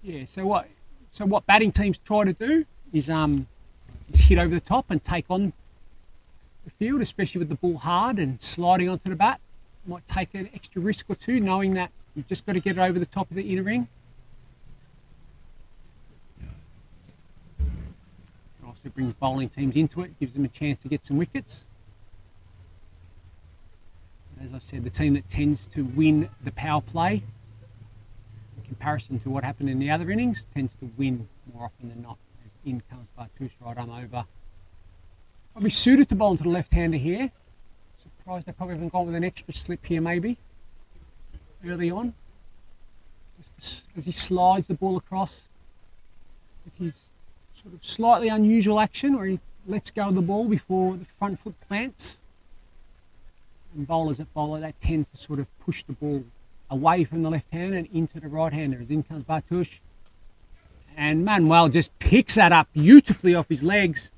Yeah, so what batting teams try to do is hit over the top and take on the field, especially with the ball hard and sliding onto the bat. Might take an extra risk or 2, knowing that you've just got to get it over the top of the inner ring. It also brings bowling teams into it, gives them a chance to get some wickets. As I said, the team that tends to win the power play, in comparison to what happened in the other innings, tends to win more often than not. As in comes Bartush, right arm over. Probably suited to bowl into the left-hander here. Surprised they probably haven't gone with an extra slip here maybe, early on. Just as he slides the ball across with his sort of slightly unusual action where he lets go of the ball before the front foot plants. And bowlers that bowl like that tend to sort of push the ball away from the left hand and into the right hander. As in comes Bartush. And Manuel just picks that up beautifully off his legs.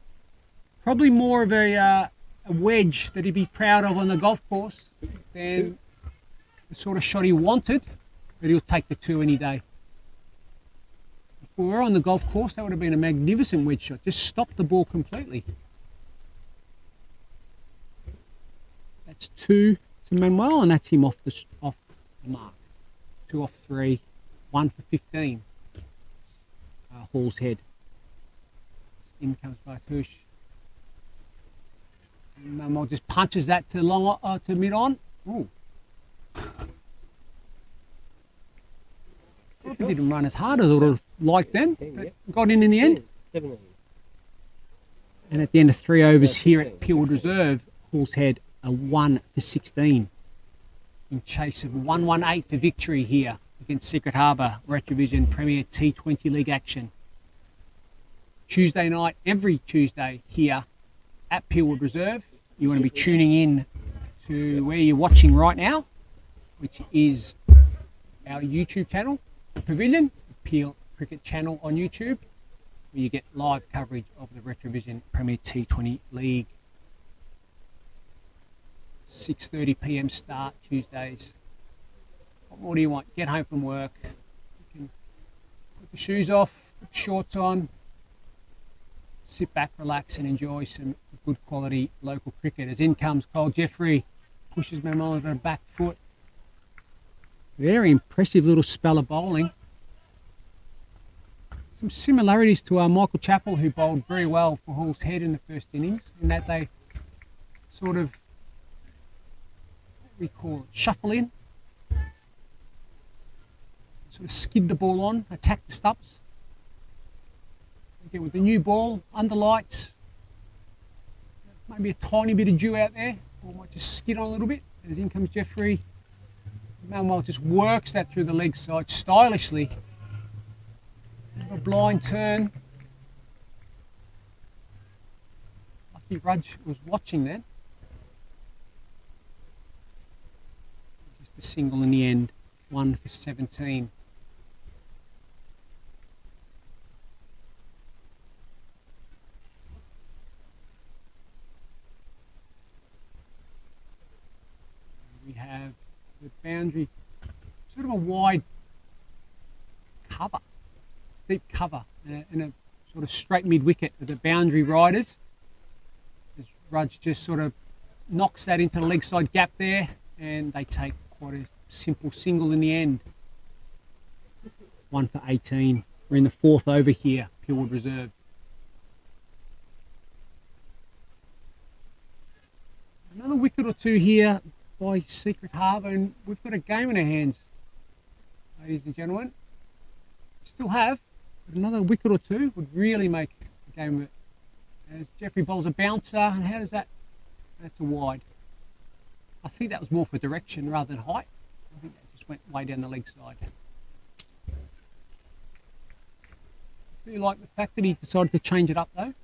Probably more of a wedge that he'd be proud of on the golf course than the sort of shot he wanted, but he'll take the 2 any day. If we were on the golf course, that would have been a magnificent wedge shot. Just stopped the ball completely. That's 2 to Manuel, and that's him off the mark. 2 off 3, 1 for 15. Hall's Head. In comes Bartush. And Manuel just punches that to long to mid on. Ooh. Probably didn't run as hard as I would have liked then, 10, but yep. got in the end. 17. And at the end of 3 overs here at Peelwood Reserve, Hall's Head a 1 for 16 in chase of 118 for victory here against Secret Harbour, RetraVision Premier T20 League action. Tuesday night, every Tuesday here at Peelwood Reserve. You want to be tuning in to where you're watching right now, which is our YouTube channel, the Pavilion, the Peel Cricket channel on YouTube, where you get live coverage of the RetraVision Premier T20 League. 6:30 p.m. start Tuesdays. What more do you want? Get home from work. You can put the shoes off, put the shorts on, sit back, relax and enjoy some good quality local cricket. As in comes Cole Jeffrey, pushes Mammola to the back foot. Very impressive little spell of bowling. Some similarities to Michael Chappell, who bowled very well for Hall's Head in the first innings, in that they sort of, what we call it, shuffle in, sort of skid the ball on, attack the stumps. Again, with the new ball, under lights, maybe a tiny bit of dew out there, or might just skid on a little bit. As in comes Jeffrey. Manuel just works that through the leg side stylishly. A blind turn. Lucky Rudge was watching that. Just a single in the end, 1 for 17. We have the boundary, sort of a wide cover, deep cover, and a sort of straight mid-wicket with the boundary riders. As Rudge just sort of knocks that into the leg side gap there, and they take quite a simple single in the end. 1 for 18. We're in the 4th over here, Peelwood Reserve. Another wicket or two here by Secret Harbour, and we've got a game in our hands, ladies and gentlemen. Still have, but another wicket or two would really make the game of it. As Jeffrey bowls a bouncer, and how does that? That's a wide. I think that was more for direction rather than height. I think that just went way down the leg side. I really like the fact that he decided to change it up though.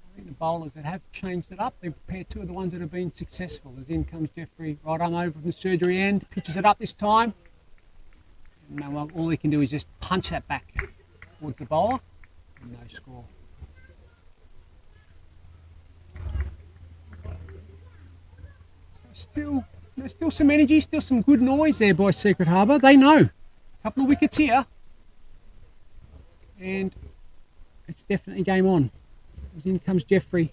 I think the bowlers that have changed it up, they prepare 2 of the ones that have been successful. As in comes Jeffrey, right arm over from the surgery end, pitches it up this time. And now all he can do is just punch that back towards the bowler, and no score. So still some energy, still some good noise there by Secret Harbour. They know. A couple of wickets here. And it's definitely game on. As in comes Jeffrey.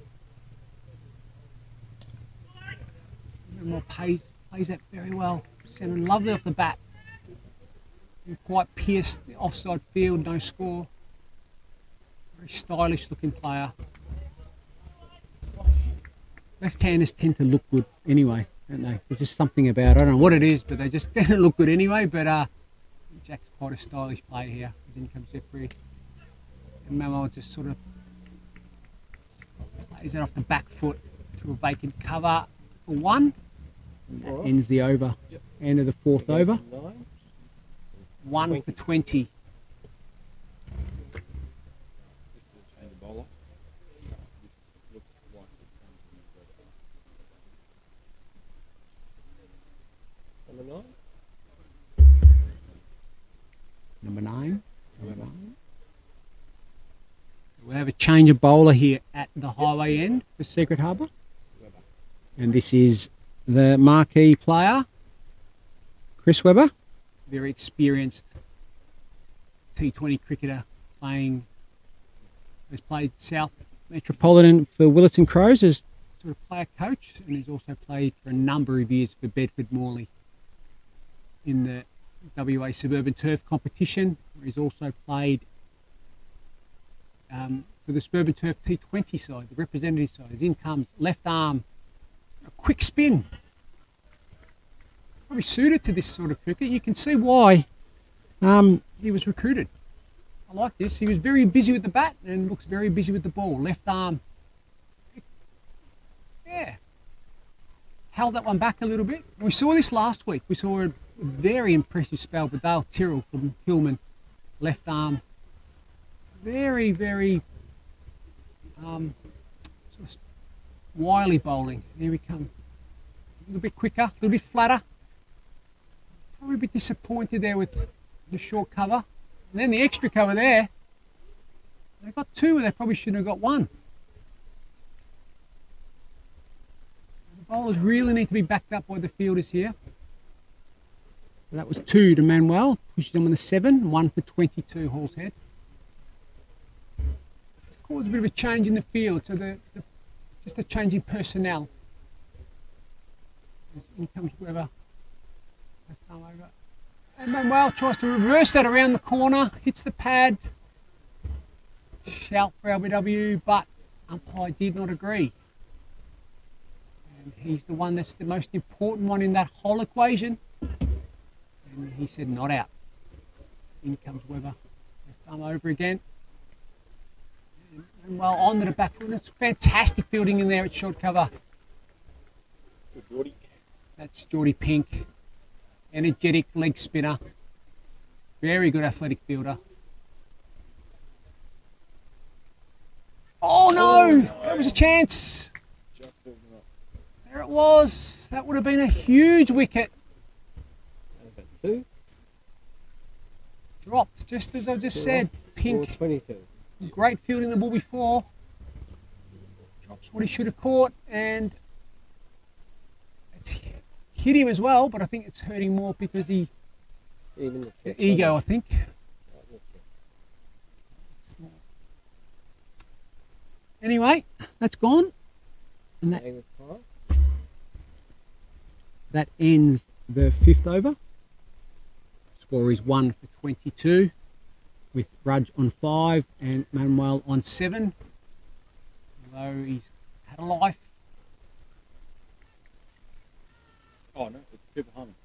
More plays that very well. Sending lovely off the bat. Didn't quite pierce the offside field, no score. Very stylish looking player. Left-handers tend to look good anyway, don't they? There's just something about it. I don't know what it is, but they just look good anyway. But Jack's quite a stylish player here. As in comes Jeffrey. And Manuel just sort of plays it off the back foot through a vacant cover for 1. And that ends the over. Yep. End of the 4th over. 9. 1 for 20. This is a change of bowler. This looks like it's going to be Number 9. Number 9. We'll have a change of bowler here at the highway end for Secret Harbour. And this is the marquee player, Chris Webber. Very experienced T20 cricketer, has played South Metropolitan for Willetton Crows as sort of player coach, and he's also played for a number of years for Bedford Morley in the WA Suburban Turf competition. He's also played for the Suburban Turf T20 side, the representative side. As in comes left arm, a quick spin. probably suited to this sort of cricket. You can see why he was recruited. I like this. He was very busy with the bat and looks very busy with the ball. Left arm. Yeah. Held that one back a little bit. We saw this last week. We saw a very impressive spell with Dale Tyrrell from Kilman. Left arm. Very, very sort of wily bowling. Here we come. A little bit quicker, a little bit flatter. Probably a bit disappointed there with the short cover. And then the extra cover there. They got two where they probably shouldn't have got one. The bowlers really need to be backed up by the fielders here. That was 2 to Manuel. Pushed him on the 7, 1 for 22 Hall's Head. It's caused a bit of a change in the field, so just a change in personnel. As in comes Weber. Left arm over. And Manuel tries to reverse that around the corner, hits the pad. Shout for LBW, but umpire did not agree. And he's the one that's the most important one in that whole equation. And he said not out. In comes Weber. Left arm over again. And well, on to the back foot. It's fantastic fielding in there at short cover. That's Geordie Pink. Energetic leg spinner. Very good athletic fielder. Oh no! That was a chance. There it was. That would have been a huge wicket. 2. Dropped, just as I just said. Pink. 22. Great fielding the ball before. Drops what he should have caught, and it's hit him as well, but I think it's hurting more because the ego, I think. Anyway, that's gone. And that ends the 5th over. Score is 1 for 22 with Rudge on 5 and Manuel on 7. Although he's had a life. Oh no, it's Cooper Harmon.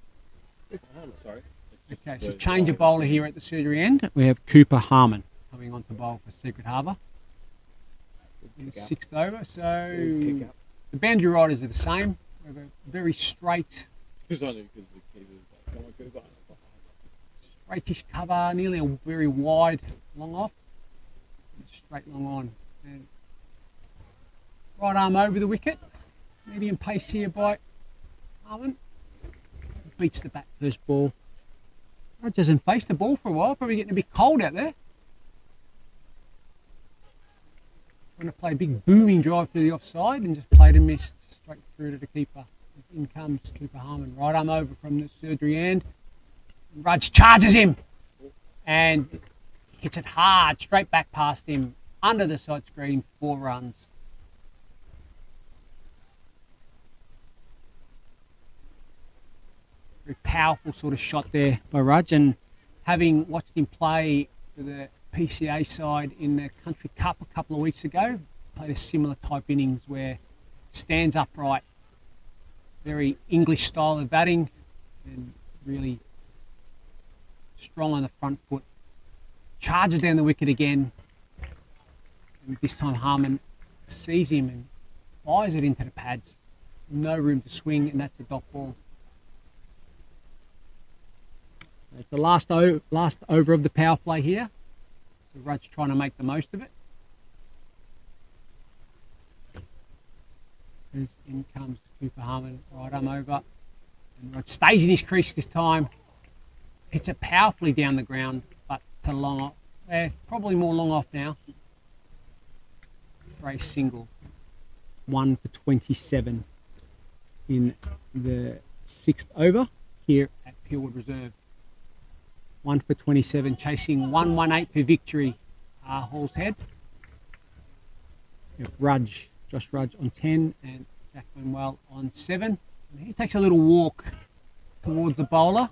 Cooper Harmon, sorry. Okay, so change of bowler here at the surgery end. We have Cooper Harmon coming on to bowl for Secret Harbour. In the 6th over, so the boundary riders are the same. We have a very straight, straightish cover, nearly a very wide long off, straight long on. And right arm over the wicket, medium pace here by Harmon. Beats the bat first ball. Rudge hasn't faced the ball for a while, probably getting a bit cold out there. Trying to play a big booming drive through the offside and just played and missed straight through to the keeper. In comes Cooper Harmon, right arm over from the surgery end. Rudge charges him and hits it hard, straight back past him, under the side screen, 4 runs. Very powerful sort of shot there by Rudge, and having watched him play for the PCAI side in the Country Cup a couple of weeks ago, played a similar type innings where stands upright, very English style of batting and really strong on the front foot. Charges down the wicket again, and this time Harmon sees him and fires it into the pads. No room to swing, and that's a dot ball. It's the last over of the power play here. So Rudge trying to make the most of it. As in comes Cooper Harmon, right arm over. And Rudge stays in his crease this time. Hits it powerfully down the ground, but to long off. Probably more long off now. For a single. 1 for 27 in the 6th over here at Peelwood Reserve. 1 for 27, chasing 118 for victory, Hall's Head. We have Rudge, Josh Rudge on 10 and Jack Manuel on 7. And he takes a little walk towards the bowler.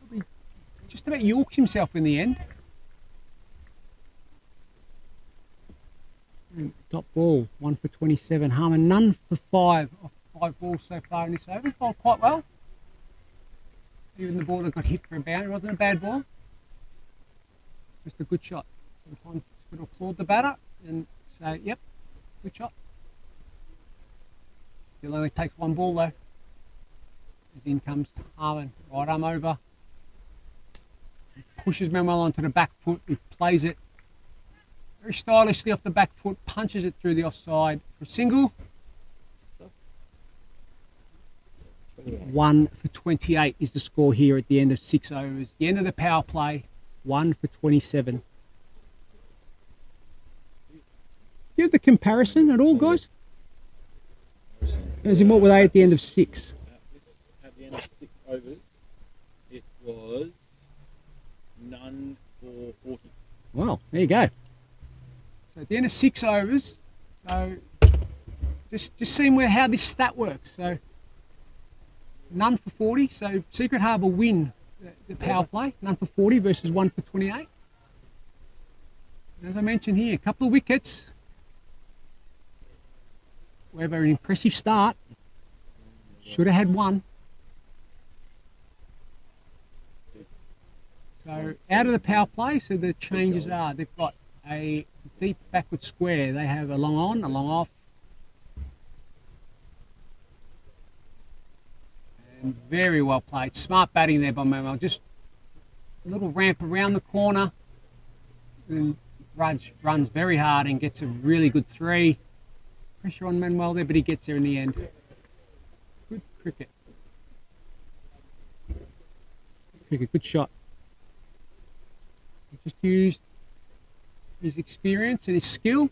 Probably just about yorks himself in the end. And top ball, 1 for 27. Harmon, none for 5 off 5 balls so far in this over. He's bowled quite well. Even the ball that got hit for a boundary wasn't a bad ball. Just a good shot. Sometimes it's good to applaud the batter and say, yep, good shot. Still only takes one ball though. As in comes Harbour, right arm over. He pushes Manuel onto the back foot, he plays it very stylishly off the back foot, punches it through the offside for a single. 1 for 28 is the score here at the end of 6 overs. The end of the power play, 1 for 27. Do you have the comparison at all, guys? As in, what were they at the end of 6? At the end of 6 overs, it was none for 40. Well, there you go. So at the end of 6 overs, so just seeing how this stat works. So none for 40. So Secret Harbour win the power play. None for 40 versus 1 for 28. And as I mentioned here, a couple of wickets. We have an impressive start. Should have had one. So out of the power play, so the changes are they've got a deep backward square. They have a long on, a long off. And very well played. Smart batting there by Manuel. Just a little ramp around the corner. And Raj runs very hard and gets a really good 3. Pressure on Manuel there, but he gets there in the end. Good cricket. Good shot. He just used his experience and his skill.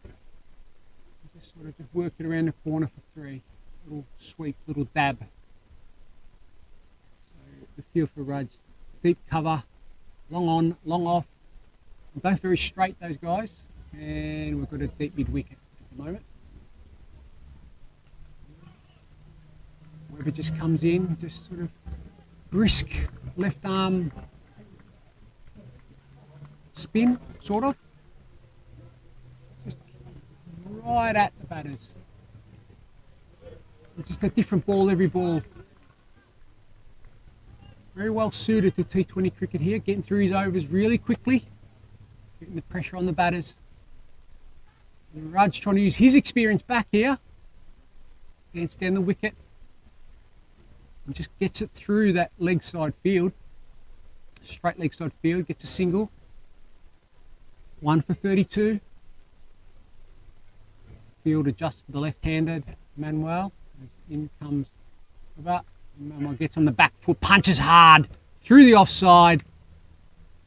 Just sort of just work it around the corner for 3. Little sweep, little dab. So the feel for Raj. Deep cover, long on, long off. Both very straight, those guys. And we've got a deep mid wicket at the moment. Weber just comes in, just sort of brisk left arm spin, sort of. Just right at the batters. It's just a different ball every ball. Very well suited to T20 cricket here, getting through his overs really quickly, getting the pressure on the batters. And Raj trying to use his experience back here, dance down the wicket, and just gets it through that leg side field, straight leg side field, gets a single. 1 for 32. Field adjusts for the left-handed Manuel. As in comes about. Manuel gets on the back foot, punches hard through the offside.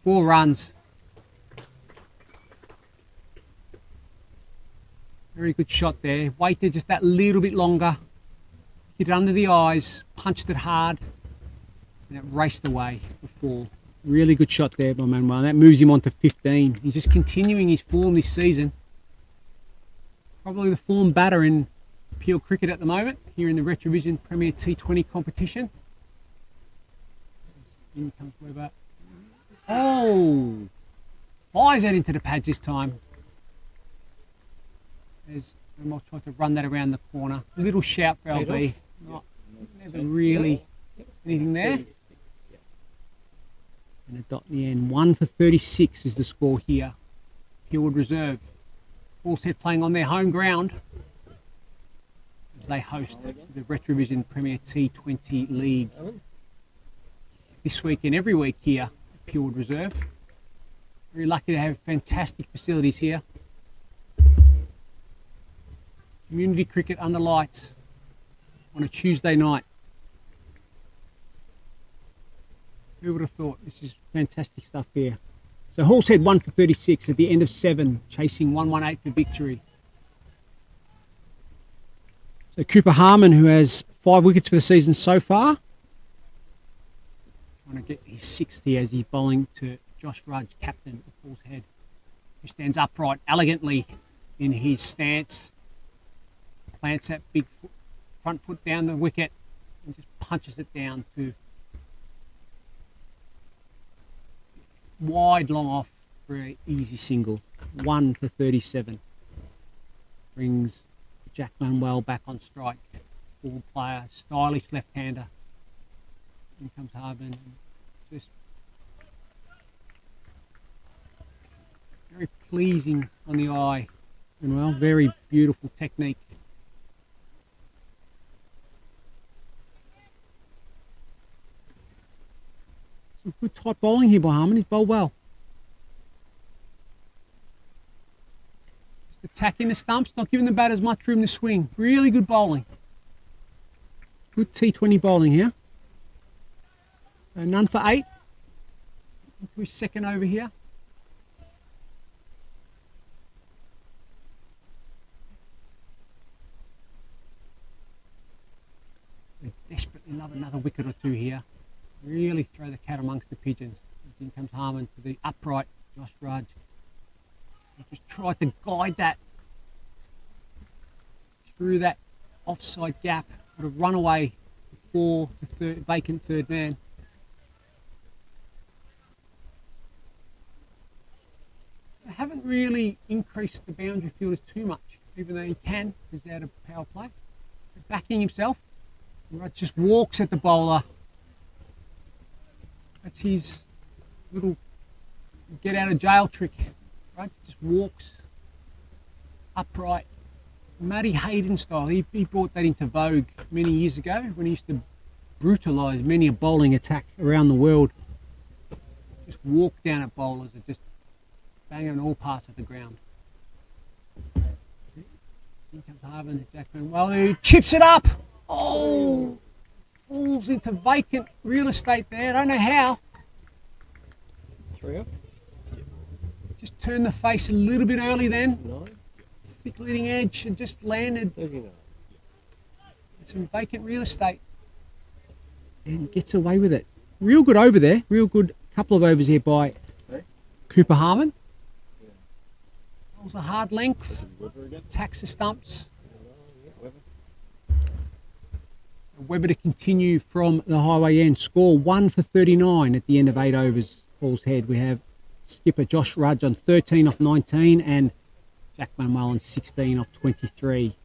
4 runs. Very good shot there. Waited just that little bit longer. Hit it under the eyes, punched it hard, and it raced away for 4. Really good shot there by Manuel. That moves him on to 15. He's just continuing his form this season. Probably the form batter in Peel cricket at the moment, here in the RetraVision Premier T20 competition. In comes Weber. Oh! Fires that into the pads this time. As Manuel tried to run that around the corner. Little shout for LB. Never really anything there. And a dot in the end. 1 for 36 is the score here. Pillwood Reserve. Horsehead playing on their home ground as they host the RetraVision Premier T20 League this week and every week here at Pillwood Reserve. Very lucky to have fantastic facilities here. Community cricket under lights on a Tuesday night. Who would have thought? This is fantastic stuff here. So Horsehead 1 for 36 at the end of 7, chasing 118 for victory. So Cooper Harmon, who has 5 wickets for the season so far, trying to get his 6th here as he's bowling to Josh Rudge, captain of Horsehead, who stands upright elegantly in his stance, plants that big front foot down the wicket and just punches it down to wide long off for an easy single. 1 for 37. Brings Jack Manuel back on strike. Forward player, stylish left-hander. In comes Harbour. just very pleasing on the eye. And well, very beautiful technique. Some good tight bowling here by Harmon. He's bowled well. Just attacking the stumps, not giving the batters much room to swing. Really good bowling. Good T20 bowling here. So none for 8. Into his second over here. They desperately love another wicket or two here. Really throw the cat amongst the pigeons. In comes Harmon to the upright Josh Rudge. He just tried to guide that through that offside gap. Would have run away before the vacant third man. They haven't really increased the boundary fielders too much, even though he can, because they're out of power play. Backing himself, Rudge just walks at the bowler. That's his little get out of jail trick. Rudge just walks upright. Matty Hayden style. He brought that into vogue many years ago when he used to brutalise many a bowling attack around the world. Just walk down at bowlers and just bang on all parts of the ground. Here comes Harvin, Jackman. Well, he chips it up. Oh, falls into vacant real estate there. I don't know how. 3 off. Just turned the face a little bit early then. 9. Thick leading edge and just landed 39. some vacant real estate and gets away with it. Real good over there. Real good couple of overs here by Cooper Harmon. Bowls a hard length. Attacks the stumps. Webber to continue from the highway end. Score 1 for 39 at the end of 8 overs. Paul's head. We have skipper Josh Rudge on 13 off 19 and Jack Manuel on 16 off 23.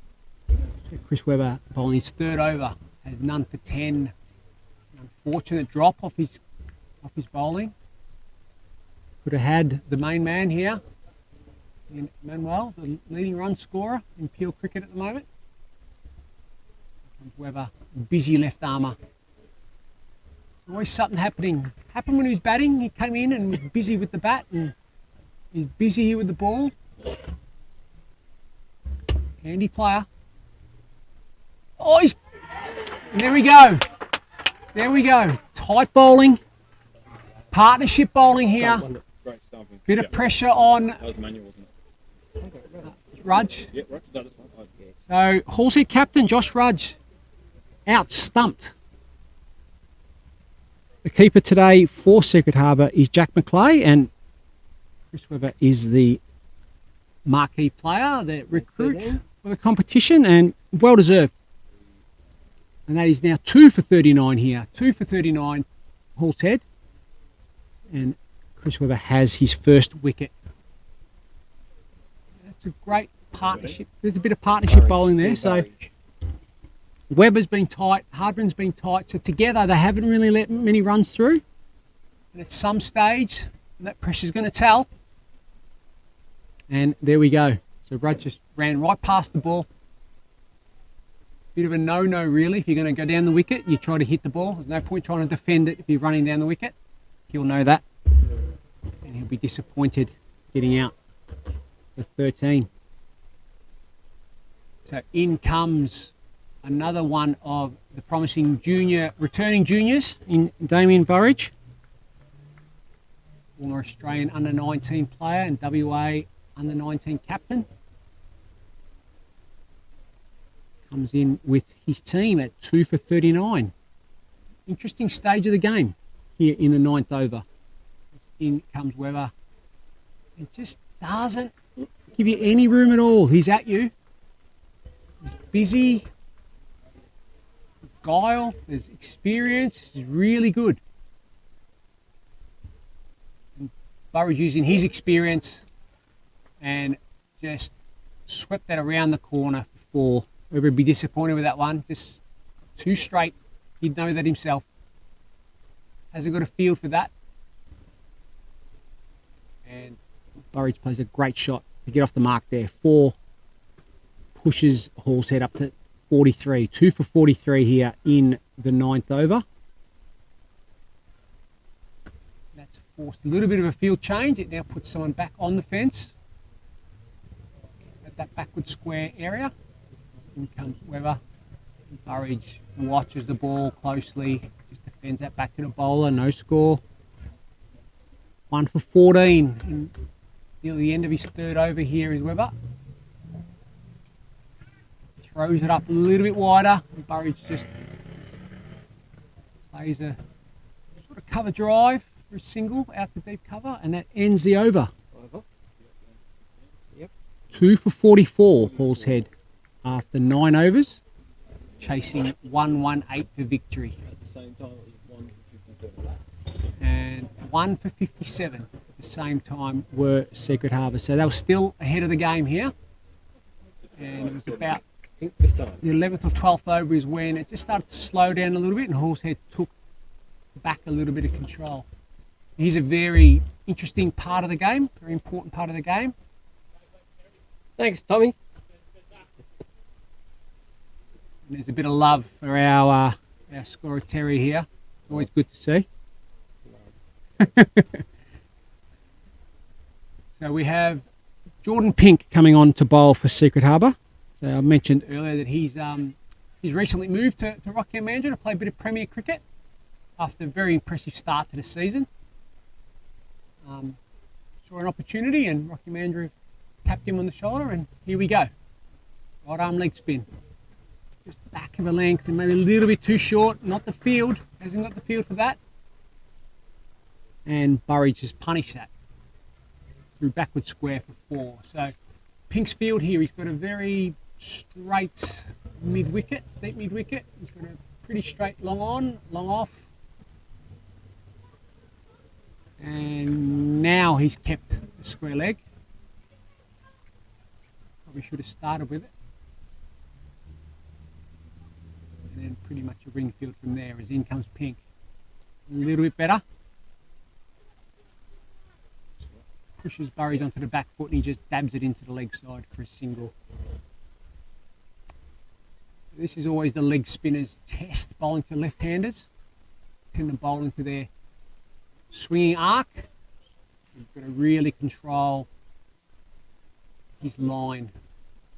Chris Webber bowling his third over. Has none for 10. Unfortunate drop off his bowling. Could have had the main man here. Manuel, the leading run scorer in Peel cricket at the moment. Comes Webber, busy left armour. Always something happening. Happened when he was batting. He came in and was busy with the bat, and he's busy here with the ball. Handy player. Oh, he's... There we go. There we go. Tight bowling. Partnership bowling here. Great stumping. Bit of pressure on That was manual, wasn't it? Rudge. Yeah, Rudge done this one. So, Halsey captain Josh Rudge out stumped. The keeper today for Secret Harbour is Jack McClay, and Chris Webber is the marquee player, the recruit for the competition, and well deserved. And that is now 2 for 39 here. 2 for 39, Hall's head. And Chris Webber has his first wicket. That's a great partnership. There's a bit of partnership bowling there. So Webber's been tight, Hardman's been tight. So together they haven't really let many runs through. And at some stage, that pressure's going to tell. And there we go. So Rudd just ran right past the ball. Bit of a no-no really. If you're going to go down the wicket, you try to hit the ball. There's no point trying to defend it if you're running down the wicket. He'll know that. And he'll be disappointed getting out for 13. So in comes another one of the promising returning juniors in Damien Burridge. Former Australian under-19 player and WA under-19 captain. Comes in with his team at 2 for 39. Interesting stage of the game here in the 9th over. In comes Webber. It just doesn't give you any room at all. He's at you. He's busy. There's guile. There's experience. He's really good. And Burridge using his experience and just swept that around the corner for 4. Webber would be disappointed with that one. Just too straight. He'd know that himself. hasn't got a field for that. And Burridge plays a great shot to get off the mark there. 4 pushes Hall's Head up to 43. 2 for 43 here in the 9th over. That's forced a little bit of a field change. It now puts someone back on the fence at that backward square area. In comes Weber. Burridge watches the ball closely, just defends that back to the bowler. No score. 1 for 14. Near the end of his 3rd over here is Weber. Throws it up a little bit wider. And Burridge just plays a sort of cover drive for a single out to deep cover, and that ends the over. Yep. 2 for 44, Hall's Head, after 9 overs, chasing 118 for victory. At the same time, it was 1 for 57. And 1 for 57 at the same time were Secret Harbour. So they were still ahead of the game here. And it was about This time. the 11th or 12th over is when it just started to slow down a little bit, and Hall's Head took back a little bit of control. He's a very interesting part of the game, very important part of the game. Thanks, Tommy. And there's a bit of love for our scorer Terry here. Always good to see. So we have Jordan Pink coming on to bowl for Secret Harbour. So I mentioned earlier that he's recently moved to Rockingham Mandurah to play a bit of Premier cricket after a very impressive start to the season. Saw an opportunity and Rockingham Mandurah tapped him on the shoulder, and here we go. Right arm leg spin. Just back of a length and maybe a little bit too short. Not the field. Hasn't got the field for that. And Burridge just punished that through backward square for 4. So Pink's field here, he's got a very straight mid-wicket, deep mid-wicket. He's got a pretty straight long on, long off. And now he's kept the square leg. Probably should have started with it. And then pretty much a ring field from there as in comes Pink. A little bit better. Pushes Burridge onto the back foot and he just dabs it into the leg side for a single. This is always the leg spinner's test, bowling to left-handers. Tend to bowl into their swinging arc. So you've got to really control his line,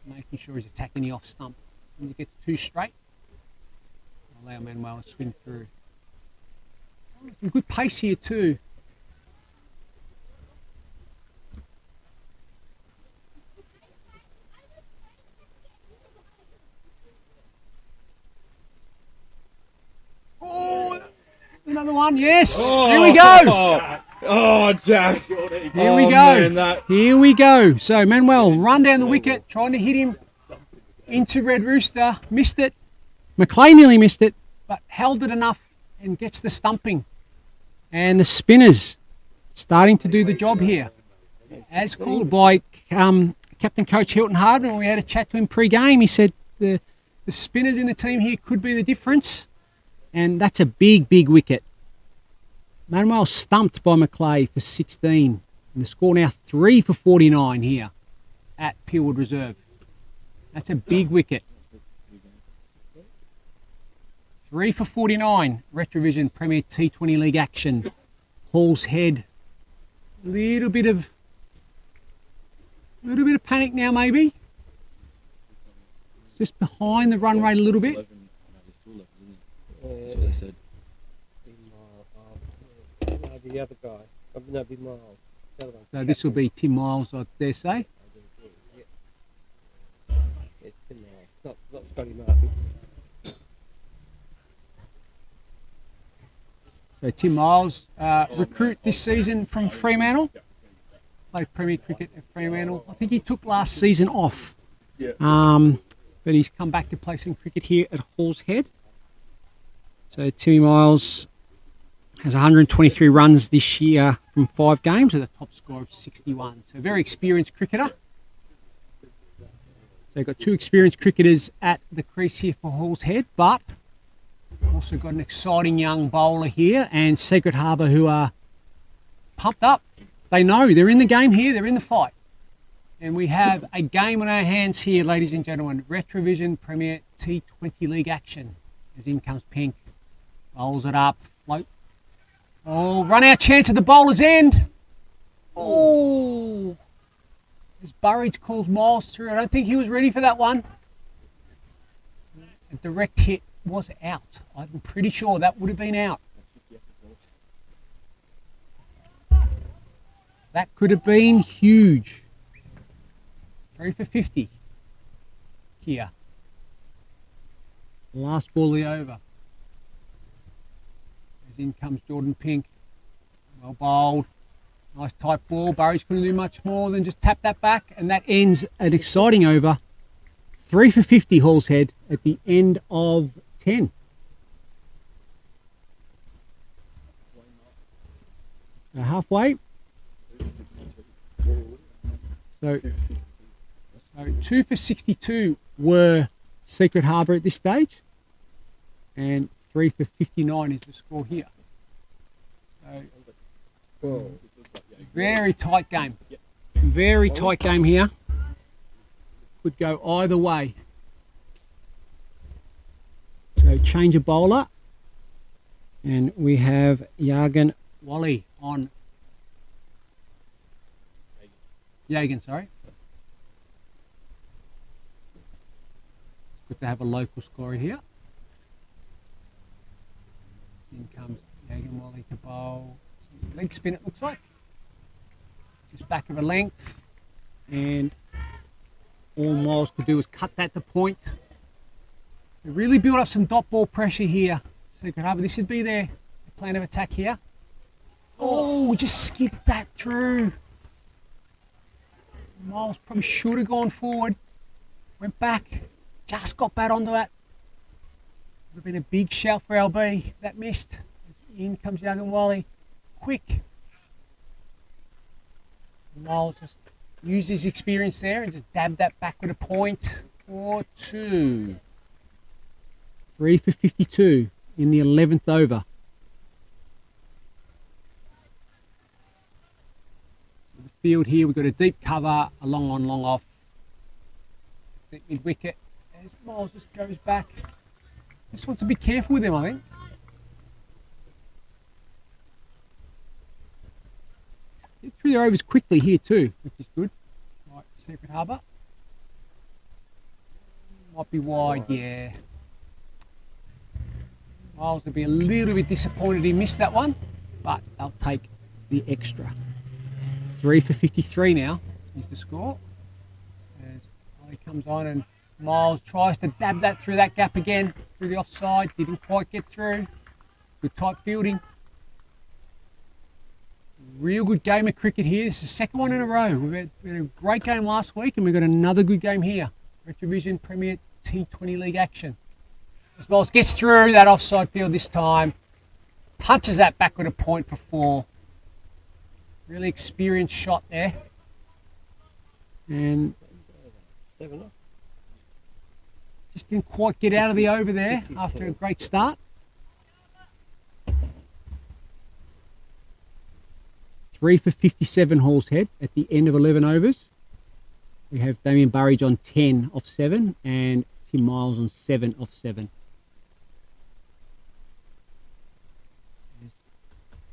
making sure he's attacking the off stump. When you get too straight, allow Manuel to swing through. Some good pace here too. Oh, another one, yes. Here we go. Oh, Jack. Here we Oh, go. man, Here we go. So Manuel run down the wicket, trying to hit him into Red Rooster. Missed it. McLean nearly missed it, but held it enough and gets the stumping. And the spinners starting to do the job here. As called by Captain Coach Hilton Harden, when we had a chat to him pre-game, he said the spinners in the team here could be the difference. And that's a big, big wicket. Manuel stumped by McLean for 16. And the score now 3 for 49 here at Peelwood Reserve. That's a big wicket. 3 for 49. RetraVision Premier T20 League action. Hall's Head. A little bit of panic now maybe. Just behind the run rate a little bit. That's what they said. No, the other guy. No, Big Miles. The other one. So this will be Tim Miles, I dare say. Yeah, it's Tim Miles. Not Scotty Martin. So Tim Miles, recruit this season from Fremantle. Played Premier Cricket at Fremantle. I think he took last season off. But he's come back to play some cricket here at Hall's Head. So Timmy Miles has 123 runs this year from 5 games with a top score of 61. So a very experienced cricketer. So they've got 2 experienced cricketers at the crease here for Hall's Head, but Also got an exciting young bowler here and Secret Harbour who are pumped up. They know they're in the game here, they're in the fight. And we have a game on our hands here, ladies and gentlemen. RetraVision Premier T20 League action. As in comes Pink. Bowls it up. Float. Oh, run out chance at the bowler's end. Oh. As Burridge calls Miles through. I don't think he was ready for that one. A direct hit was out. I'm pretty sure that would have been out. That could have been huge. 3 for 50 here. Last ball of the over. As in comes Jordan Pink. Well bowled. Nice tight ball. Burridge couldn't do much more than just tap that back. And that ends an exciting over. 3 for 50 Hall's Head at the end of 10. So halfway. So 2 for 62 were Secret Harbour at this stage, and 3 for 59 is the score here. So very tight game. Very tight game here. Could go either way. So change a bowler, and we have Yagan Wally on. Yagan, sorry. Good to have a local scorer here. In comes Yagan Wally to bowl. Leg spin it looks like. Just back of a length. And all Miles could do was cut that to point. So really build up some dot ball pressure here. Secret Harbour, this would be their plan of attack here. Oh, we just skipped that through. Miles probably should have gone forward. Went back. Just got back onto that. Would have been a big shout for LB. That missed. In comes Yagan Wally. Quick. Miles just used his experience there and just dabbed that back with a point for 2. 3 for 52 in the 11th over. So the field here, we've got a deep cover, a long on, long off. Deep mid wicket. As Miles just goes back. Just wants to be careful with him, I think. Get through their overs quickly here too, which is good. Right, Secret Harbour. Might be wide, yeah. Miles will be a little bit disappointed he missed that one, but they'll take the extra. 3 for 53 now is the score. As Ollie comes on and Miles tries to dab that through that gap again, through the offside, didn't quite get through. Good tight fielding. Real good game of cricket here. This is the second one in a row. We had a great game last week and we've got another good game here. RetraVision Premier T20 League action. As Miles gets through that offside field this time. Punches that back with a point for 4. Really experienced shot there. And just didn't quite get out of the over there after a great start. 3 for 57 Hall's Head at the end of 11 overs. We have Damien Burridge on 10 off 7 and Tim Miles on 7 off 7. As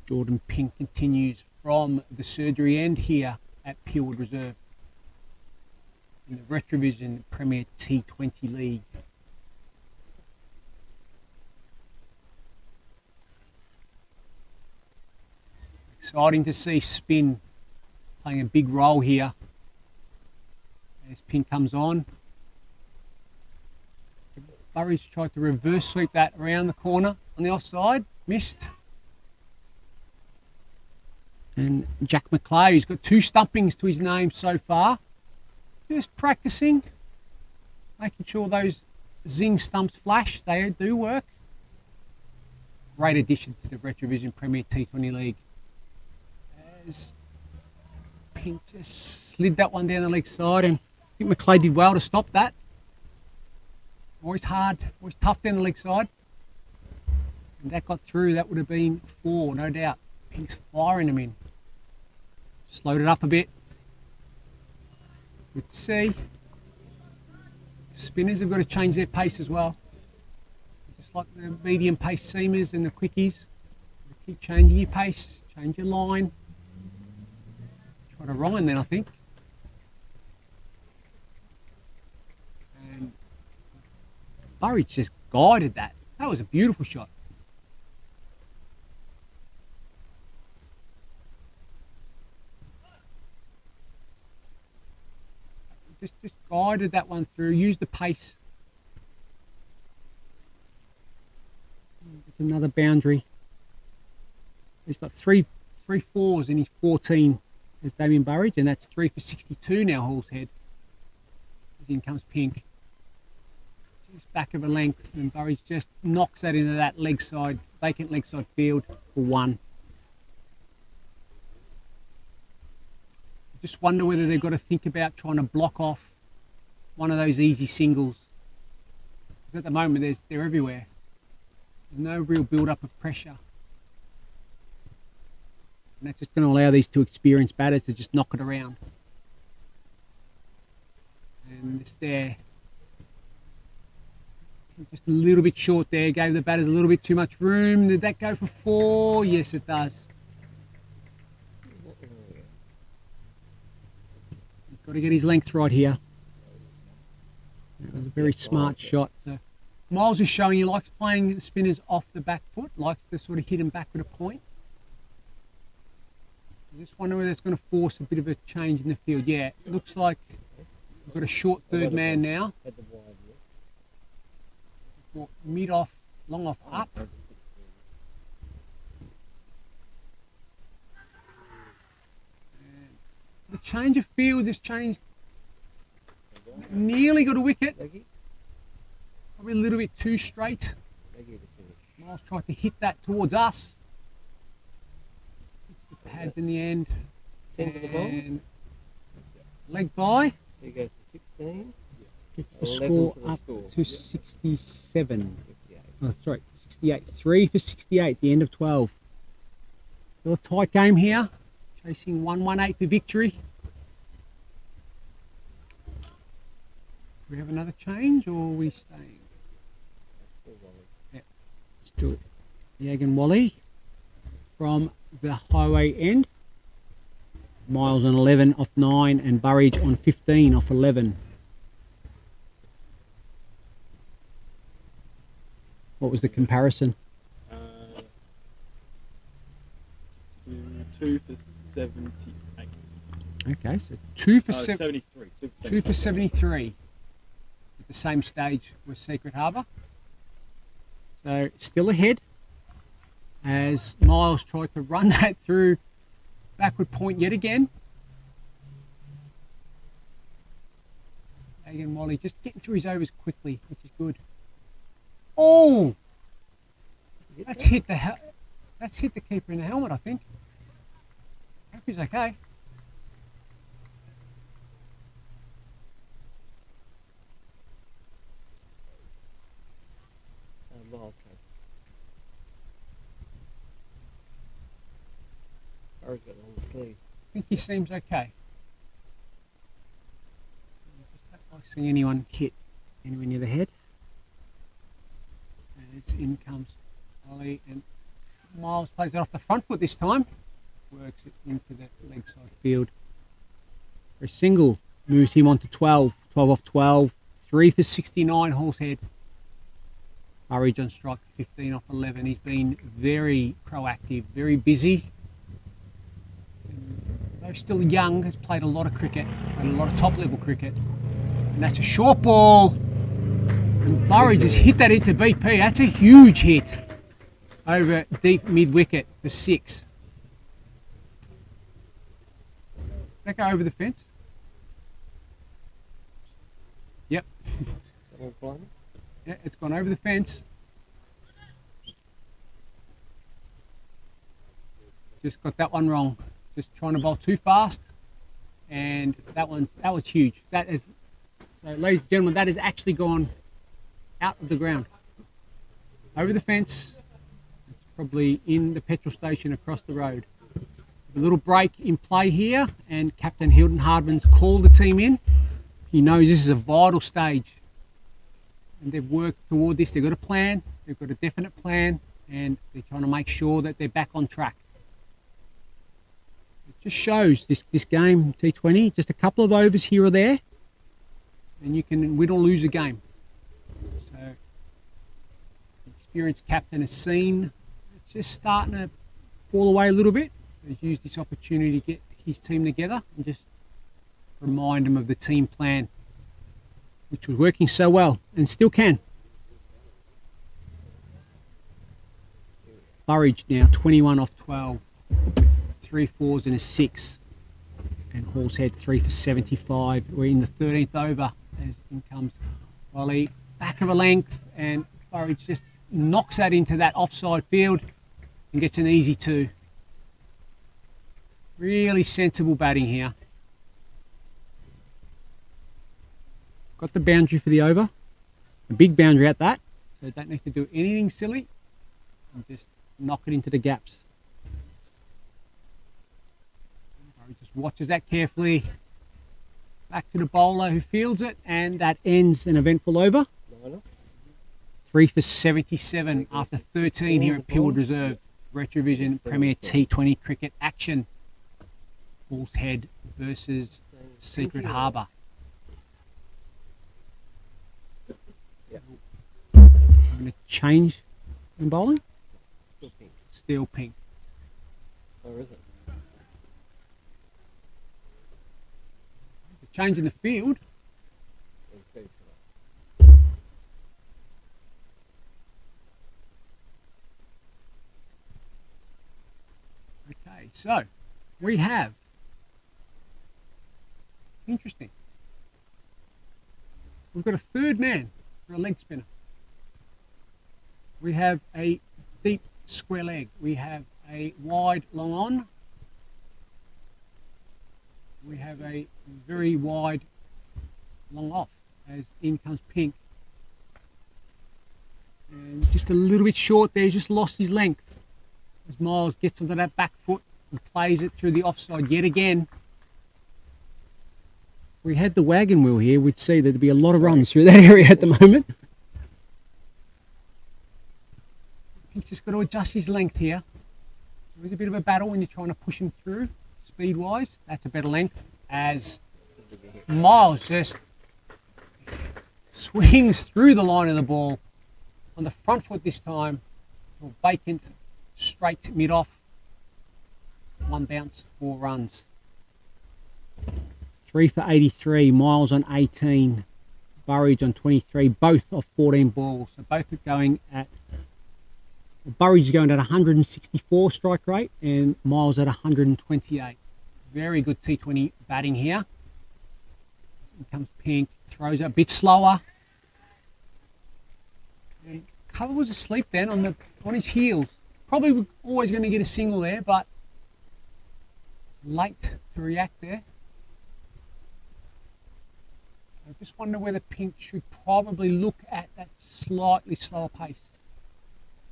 Jordan Pink continues from the surgery end here at Peelwood Reserve in the RetraVision Premier T20 League. Exciting to see spin playing a big role here as Pink comes on. Burridge tried to reverse sweep that around the corner on the offside, missed. And Jack McClay, who's got 2 stumpings to his name so far, just practicing, making sure those zing stumps flash. They do work. Great addition to the RetraVision Premier T20 League. As Pink just slid that one down the leg side, and I think McClay did well to stop that. Always hard, always tough down the leg side. And that got through, that would have been 4, no doubt. Pink's firing them in. Slowed it up a bit. Good to see. Spinners have got to change their pace as well. Just like the medium pace seamers and the quickies. Keep changing your pace, change your line. Try to Ryan then, I think. And Burridge just guided that. That was a beautiful shot. Just guided that one through, used the pace. It's another boundary. He's got three fours in his 14 as Damien Burridge, and that's 3 for 62 now, Hall's Head. As in comes Pink. Just back of a length, and Burridge just knocks that into that leg side, vacant leg side field for 1. Just wonder whether they've got to think about trying to block off one of those easy singles. Because at the moment, they're everywhere. There's no real build-up of pressure. And that's just going to allow these two experienced batters to just knock it around. And it's there. Just a little bit short there. Gave the batters a little bit too much room. Did that go for 4? Yes, it does. He's got to get his length right here. That was a very smart shot. So Miles is showing he likes playing the spinners off the back foot, likes to sort of hit them back with a point. I just wonder whether it's going to force a bit of a change in the field. Yeah, it looks like we've got a short third man now. Mid off, long off, up. And the change of field has changed. Nearly got a wicket. Probably a little bit too straight. Miles tried to hit that towards us. Hits the pads in the end. 10 for the ball. And leg by. Here goes to 16. Gets the 11 score to the up score. to 67. 68. Oh, sorry, 68. 3 for 68, the end of 12. Still a tight game here. Chasing 118 for victory. Do we have another change or are we staying? Yeah, let's do it. Yagan Wally from the highway end. Miles on 11 off 9 and Burridge on 15 off 11. What was the comparison? 2 for 78. Okay, so 2 for 73. 2 for 73 at the same stage with Secret Harbour. So still ahead as Miles tried to run that through backward point yet again. Again, Wally just getting through his overs quickly, which is good. Oh, that's hit the keeper in the helmet, I think. Hope he's okay. Miles case. Burridge got it on the sleeve. I think he seems okay. I just don't like seeing anyone hit anywhere near the head. As in comes Ollie, and Miles plays it off the front foot this time. Works it into the leg side field. For a single, moves him on to 12. 12 off 12. 3 for 69, Hall's Head. Burridge on strike, 15 off 11. He's been very proactive, very busy. Though still young, has played a lot of cricket, played a lot of top-level cricket. And that's a short ball. And Burridge has hit that into BP. That's a huge hit over deep mid-wicket for 6. That go over the fence? Yep. Yeah, it's gone over the fence. Just got that one wrong. Just trying to bowl too fast, and that was huge. That is, so ladies and gentlemen, that has actually gone out of the ground, over the fence, probably in the petrol station across the road. A little break in play here, and Captain Hilton Hardman's called the team in. He knows this is a vital stage, and they've worked toward this. They've got a plan, they've got a definite plan, and they're trying to make sure that they're back on track. It just shows this game, T20, just a couple of overs here or there, and you can win or lose a game. So the experienced captain has seen it's just starting to fall away a little bit. He's used this opportunity to get his team together and just remind them of the team plan, which was working so well and still can. Burridge now 21 off 12 with 3 fours and a 6, and Hall's Head 3 for 75. We're in the 13th over as in comes Wally, back of a length, and Burridge just knocks that into that offside field and gets an easy 2. Really sensible batting here. Got the boundary for the over. A big boundary at that. So don't need to do anything silly. And just knock it into the gaps. Just watches that carefully. Back to the bowler who fields it, and that ends an eventful over. 3 for 77 after 13 here at Pillwood Reserve. RetraVision Premier T20 cricket action. Hall's Head versus Secret Harbour. I'm going to change in bowling. Still pink. Still pink. Or is it? The change in the field. Okay, so we have. Interesting. We've got a third man for a leg spinner. We have a deep square leg. We have a wide long on. We have a very wide long off as in comes pink. And just a little bit short there, he's just lost his length. As Miles gets onto that back foot and plays it through the offside yet again. If we had the wagon wheel here, we'd see there'd be a lot of runs through that area at the moment. He's just got to adjust his length here. There's a bit of a battle when you're trying to push him through, speed-wise. That's a better length as Miles just swings through the line of the ball on the front foot this time. Vacant, straight mid-off. 1 bounce, 4 runs. 3 for 83, Miles on 18, Burridge on 23, both off 14 balls. So both are going at, Burridge is going at 164 strike rate and Miles at 128. Very good T20 batting here. Here comes Pink, throws it a bit slower. And Cover was asleep then on his heels. Probably always going to get a single there, but late to react there. I just wonder whether Pink should probably look at that slightly slower pace.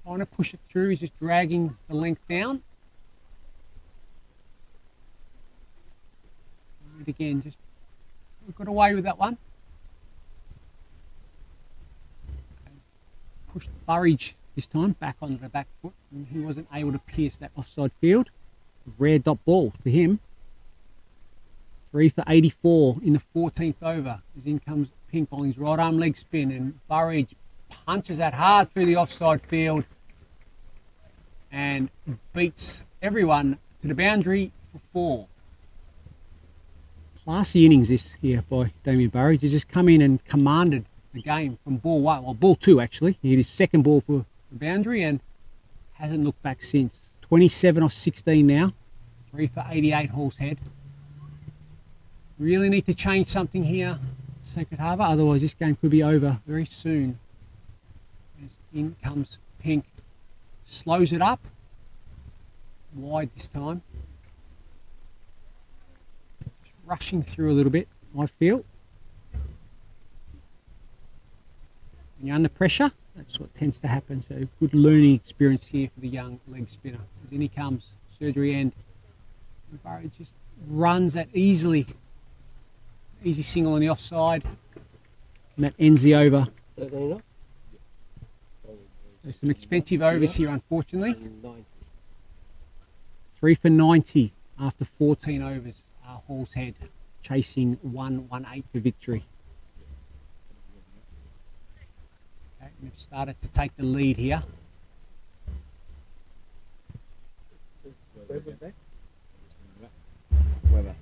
Trying to push it through, he's just dragging the length down. And again, just got away with that one. Pushed Burridge this time back onto the back foot, and he wasn't able to pierce that offside field. Rare dot ball to him. 3 for 84 in the 14th over. As in comes Pink bowling his right arm leg spin, and Burridge punches that hard through the offside field and beats everyone to the boundary for 4. Classy innings this here by Damien Burridge. He's just come in and commanded the game from ball 1, well ball 2 actually. He hit his second ball for the boundary and hasn't looked back since. 27 off 16 now. 3 for 88 Hall's Head. Really need to change something here, Secret Harbour, otherwise this game could be over very soon. As in comes Pink, slows it up, wide this time. Just rushing through a little bit, I feel. When you're under pressure, That's what tends to happen. So good learning experience here for the young leg spinner. As in he comes, surgery end. Burridge just runs that easily. Easy single on the offside. And that ends the over. 13 off. There's some expensive overs here, unfortunately. And 90. 3 for 90 after 14 overs. Hall's Head chasing 1-1-8 for victory. Okay, we've started to take the lead here. Weber.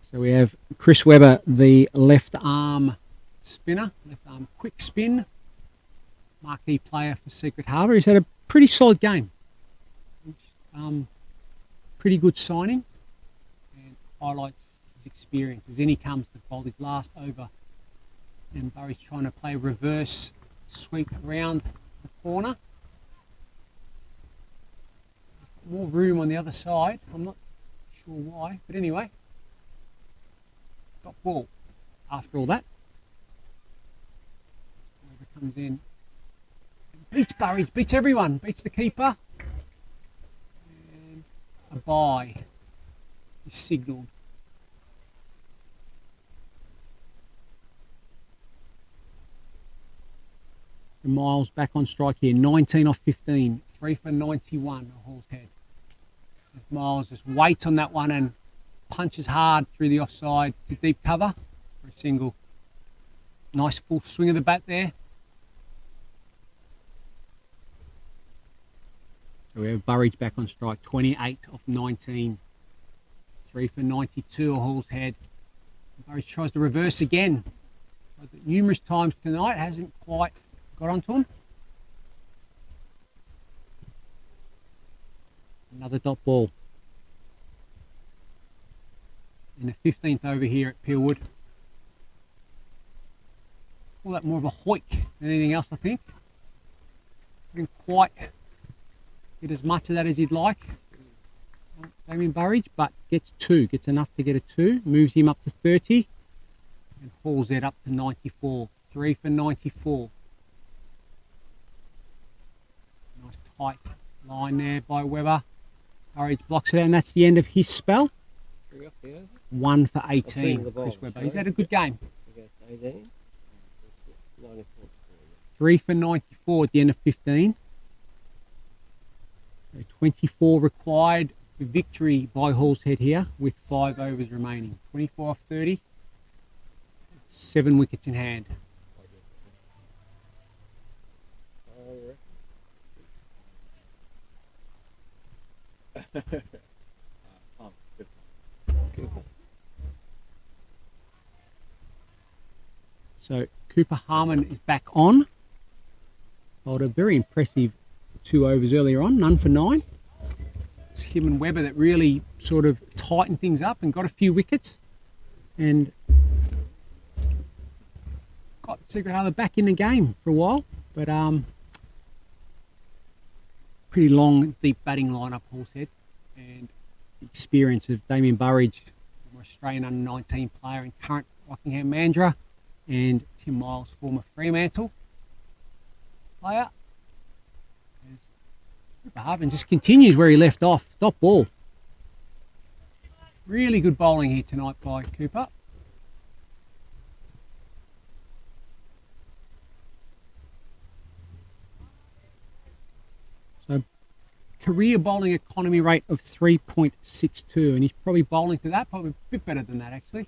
So we have Chris Webber, the left arm spinner, left arm quick spin, marquee player for Secret Harbour. He's had a pretty solid game. Pretty good signing and highlights his experience. As in he comes to bowl his last over, and Burry's trying to play reverse sweep around the corner. More room on the other side. I'm not sure why, but anyway. Got ball after all that. Whoever comes in. Beats Burridge, beats everyone, beats the keeper. And a bye is signalled. So Miles back on strike here, 19 off 15, 3 for 91 Hall's Head. As Miles just waits on that one and punches hard through the offside to deep cover for a single. Nice full swing of the bat there. So we have Burridge back on strike, 28 off 19, 3 for 92 Hall's Head. Burridge tries to reverse again. Numerous times tonight, hasn't quite got onto him. Another dot ball. In the 15th over here at Peelwood. Call that more of a hoik than anything else, I think. Didn't quite get as much of that as he'd like. Damien Burridge, but gets 2, gets enough to get a 2, moves him up to 30 and hauls it up to 94. 3 for 94. Nice tight line there by Webber. Burridge blocks it out, and that's the end of his spell. 1 for 18, Chris Webber. He's had a good game. 3 for 94 at the end of 15. So 24 required for victory by Hall's Head here with 5 overs remaining. 24 off 30, 7 wickets in hand. So Cooper Harmon is back on. Bowled a very impressive 2 overs earlier on, none for 9. It's him and Webber that really sort of tightened things up and got a few wickets and got Secret Harbour back in the game for a while. But pretty long, deep batting lineup, Hall's Head, and the experience of Damien Burridge, former Australian under-19 player and current Rockingham Mandurah, and Tim Miles, former Fremantle player. Harbour just continues where he left off. Dot ball. Really good bowling here tonight by Cooper. So career bowling economy rate of 3.62, and he's probably bowling to that, probably a bit better than that actually.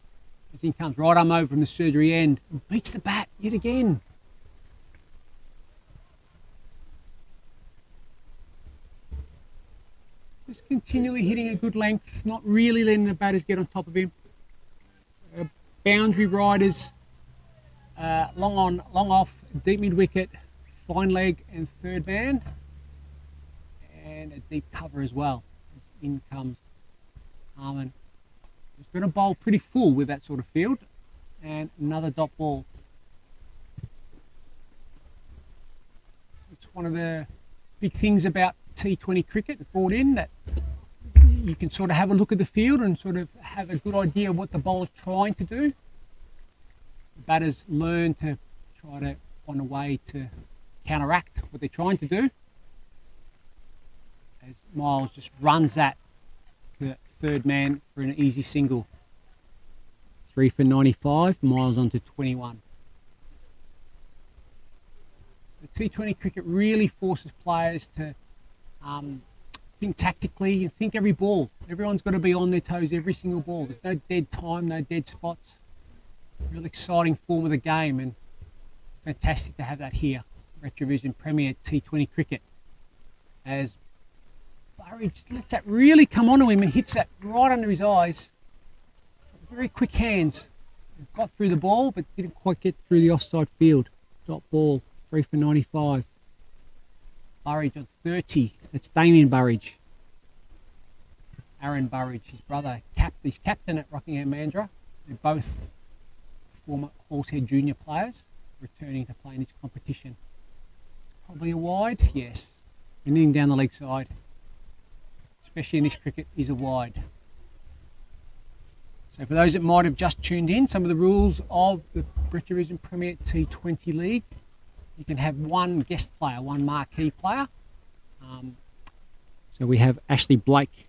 As he comes right arm over from the surgery end and beats the bat yet again. Just continually hitting a good length, not really letting the batters get on top of him. Boundary riders, long on, long off, deep mid wicket, fine leg and third man, and a deep cover as well. As in comes Harmon. He's going to bowl pretty full with that sort of field, and another dot ball. It's one of the big things about T20 cricket brought in, that you can sort of have a look at the field and sort of have a good idea of what the bowler's trying to do. The batters learn to try to find a way to counteract what they're trying to do. As Miles just runs that to third man for an easy single. 3 for 95, Miles on to 21. The T20 cricket really forces players to think tactically and think every ball. Everyone's got to be on their toes every single ball. There's no dead time, no dead spots. Real exciting form of the game, and fantastic to have that here. RetraVision Premier T20 cricket. As Burridge lets that really come onto him and hits that right under his eyes. Very quick hands. Got through the ball, but didn't quite get through the offside field. Dot ball, 3 for 95. Burridge on 30. That's Damien Burridge. Aaron Burridge, his brother, he's captain at Rockingham Mandurah. They're both former Horsehead junior players returning to play in this competition. Probably a wide, yes. Anything down the leg side, especially in this cricket, is a wide. So for those that might have just tuned in, some of the rules of the RetraVision Premier T20 League. You can have one guest player, one marquee player. So we have Ashley Blake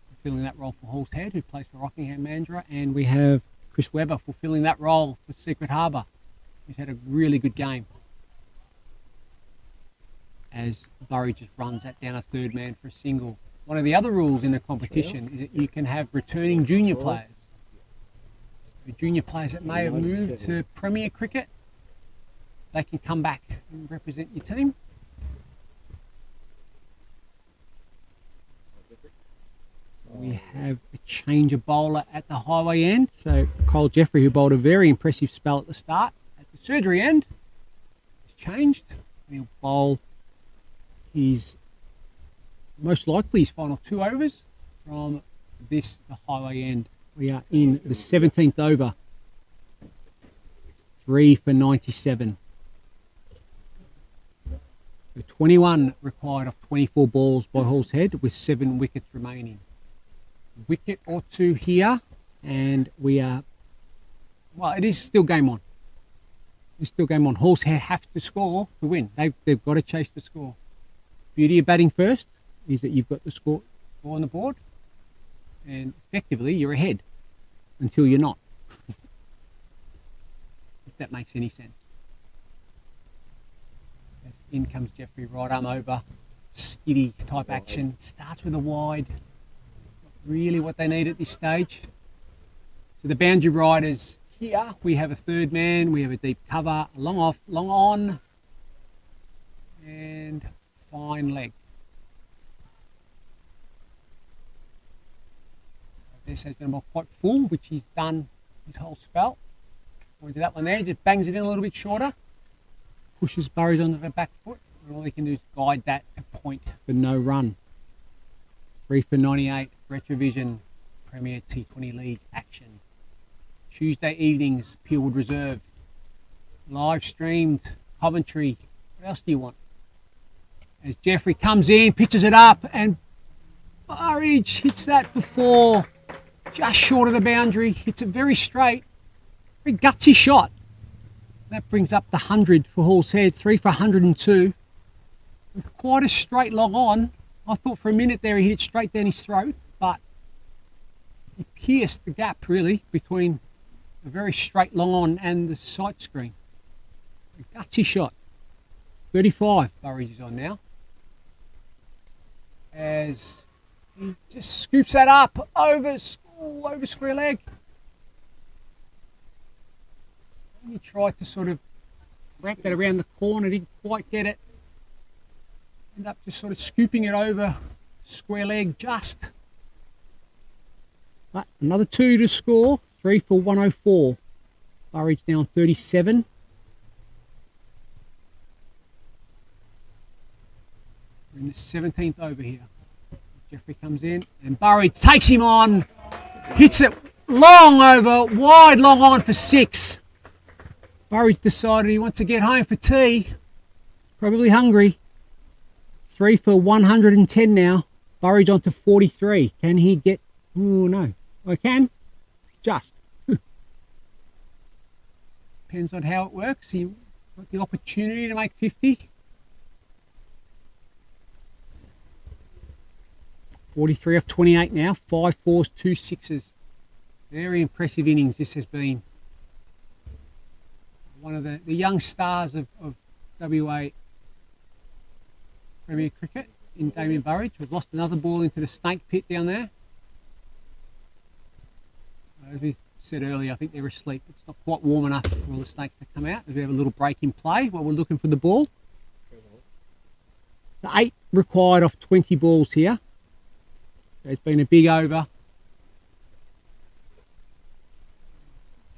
fulfilling that role for Horsehead, who plays for Rockingham Mandurah, and we have Chris Webber fulfilling that role for Secret Harbour, who's had a really good game. As Burridge just runs that down a third man for a single. One of the other rules in the competition is that you can have returning junior players. So junior players that may have moved to Premier cricket, they can come back and represent your team. We have a change of bowler at the highway end. So Cole Jeffrey, who bowled a very impressive spell at the start, at the surgery end, has changed. He'll bowl his, most likely his final 2 overs from the highway end. We are in the 17th over. 3 for 97. So 21 required of 24 balls by Horsehead with 7 wickets remaining. Wicket or 2 here, and we are, well, it is still game on. It's still game on. Horsehead have to score to win. They've got to chase the score. Beauty of batting first is that you've got the score on the board, and effectively you're ahead until you're not. If that makes any sense. As in comes Jeffrey, right arm over, skiddy type action, starts with a wide. Really what they need at this stage. So the boundary riders here, we have a third man, we have a deep cover, a long off, long on, and fine leg. This is going to be quite full, which he's done his whole spell. We'll do that one there, just bangs it in a little bit shorter, pushes Burridge onto the back foot, and all he can do is guide that to point for no run. 3 for 98, RetraVision Premier T20 League action. Tuesday evenings, Peelwood Reserve. Live streamed, Coventry. What else do you want? As Jeffrey comes in, pitches it up, and Burridge hits that for 4. Just short of the boundary. Hits it very straight. Very gutsy shot. That brings up the 100 for Horsehead. 3 for 102. With quite a straight long on. I thought for a minute there he hit it straight down his throat, but he pierced the gap really between a very straight long on and the sight screen. A gutsy shot. 35 Burridge is on now. As he just scoops that up over square leg. And he tried to sort of wrap that around the corner, didn't quite get it. End up just sort of scooping it over square leg just. But another 2 to score. 3 for 104. Burridge down 37. We're in the 17th over here. Jeffrey comes in and Burridge takes him on. Hits it long over, wide long on for 6. Burridge decided he wants to get home for tea. Probably hungry. 3 for 110 now. Burridge on to 43. Can he get... Oh, no. I can. Just. Depends on how it works. He got the opportunity to make 50. 43 off 28 now, 5 fours, 2 sixes. Very impressive innings this has been. One of the young stars of WA Premier Cricket in Damien Burridge. We've lost another ball into the snake pit down there. As we said earlier, I think they're asleep. It's not quite warm enough for all the snakes to come out. We have a little break in play while we're looking for the ball. The 8 required off 20 balls here. There's been a big over.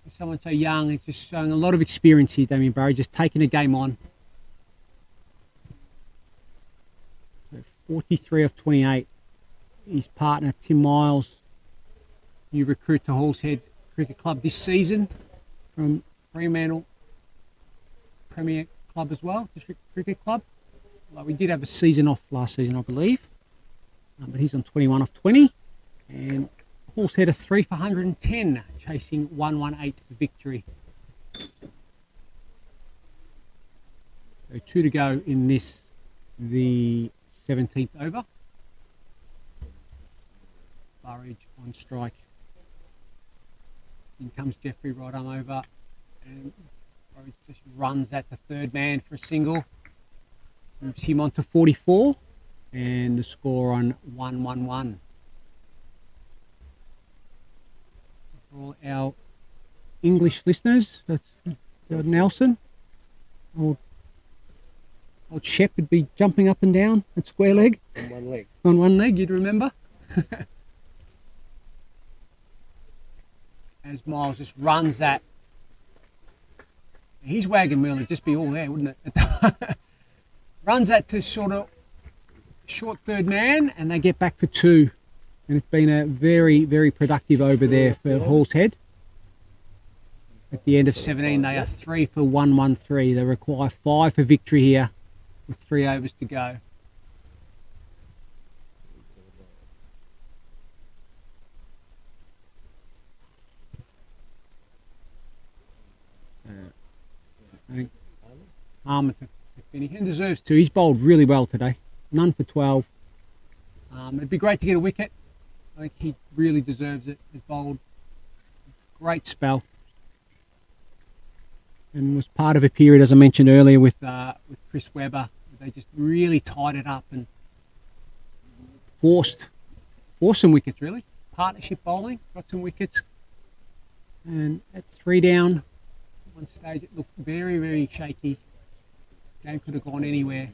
Someone so young, it's just showing a lot of experience here, Damien Burridge, just taking a game on. So 43 off 28. His partner, Tim Miles, new recruit to Hallshead Cricket Club this season from Fremantle Premier Club as well, District Cricket Club. Well, we did have a season off last season, I believe. But he's on 21 off 20. And Hallshead a 3 for 110, chasing 118 for victory. So 2 to go in this, the 17th over. Burridge on strike. In comes Jeffrey right arm over, and Burridge just runs at the third man for a single. Moves him on to 44, and the score on 1-1-1. For all our English listeners, that's Nelson. Old Shep would be jumping up and down at square leg. On one leg. On one leg, you'd remember. As Miles just runs that. His wagon wheel would just be all there, wouldn't it? Runs that to sort of short third man, and they get back for 2. And it's been a very, very productive over there for Hallshead. At the end of 17, they are 3 for 113. They require 5 for victory here with 3 overs to go. I think Harbour to finish, and deserves to. He's bowled really well today. None for 12. It'd be great to get a wicket. I think he really deserves it. He's bowled a great spell, and was part of a period, as I mentioned earlier, with Chris Webber. They just really tied it up and forced some wickets. Really, partnership bowling got some wickets, and at 3 down. One stage it looked very, very shaky. Game could have gone anywhere.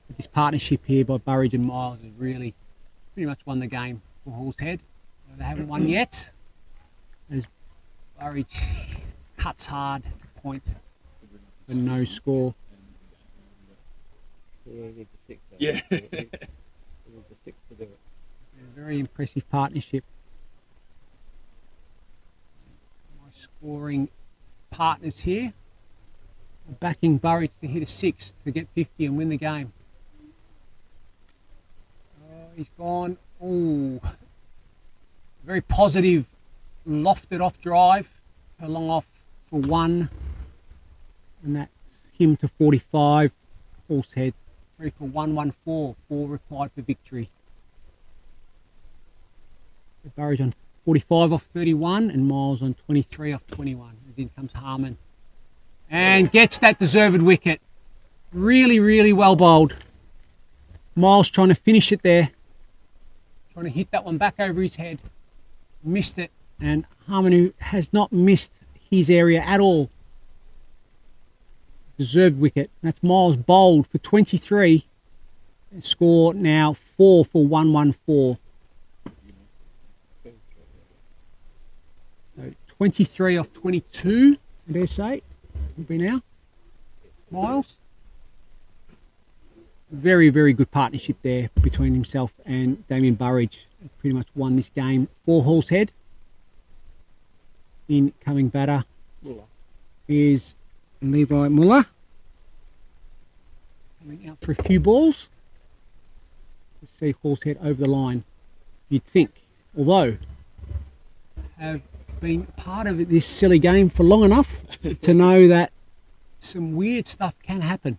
But this partnership here by Burridge and Miles has really pretty much won the game for Hallshead. They haven't won yet, as Burridge cuts hard to point for no score. Yeah, you need the 6. Yeah. You need the 6 to do it. A very impressive partnership. My scoring partners here backing Burridge to hit a 6 to get 50 and win the game. He's gone. Oh, very positive, lofted off drive, a long off for 1, and that's him to 45. Hallshead 3 for 114, 4 required for victory. Burridge on 45 off 31, and Miles on 23 off 21. As in comes Harmon. And gets that deserved wicket. Really, really well bowled. Miles trying to finish it there. Trying to hit that one back over his head. Missed it. And Harmon, who has not missed his area at all. Deserved wicket. That's Miles bowled for 23. Score now 4 for 114. So 23 off 22, I dare say, will be now. Miles. Very, very good partnership there between himself and Damien Burridge. Pretty much won this game for Hallshead. Incoming batter is Levi Muller. Coming out for a few balls. Let's see Hallshead over the line. You'd think, although have been part of this silly game for long enough to know that some weird stuff can happen.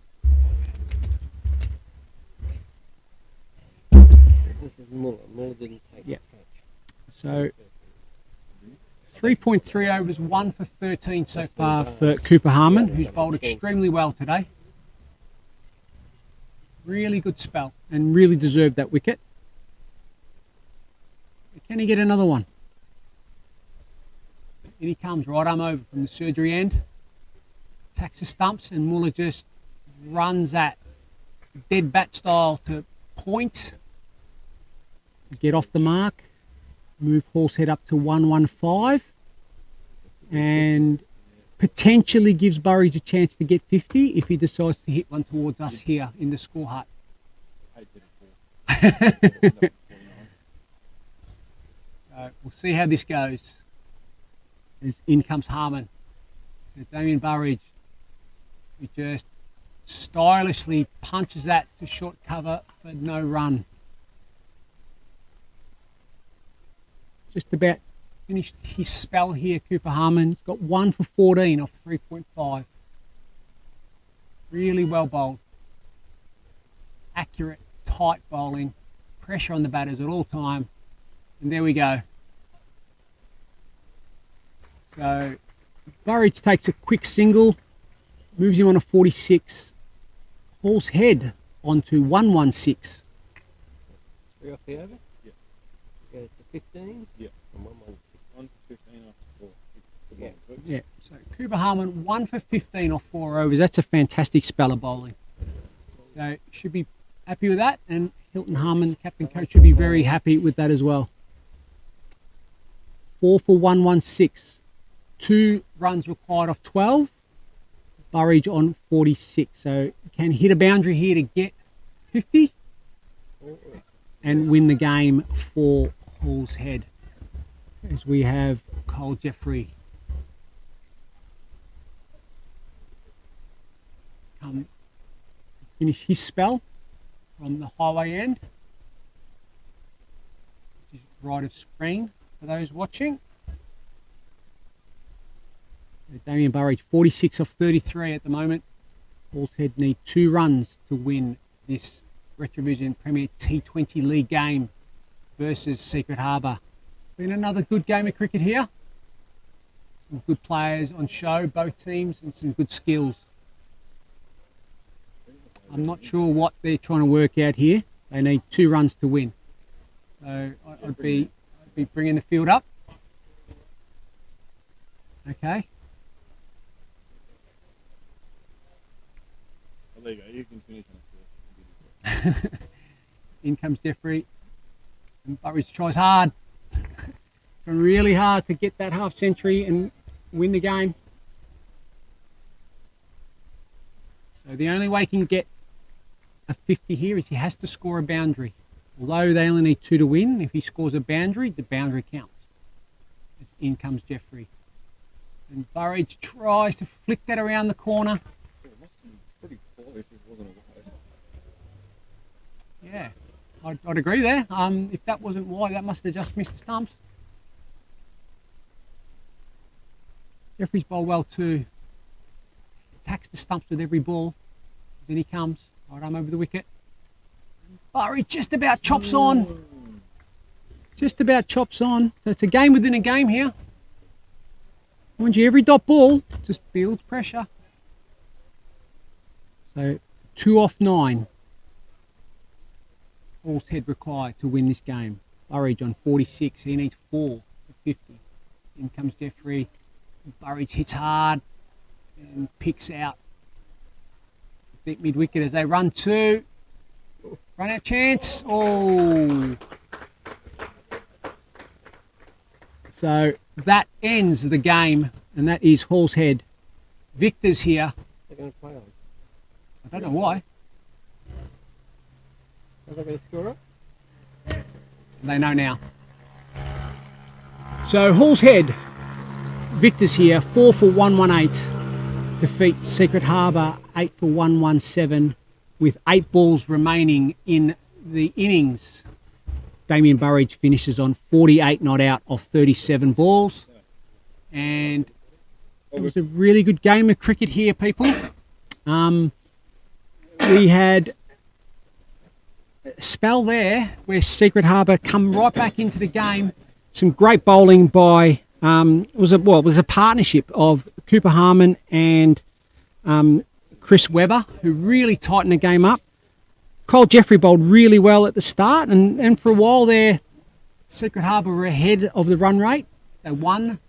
This is Muller. Muller didn't take Yeah. the catch. So 3.3 overs, 1 for 13 so far for Cooper Harmon, who's bowled extremely well today. Really good spell and really deserved that wicket. Can he get another one? In he comes, right arm over from the surgery end. Attacks the stumps and Muller just runs at dead bat style to point. Get off the mark. Move Horsehead up to 115 and potentially gives Burridge a chance to get 50 if he decides to hit one towards us here in the score hut. So we'll see how this goes. As in comes Harmon. So Damien Burridge, who just stylishly punches that to short cover for no run. Just about finished his spell here, Cooper Harmon. He's got 1 for 14 off 3.5. Really well bowled. Accurate, tight bowling. Pressure on the batters at all time. And there we go. So Burridge takes a quick single, moves him on a 46. Horsehead onto 116. 3 off the over? Yeah. Go to 15? Yeah. And 116. 1 for 15 after 4. Yeah. Yeah, so Cooper Harmon 1 for 15 off 4 overs. That's a fantastic spell of bowling. So should be happy with that, and Hilton Harmon, captain coach, should be very happy with that as well. 4 for 116. 2 runs required off 12. Burridge on 46. So can hit a boundary here to get 50 and win the game for Horsehead. As we have Cole Jeffrey come finish his spell from the highway end, which is right of screen for those watching. Damien Burridge 46 off 33 at the moment. Horsehead need 2 runs to win this RetraVision Premier T20 League game versus Secret Harbour. Been another good game of cricket here. Some good players on show, both teams, and some good skills. I'm not sure what they're trying to work out here. They need 2 runs to win. So I'd be bringing the field up. Okay. Oh, there you go. You can finish on it. In comes Jeffrey. And Burridge tries hard. Trying really hard to get that half century and win the game. So the only way he can get a 50 here is he has to score a boundary. Although they only need 2 to win, if he scores a boundary, the boundary counts. As in comes Jeffrey. And Burridge tries to flick that around the corner. It must be pretty close if it wasn't away. Yeah, I'd agree there. If that wasn't wide, that must have just missed the stumps. Jeffrey's bowled well too. Attacks the stumps with every ball. Then he comes, right arm over the wicket. Burridge just about chops on. Just about chops on. So it's a game within a game here. Mind you, every dot ball just builds pressure. So 2 off 9. Horsehead required to win this game. Burridge on 46. He needs 4 for 50. In comes Jeffrey. Burridge hits hard and picks out deep mid wicket as they run 2. Run out chance. Oh. So that ends the game, and that is Horsehead. Victor's here. They're going to play on. I don't know why. Are they going to score it? They know now. So Horsehead, Victor's here. 4 for 118. Defeat Secret Harbour 8 for 117 with 8 balls remaining in the innings. Damien Burridge finishes on 48 not out off 37 balls. And It was a really good game of cricket here, people. We had a spell there where Secret Harbour come right back into the game. Some great bowling by it was a partnership of Cooper Harmon and Chris Webber, who really tightened the game up. Cole Jeffrey bowled really well at the start, and for a while there, Secret Harbour were ahead of the run rate. They won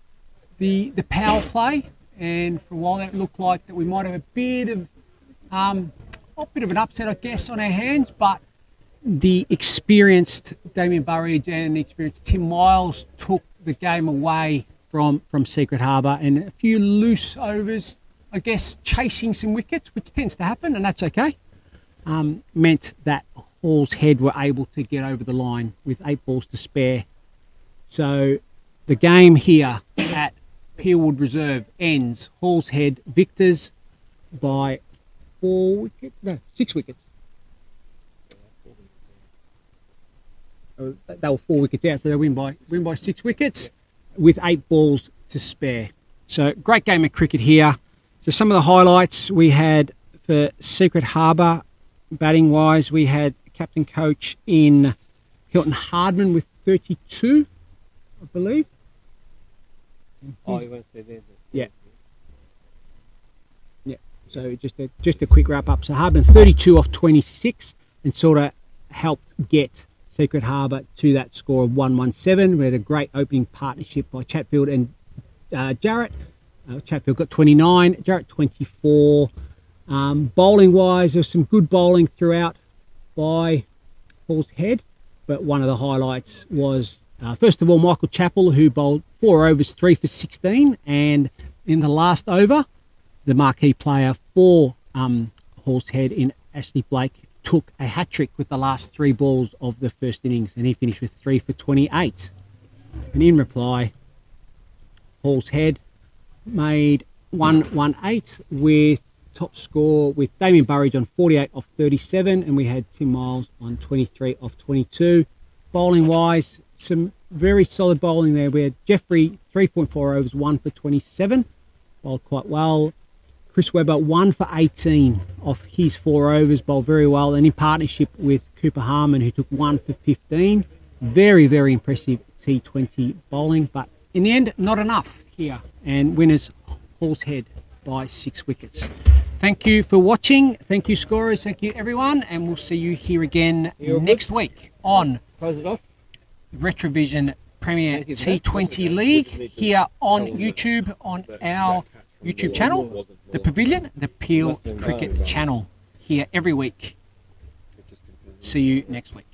the power play, and for a while it looked like that we might have a bit of an upset, I guess, on our hands, but the experienced Damien Burridge and the experienced Tim Miles took the game away from Secret Harbour, and a few loose overs, I guess, chasing some wickets, which tends to happen, and that's okay, meant that Hall's Head were able to get over the line with 8 balls to spare. So the game here at Peelwood Reserve ends Hall's Head victors by 6 wickets. They were 4 wickets out, so they win by 6 wickets with 8 balls to spare. So great game of cricket here. So some of the highlights we had for Secret Harbour, batting wise, we had captain coach in Hilton Hardman with 32, I believe. Oh, you won't say there. Yeah. Yeah. So just a quick wrap up. So Hardman 32 off 26 and sort of helped get Secret Harbour to that score of 117. We had a great opening partnership by Chatfield and Jarrett. Chatfield got 29, Jarrett 24. Bowling wise, there was some good bowling throughout by Hall's Head, but one of the highlights was first of all Michael Chappell, who bowled 4 overs, 3 for 16, and in the last over, the marquee player for Hall's Head in Ashley Blake took a hat-trick with the last 3 balls of the first innings, and he finished with 3 for 28. And in reply, Hall's Head made 118 with top score with Damien Burridge on 48 off 37, and we had Tim Miles on 23 off 22. Bowling wise, some very solid bowling there. We had Jeffrey 3.4 overs, 1 for 27, bowled quite well. Chris Webber 1 for 18 off his 4 overs, bowled very well, and in partnership with Cooper Harmon, who took 1 for 15. Very, very impressive T20 bowling, but in the end, not enough here, and winners Hall's Head by 6 wickets. Thank you for watching. Thank you, scorers. Thank you, everyone, and we'll see you here again next week on Close it off. RetraVision Premier T20 League here on YouTube, on our YouTube channel, The Pavilion, the Peel Cricket channel, here every week. See you next week.